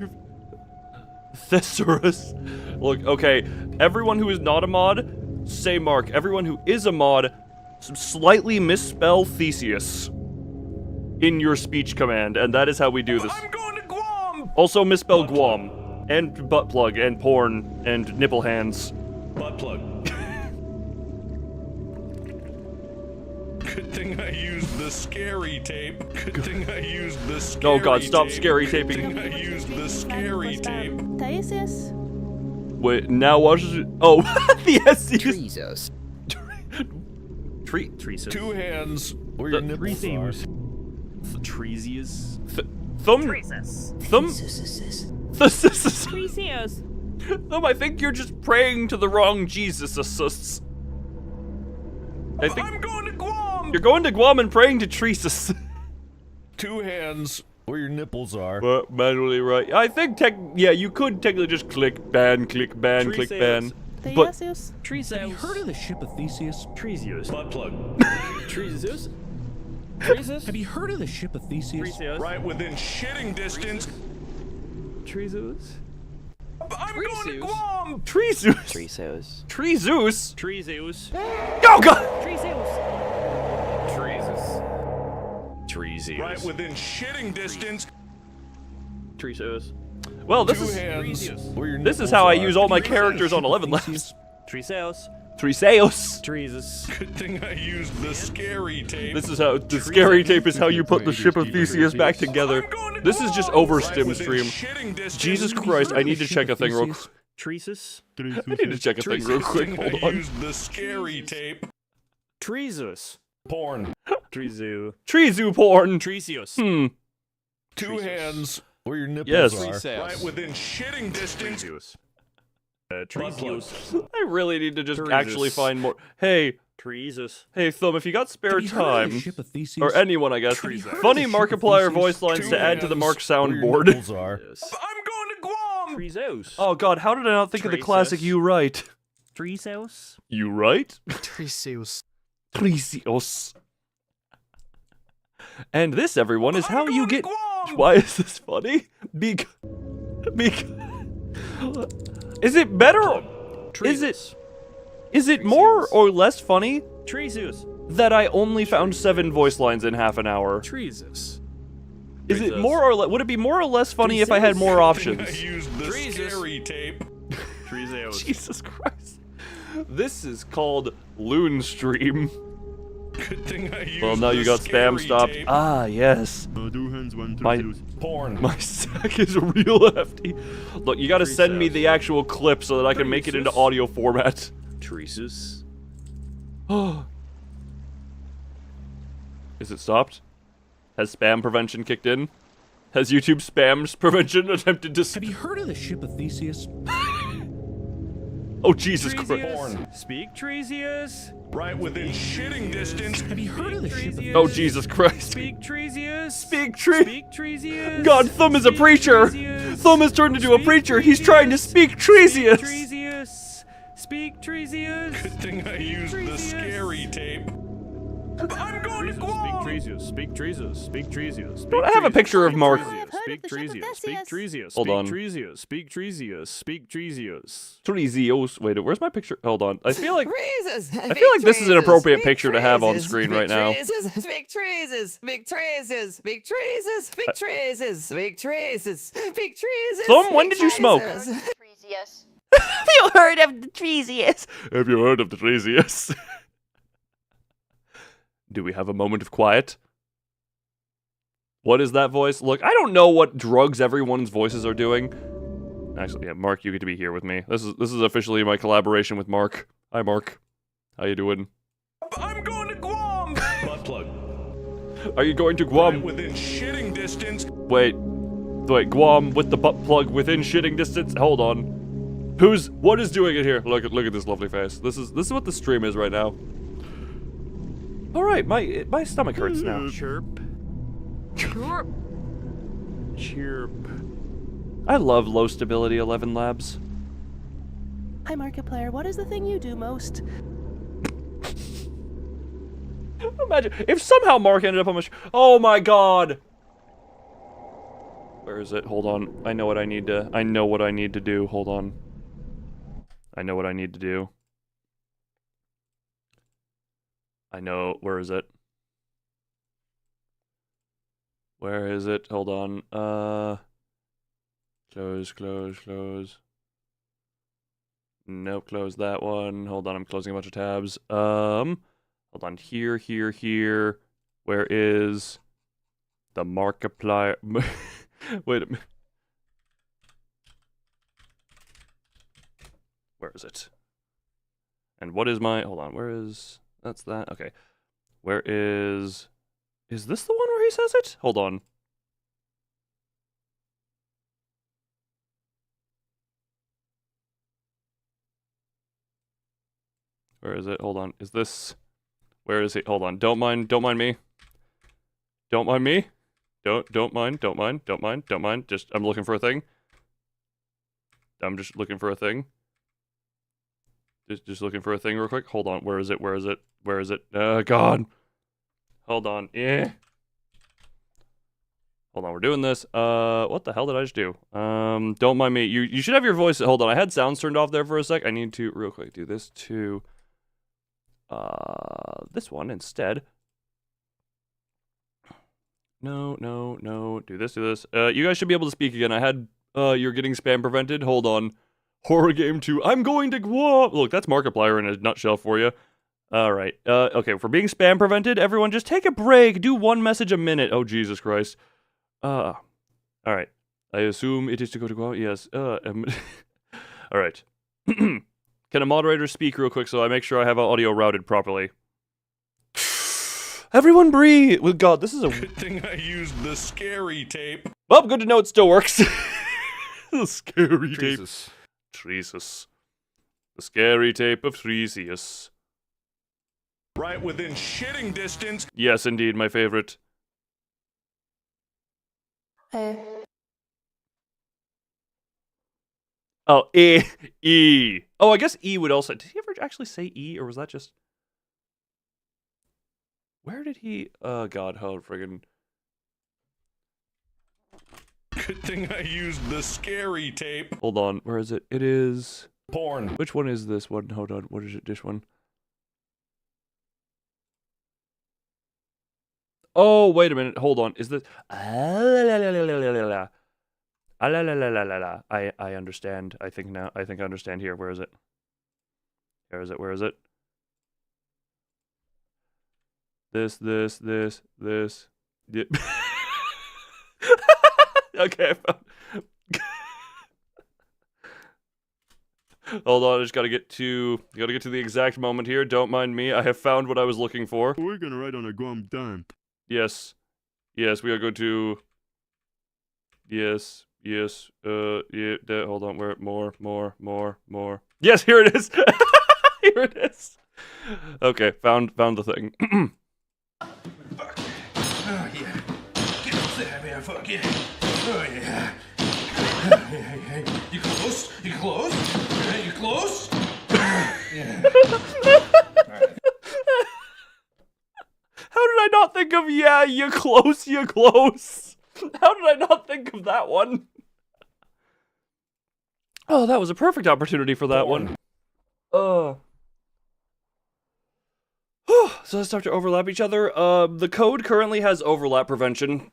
Thesaurus. Look, okay, everyone who is not a mod, say Mark. Everyone who is a mod, slightly misspell Theseus in your speech command, and that is how we do this. I'm going to Guam! Also misspell Guam, and butt plug, and porn, and nipple hands. Butt plug. Good thing I used the scary tape. Good thing I used the scary tape. Oh god, stop scary taping. Good thing I used the scary tape. Theseus? Wait, now watch it. Oh, Theseus. Treesus. 2 hands where your nipples are. Treesius. Thumb. Thumb. Treesios. Thumb, I think you're just praying to the wrong Jesus. I think I'm going to Guam! you're going to Guam and praying to Treesus. 2 hands where your nipples are. But manually right. I think yeah, you could technically just click ban, click ban, click ban. But Theseus? Have you heard of the ship of Theseus? Butt plug. Have you heard of the ship of Theseus? Right within shitting distance. I'm going to Guam! Treesus. Treesus. Treezeus. Oh god! Treezeus. Right within shitting distance. Treezeus. Well, this 2 is hands where your this is nipples how I are. use all my characters on 11 labs. Treezeus. Treeseus. Treezeus. Good thing I used the scary tape. This is how the scary tape is how you put the ship of Theseus back together. This is just overstim stream. Jesus Christ, I need to check a thing real quick. Treesus. I need to check a thing real quick. Hold I on. used the scary tape. Treezus. Porn. Treezu. Treezu porn. Treezeus. 2 hands where your nipples Yes. are. Treezeus. Right within shitting distance. Treezeus. Butt Treezeus. I really need to just Treezus. actually find more. Hey, Treezus. hey, Thumb, if you got spare Have you heard of time, the ship of Theseus? or anyone, I guess, Have you heard of funny the ship of Markiplier Theseus? voice lines 2 to add to the hands Mark where your soundboard. nipples are. Treezus. I'm going to Guam! Treezeus. Oh god, how did I not think of the classic Treezus. You Right? Treezeus. You Right? Treezeus. Treeseus. And this, everyone, is how you get. Guam! Why is this funny? Is it better? Is it more or less funny Treezeus. that I only found 7 voice lines in half an hour? Treezus. Is it more or would it be more or less funny if I had more I options? used the Treezus. scary tape. Treezeus. Jesus Christ. This is called Loon Stream. Good thing I used Well, now you the got spam scary stopped. tape. Ah, yes. 2 hands, 1 My- Theseus. Porn. My sack is real hefty. Look, you gotta send me the actual clip so that I can make it into audio format. Treezus. Oh. Is it stopped? Has spam prevention kicked in? Has YouTube spam prevention attempted to... Have you heard of the ship of Theseus? Oh, Jesus Christ. Porn. Speak Treezeus. Right within shitting distance. Have you heard of the ship of Oh, Jesus Christ. Speak Treezeus. Speak tree. Speak Treezeus. God, Thumb is a preacher. Thumb has turned into a preacher. He's trying to speak Treezeus. Treezeus. Speak Treezeus. Good thing I used the scary tape. I'm going to Guam! Speak Treezeus. Speak Treezeus. Don't I have a picture of Mark? Speak Treezeus. Speak Treezeus. Hold on. Speak Treezeus. Speak Treezeus. Speak Treezeus. Treezeus. Wait, where's my picture? Hold on. I feel like I feel like this is an appropriate picture to have on screen right now. Big trees, big trees, big trees, big trees, big trees, big trees. Thumb, when did you smoke? Treezeus. Have you heard of the Treezeus? Have you heard of the Treezeus? Do we have a moment of quiet? What is that voice? Look, I don't know what drugs everyone's voices are doing. Actually, yeah, Mark, you get to be here with me. This is officially my collaboration with Mark. Hi, Mark. How you doing? I'm going to Guam! Butt plug. Are you going to Right Guam? within shitting distance. Wait, Guam with the butt plug within shitting distance? Hold on. What is doing it here? Look at this lovely face. This is what the stream is right now. All right, my stomach hurts now. Chirp. Chirp. Chirp. I love low stability 11 labs. Hi, Markiplier. What is the thing you do most? Imagine if somehow Mark ended up on my oh my god. Where is it? Hold on. I know what I need to do. Hold on. I know what I need to do. I know, where is it? Where is it? Hold on. Close. Nope, close that one. Hold on, I'm closing a bunch of tabs. Hold on, here. Where is the Markiplier? Wait a minute. Where is it? And what is my, hold on, where is, that's that, okay. Where is this the one where he says it? Hold on. Where is it? Hold on, is this, Where is he? Hold on. Don't mind me. Don't mind me. Don't mind. Just, I'm looking for a thing. I'm just looking for a thing. Just looking for a thing real quick. Hold on. Where is it? God. Hold on. Yeah. Hold on. We're doing this. What the hell did I just do? Don't mind me. You should have your voice. Hold on. I had sounds turned off there for a sec. I need to real quick do this to this one instead. No. Do this. You guys should be able to speak again. I had you're getting spam prevented. Hold on. Horror game 2. I'm going to whoa. Look, that's Markiplier in a nutshell for you. All right. Okay, for being spam prevented, everyone just take a break. Do one message a minute. Oh, Jesus Christ. All right. I assume it is to go to go. Yes. All right. Can a moderator speak real quick so I make sure I have audio routed properly? Everyone breathe. Well, God, this is a good thing I used the scary tape. Well, good to know it still works. The scary tape. Treesus. The scary tape of Treesius. Right within shitting distance. Yes, indeed, my favorite. Oh, E. Oh, I guess E would also... Did he ever actually say E, or was that just... Where did he... Oh, God, how friggin... Good thing I used the scary tape. Hold on, where is it? It is... Porn. Which one is this one? Hold on, what is it? This one? Oh, wait a minute. Hold on. Is this... I understand. I think I understand here. Where is it? Where is it? This. Yeah. Okay. Hold on, I just gotta get to the exact moment here. Don't mind me. I have found what I was looking for. We're gonna write on a Guam dime. Yes, we are going to. Yes. Yeah. Hold on. Where? More. Yes, here it is. Here it is. Okay, found the thing. Fuck. Oh yeah. Get up there, man. Fuck yeah. Oh yeah. Hey. You close? You close? You close? Yeah. Alright. How did I not think of you close? How did I not think of that one? Oh, that was a perfect opportunity for that one. So let's start to overlap each other. The code currently has overlap prevention,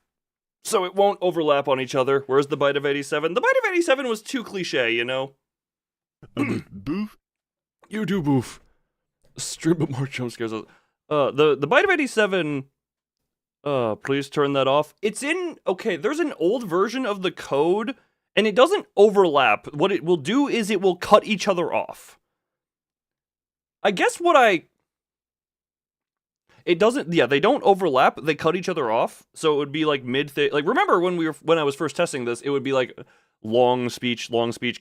so it won't overlap on each other. Where's the bite of 87? The bite of 87 was too cliche, you know? Boof? You do boof. Stream of more jump scares. The bite of 87... please turn that off. It's in... Okay, there's an old version of the code, and it doesn't overlap. What it will do is it will cut each other off. I guess what I... It doesn't... Yeah, they don't overlap. They cut each other off. So it would be like mid-thing... Like, remember when I was first testing this, it would be like long speech,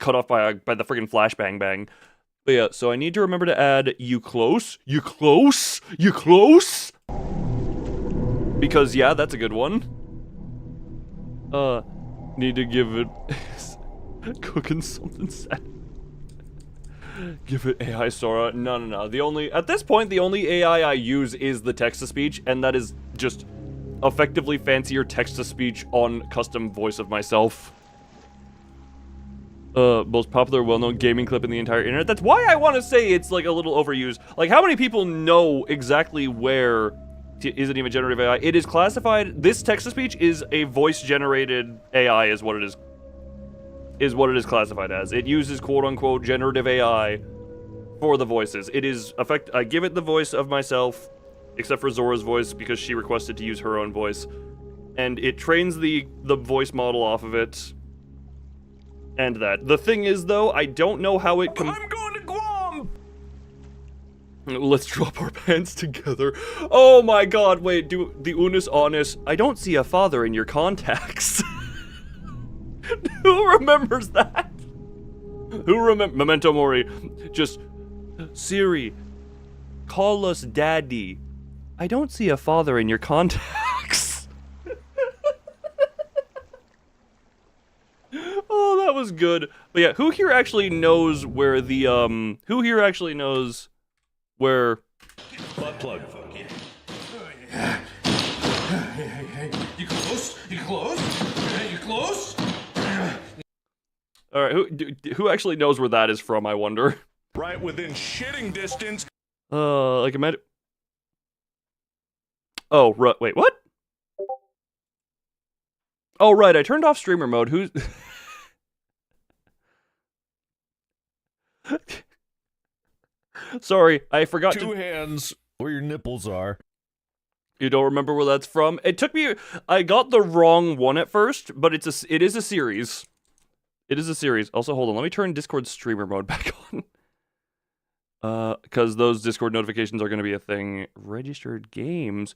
cut off by the friggin' flashbang bang. But yeah, so I need to remember to add you close. Because, yeah, that's a good one. Need to give it... Cooking something sad. Give it AI Sora. No. At this point, the only AI I use is the text-to-speech, and that is just effectively fancier text-to-speech on custom voice of myself. Most popular, well-known gaming clip in the entire internet. That's why I want to say it's, like, a little overused. Like, how many people know exactly where... Isn't even generative AI. It is classified... This text-to-speech is a voice-generated AI is what it is. Is what it is classified as. It uses quote-unquote generative AI for the voices. It is... I give it the voice of myself, except for Zora's voice, because she requested to use her own voice. And it trains the voice model off of it. And that. The thing is, though, I don't know how it... I'm going to Guam! Let's drop our pants together. Oh my god, wait, do the unus honest. I don't see a father in your contacts. Who remembers that? Memento Mori. Just, Siri, call us daddy. I don't see a father in your contacts. Oh, that was good. But yeah, who here actually knows where the, who here actually knows where... Butt plug. Hey, you close? You close? You close? Alright, who actually knows where that is from, I wonder? Right within shitting distance. Like imagine... Oh, right, wait, what? Oh, right, I turned off streamer mode, who's... Sorry, I forgot Two hands where your nipples are. You don't remember where that's from? It took me... I got the wrong one at first, but it is a series. It is a series. Also, hold on, let me turn Discord streamer mode back on. Because those Discord notifications are going to be a thing. Registered games,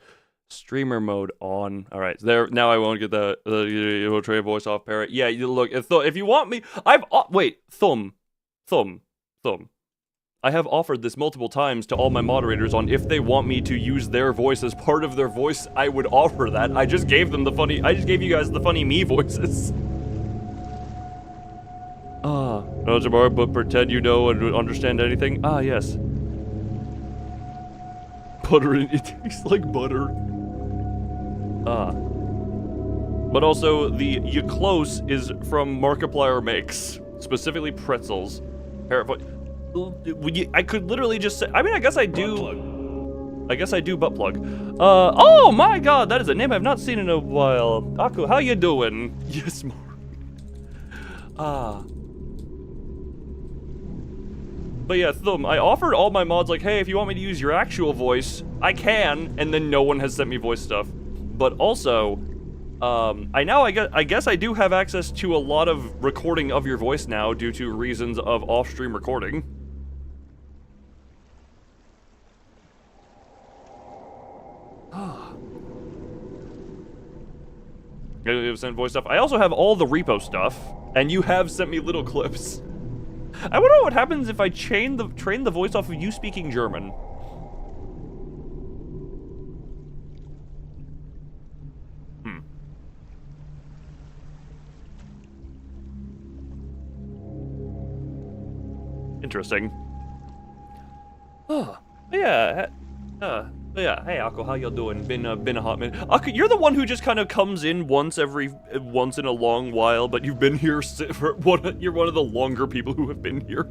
streamer mode on. All right, there. Now I won't get the will trade voice off parrot. Yeah, you look. If you want me, wait. Thumb. I have offered this multiple times to all my moderators on if they want me to use their voice as part of their voice. I would offer that. I just gave them the funny. I just gave you guys the funny me voices. No tomorrow, but pretend you know and understand anything. Ah, yes. Butter, it tastes like butter. But also, the you close is from Markiplier Makes, specifically pretzels. I could literally just say, I mean, I guess I do. I guess I do butt plug. Oh my god, that is a name I've not seen in a while. Aku, how you doing? Yes, Mark. But yeah, Thumb, I offered all my mods like, hey, if you want me to use your actual voice, I can, and then no one has sent me voice stuff. But also, I guess I do have access to a lot of recording of your voice now due to reasons of off-stream recording. You have sent voice stuff. I also have all the repo stuff, and you have sent me little clips. I wonder what happens if I train the voice off of you speaking German. Interesting. Oh, yeah. Yeah. Hey, Akko, how you doing? Been a hot minute. Akko, you're the one who just kind of comes in once in a long while, but you've been here for you're one of the longer people who have been here.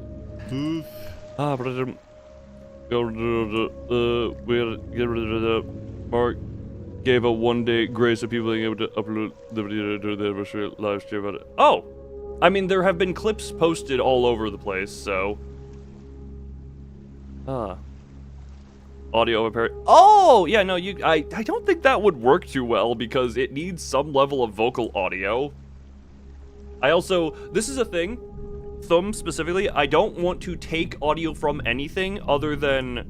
Mark gave a one-day grace of people being able to upload the video to the live stream. Oh, I mean, there have been clips posted all over the place, so. Audio apparent. Oh, yeah, no, I don't think that would work too well because it needs some level of vocal audio. I also, this is a thing, Thumb specifically, I don't want to take audio from anything other than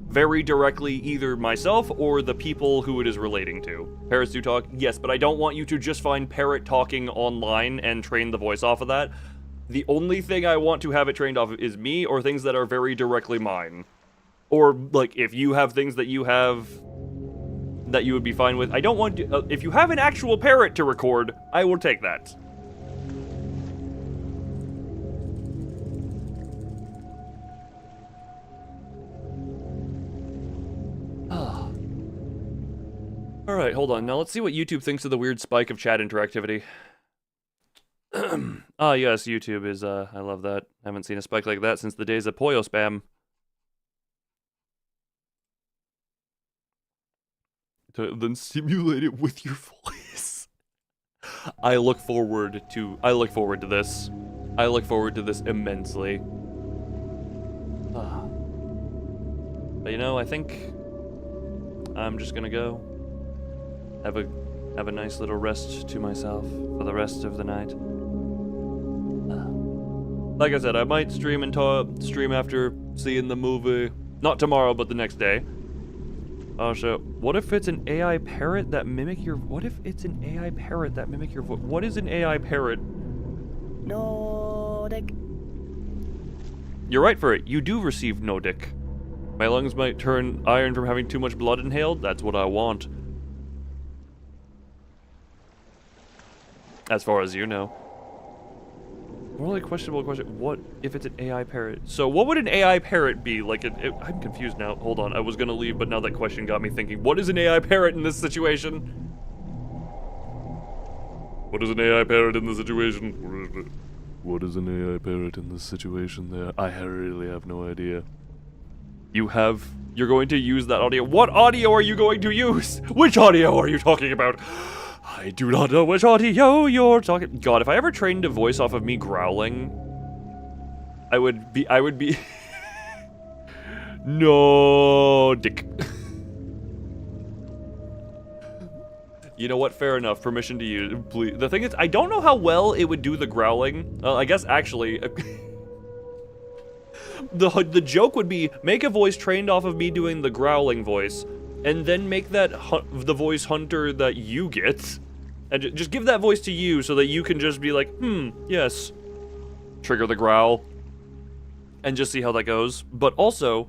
very directly either myself or the people who it is relating to. Parrots do talk, yes, but I don't want you to just find Parrot talking online and train the voice off of that. The only thing I want to have it trained off of is me or things that are very directly mine. Or, like, if you have things that you have that you would be fine with. I don't want to, if you have an actual parrot to record, I will take that. Alright, hold on. Now let's see what YouTube thinks of the weird spike of chat interactivity. Yes, YouTube is, I love that. I haven't seen a spike like that since the days of Poyo spam. Then simulate it with your voice. I look forward to this. I look forward to this immensely. But you know, I think I'm just gonna go have a nice little rest to myself for the rest of the night. Like I said, I might stream stream after seeing the movie. Not tomorrow, but the next day. So, what if it's an AI parrot that mimic your... What if it's an AI parrot that mimic your voice? What is an AI parrot? No dick. You're right for it. You do receive no dick. My lungs might turn iron from having too much blood inhaled. That's what I want. As far as you know. Morally questionable question. What if it's an AI parrot? So what would an AI parrot be? Like, I'm confused now. Hold on. I was gonna leave, but now that question got me thinking. What is an AI parrot in this situation? What is an AI parrot in this situation? What is an AI parrot in this situation there? I really have no idea. You're going to use that audio. What audio are you going to use? Which audio are you talking about? I do not know which audio you're talking. God, if I ever trained a voice off of me growling, I would be no dick. You know what? Fair enough. Permission to use. Please. The thing is, I don't know how well it would do the growling. I guess actually, the joke would be make a voice trained off of me doing the growling voice, and then make that the voice hunter that you get, and just give that voice to you so that you can just be like, yes, trigger the growl, and just see how that goes. But also,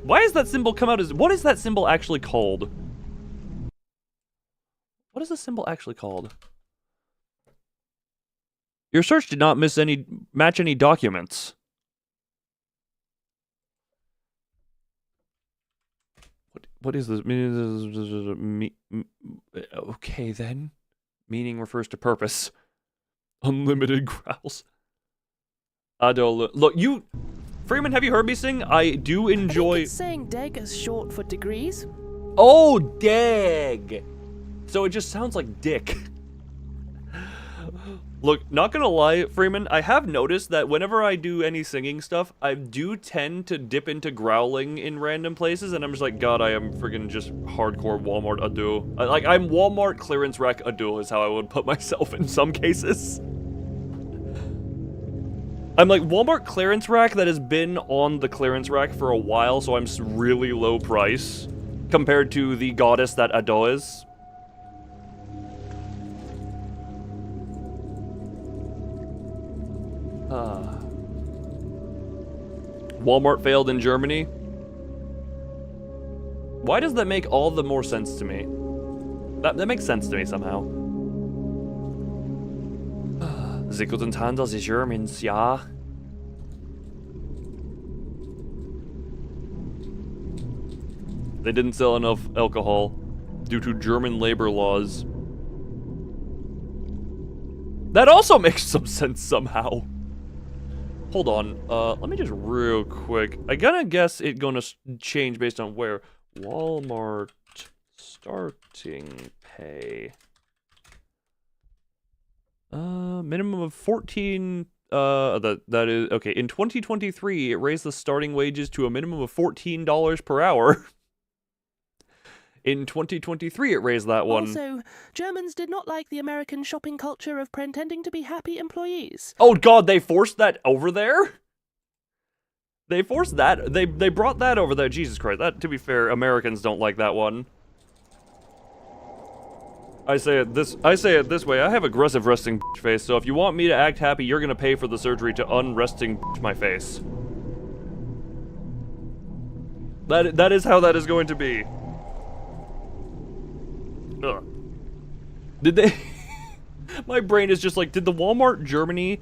why does that symbol come out as? What is that symbol actually called? What is the symbol actually called? Your search did not match any documents. What is this? Okay then. Meaning refers to purpose. Unlimited growls. Look, you... Freeman, have you heard me sing? I do enjoy... I think it's saying deg as short for degrees. Oh, deg! So it just sounds like dick. Look, not gonna lie, Freeman, I have noticed that whenever I do any singing stuff, I do tend to dip into growling in random places, and I'm just like, God, I am friggin' just hardcore Walmart ado. Like, I'm Walmart clearance rack ado is how I would put myself in some cases. I'm like Walmart clearance rack that has been on the clearance rack for a while, so I'm really low price compared to the goddess that Ado is. Walmart failed in Germany. Why does that make all the more sense to me? That makes sense to me somehow. Sie couldn't handle the Germans, ja. They didn't sell enough alcohol due to German labor laws. That also makes some sense somehow. Hold on, let me just real quick. I gotta guess it's gonna change based on where. Walmart starting pay. Minimum of 14, that is, okay, in 2023, it raised the starting wages to a minimum of $14 per hour. In 2023, it raised that one. Also, Germans did not like the American shopping culture of pretending to be happy employees. Oh God, they forced that over there? They forced that? They brought that over there. Jesus Christ, that, to be fair, Americans don't like that one. I say it this way, I have aggressive resting face, so if you want me to act happy, you're gonna pay for the surgery to unresting my face. That is how that is going to be. Ugh. Did they... My brain is just like, did the Walmart Germany...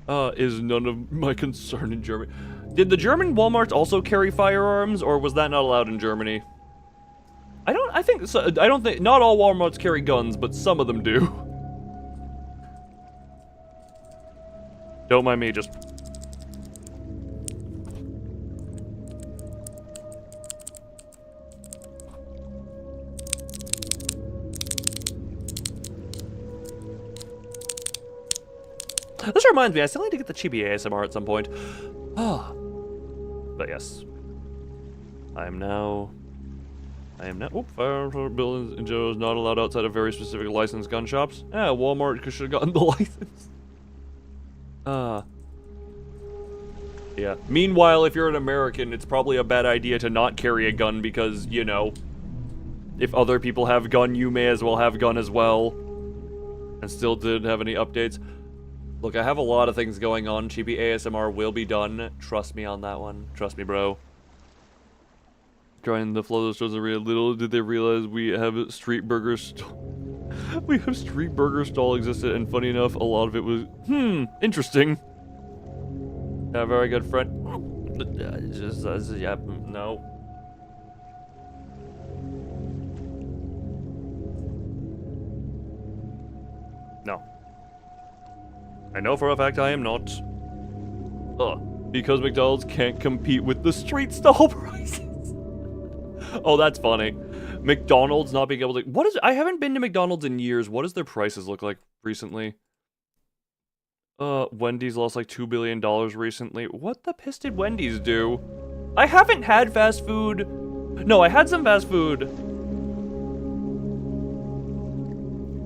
is none of my concern in Germany. Did the German Walmarts also carry firearms, or was that not allowed in Germany? I don't think, not all Walmarts carry guns, but some of them do. Don't mind me, just... This reminds me, I still need to get the chibi ASMR at some point. But yes. I am now, firearm buildings in Joe is not allowed outside of very specific licensed gun shops. Yeah, Walmart should have gotten the license. Yeah. Meanwhile, if you're an American, it's probably a bad idea to not carry a gun because, you know, if other people have gun, you may as well have gun as well. And still didn't have any updates. Look, I have a lot of things going on. Chibi ASMR will be done. Trust me on that one. Trust me, bro. Trying to flow those shows a real little. Did they realize we have a street burger we have street burger stall existed, and funny enough, a lot of it was, interesting. A very good friend. Yeah, no. No. I know for a fact I am not. Because McDonald's can't compete with the street stall prices. Oh, that's funny. McDonald's not being able to... What is... I haven't been to McDonald's in years. What does their prices look like recently? Wendy's lost like $2 billion recently. What the piss did Wendy's do? I haven't had fast food. No, I had some fast food.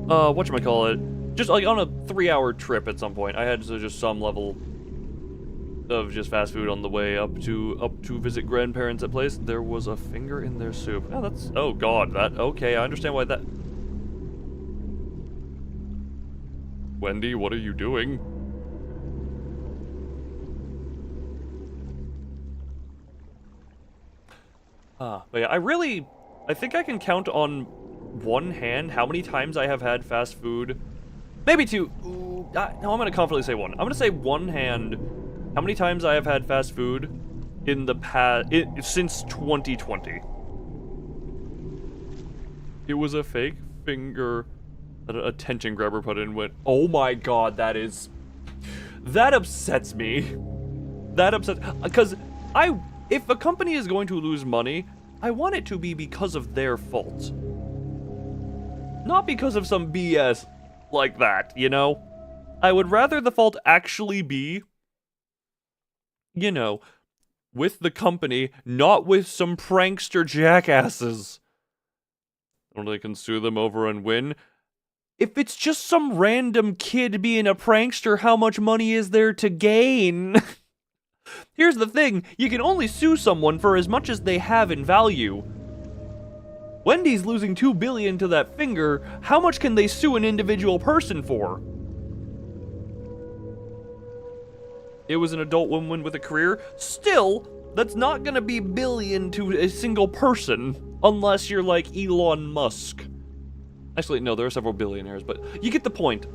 Whatchamacallit? Just like on a 3-hour trip at some point. I had just some level of just fast food on the way up to visit grandparents at place. There was a finger in their soup. Oh, that's... Oh, God. That... Okay, I understand why that... Wendy, what are you doing? But yeah, I think I can count on one hand how many times I have had fast food. Maybe two. No, I'm gonna confidently say one. I'm gonna say one hand how many times I have had fast food in the past, since 2020. It was a fake finger that an attention grabber put in and went, oh my God, that upsets me. That upsets, because if a company is going to lose money, I want it to be because of their fault. Not because of some BS like that, you know? I would rather the fault actually be, you know, with the company, not with some prankster jackasses. Or they can sue them over and win. If it's just some random kid being a prankster, how much money is there to gain? Here's the thing, you can only sue someone for as much as they have in value. Wendy's losing $2 billion to that finger, how much can they sue an individual person for? It was an adult woman with a career. Still, that's not gonna be billion to a single person, unless you're like Elon Musk. Actually, no, there are several billionaires, but you get the point.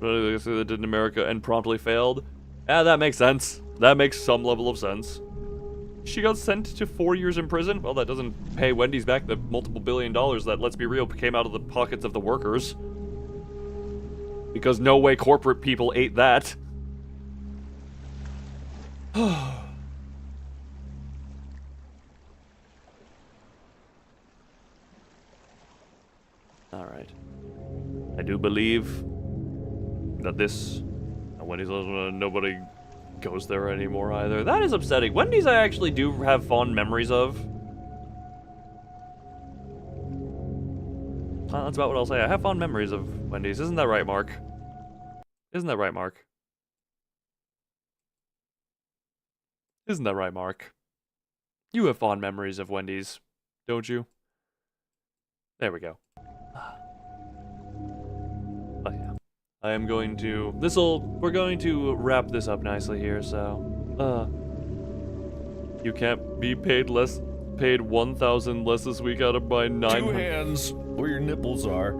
They did in America and promptly failed. Yeah, that makes sense. That makes some level of sense. She got sent to 4 years in prison? Well, that doesn't pay Wendy's back the multiple $1 billion that, let's be real, came out of the pockets of the workers. Because no way corporate people ate that. Alright. I do believe that this... Wendy's, nobody goes there anymore either. That is upsetting. Wendy's I actually do have fond memories of. That's about what I'll say. I have fond memories of Wendy's. Isn't that right, Mark? Isn't that right, Mark? Isn't that right, Mark? You have fond memories of Wendy's, don't you? There we go. Oh yeah. I am going to... We're going to wrap this up nicely here, so... You can't be paid 1,000 less this week out of my 900... 2 hands where your nipples are.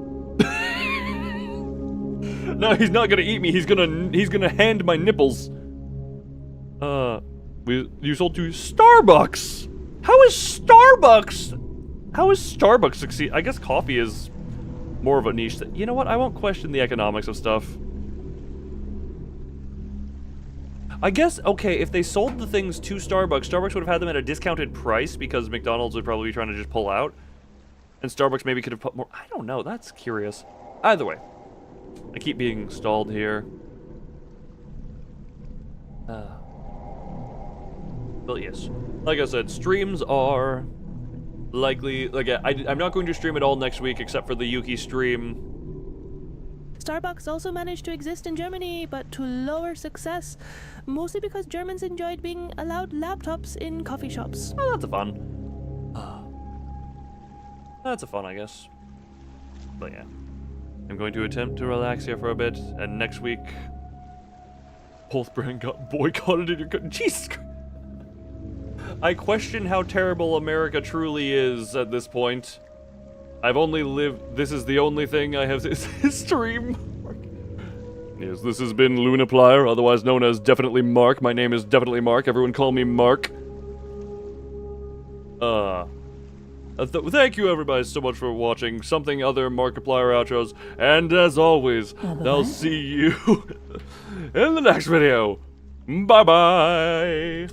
No, he's not gonna eat me. He's gonna hand my nipples. You sold to Starbucks. How is Starbucks succeed? I guess coffee is more of a niche. You know what? I won't question the economics of stuff. I guess, okay, if they sold the things to Starbucks, Starbucks would have had them at a discounted price because McDonald's would probably be trying to just pull out. And Starbucks maybe could have put more... I don't know. That's curious. Either way. I keep being stalled here. But yes. Like I said, streams are likely... Like, I'm not going to stream at all next week except for the Yuki stream. Starbucks also managed to exist in Germany, but to lower success, mostly because Germans enjoyed being allowed laptops in coffee shops. Oh, that's a fun. That's a fun, I guess. But yeah. I'm going to attempt to relax here for a bit, and next week, both brand got boycotted in your country. Jesus Christ. I question how terrible America truly is at this point. I've only lived... This is the only thing I have this history. Yes, this has been Lunaplier, otherwise known as Definitely Mark. My name is Definitely Mark. Everyone call me Mark. Thank you everybody so much for watching something other Markiplier outros. And as always, I'll see you in the next video. Bye-bye.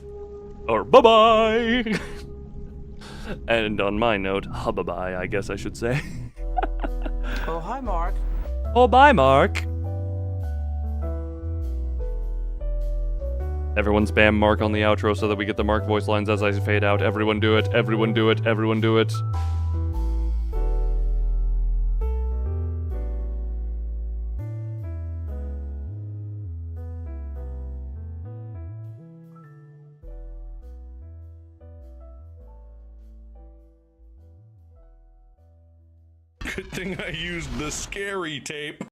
Or bye-bye. And on my note, bye-bye, I guess I should say. Oh, hi, Mark. Oh, bye, Mark. Everyone spam Mark on the outro so that we get the Mark voice lines as I fade out. Everyone do it, everyone do it, everyone do it. Good thing I used the scary tape.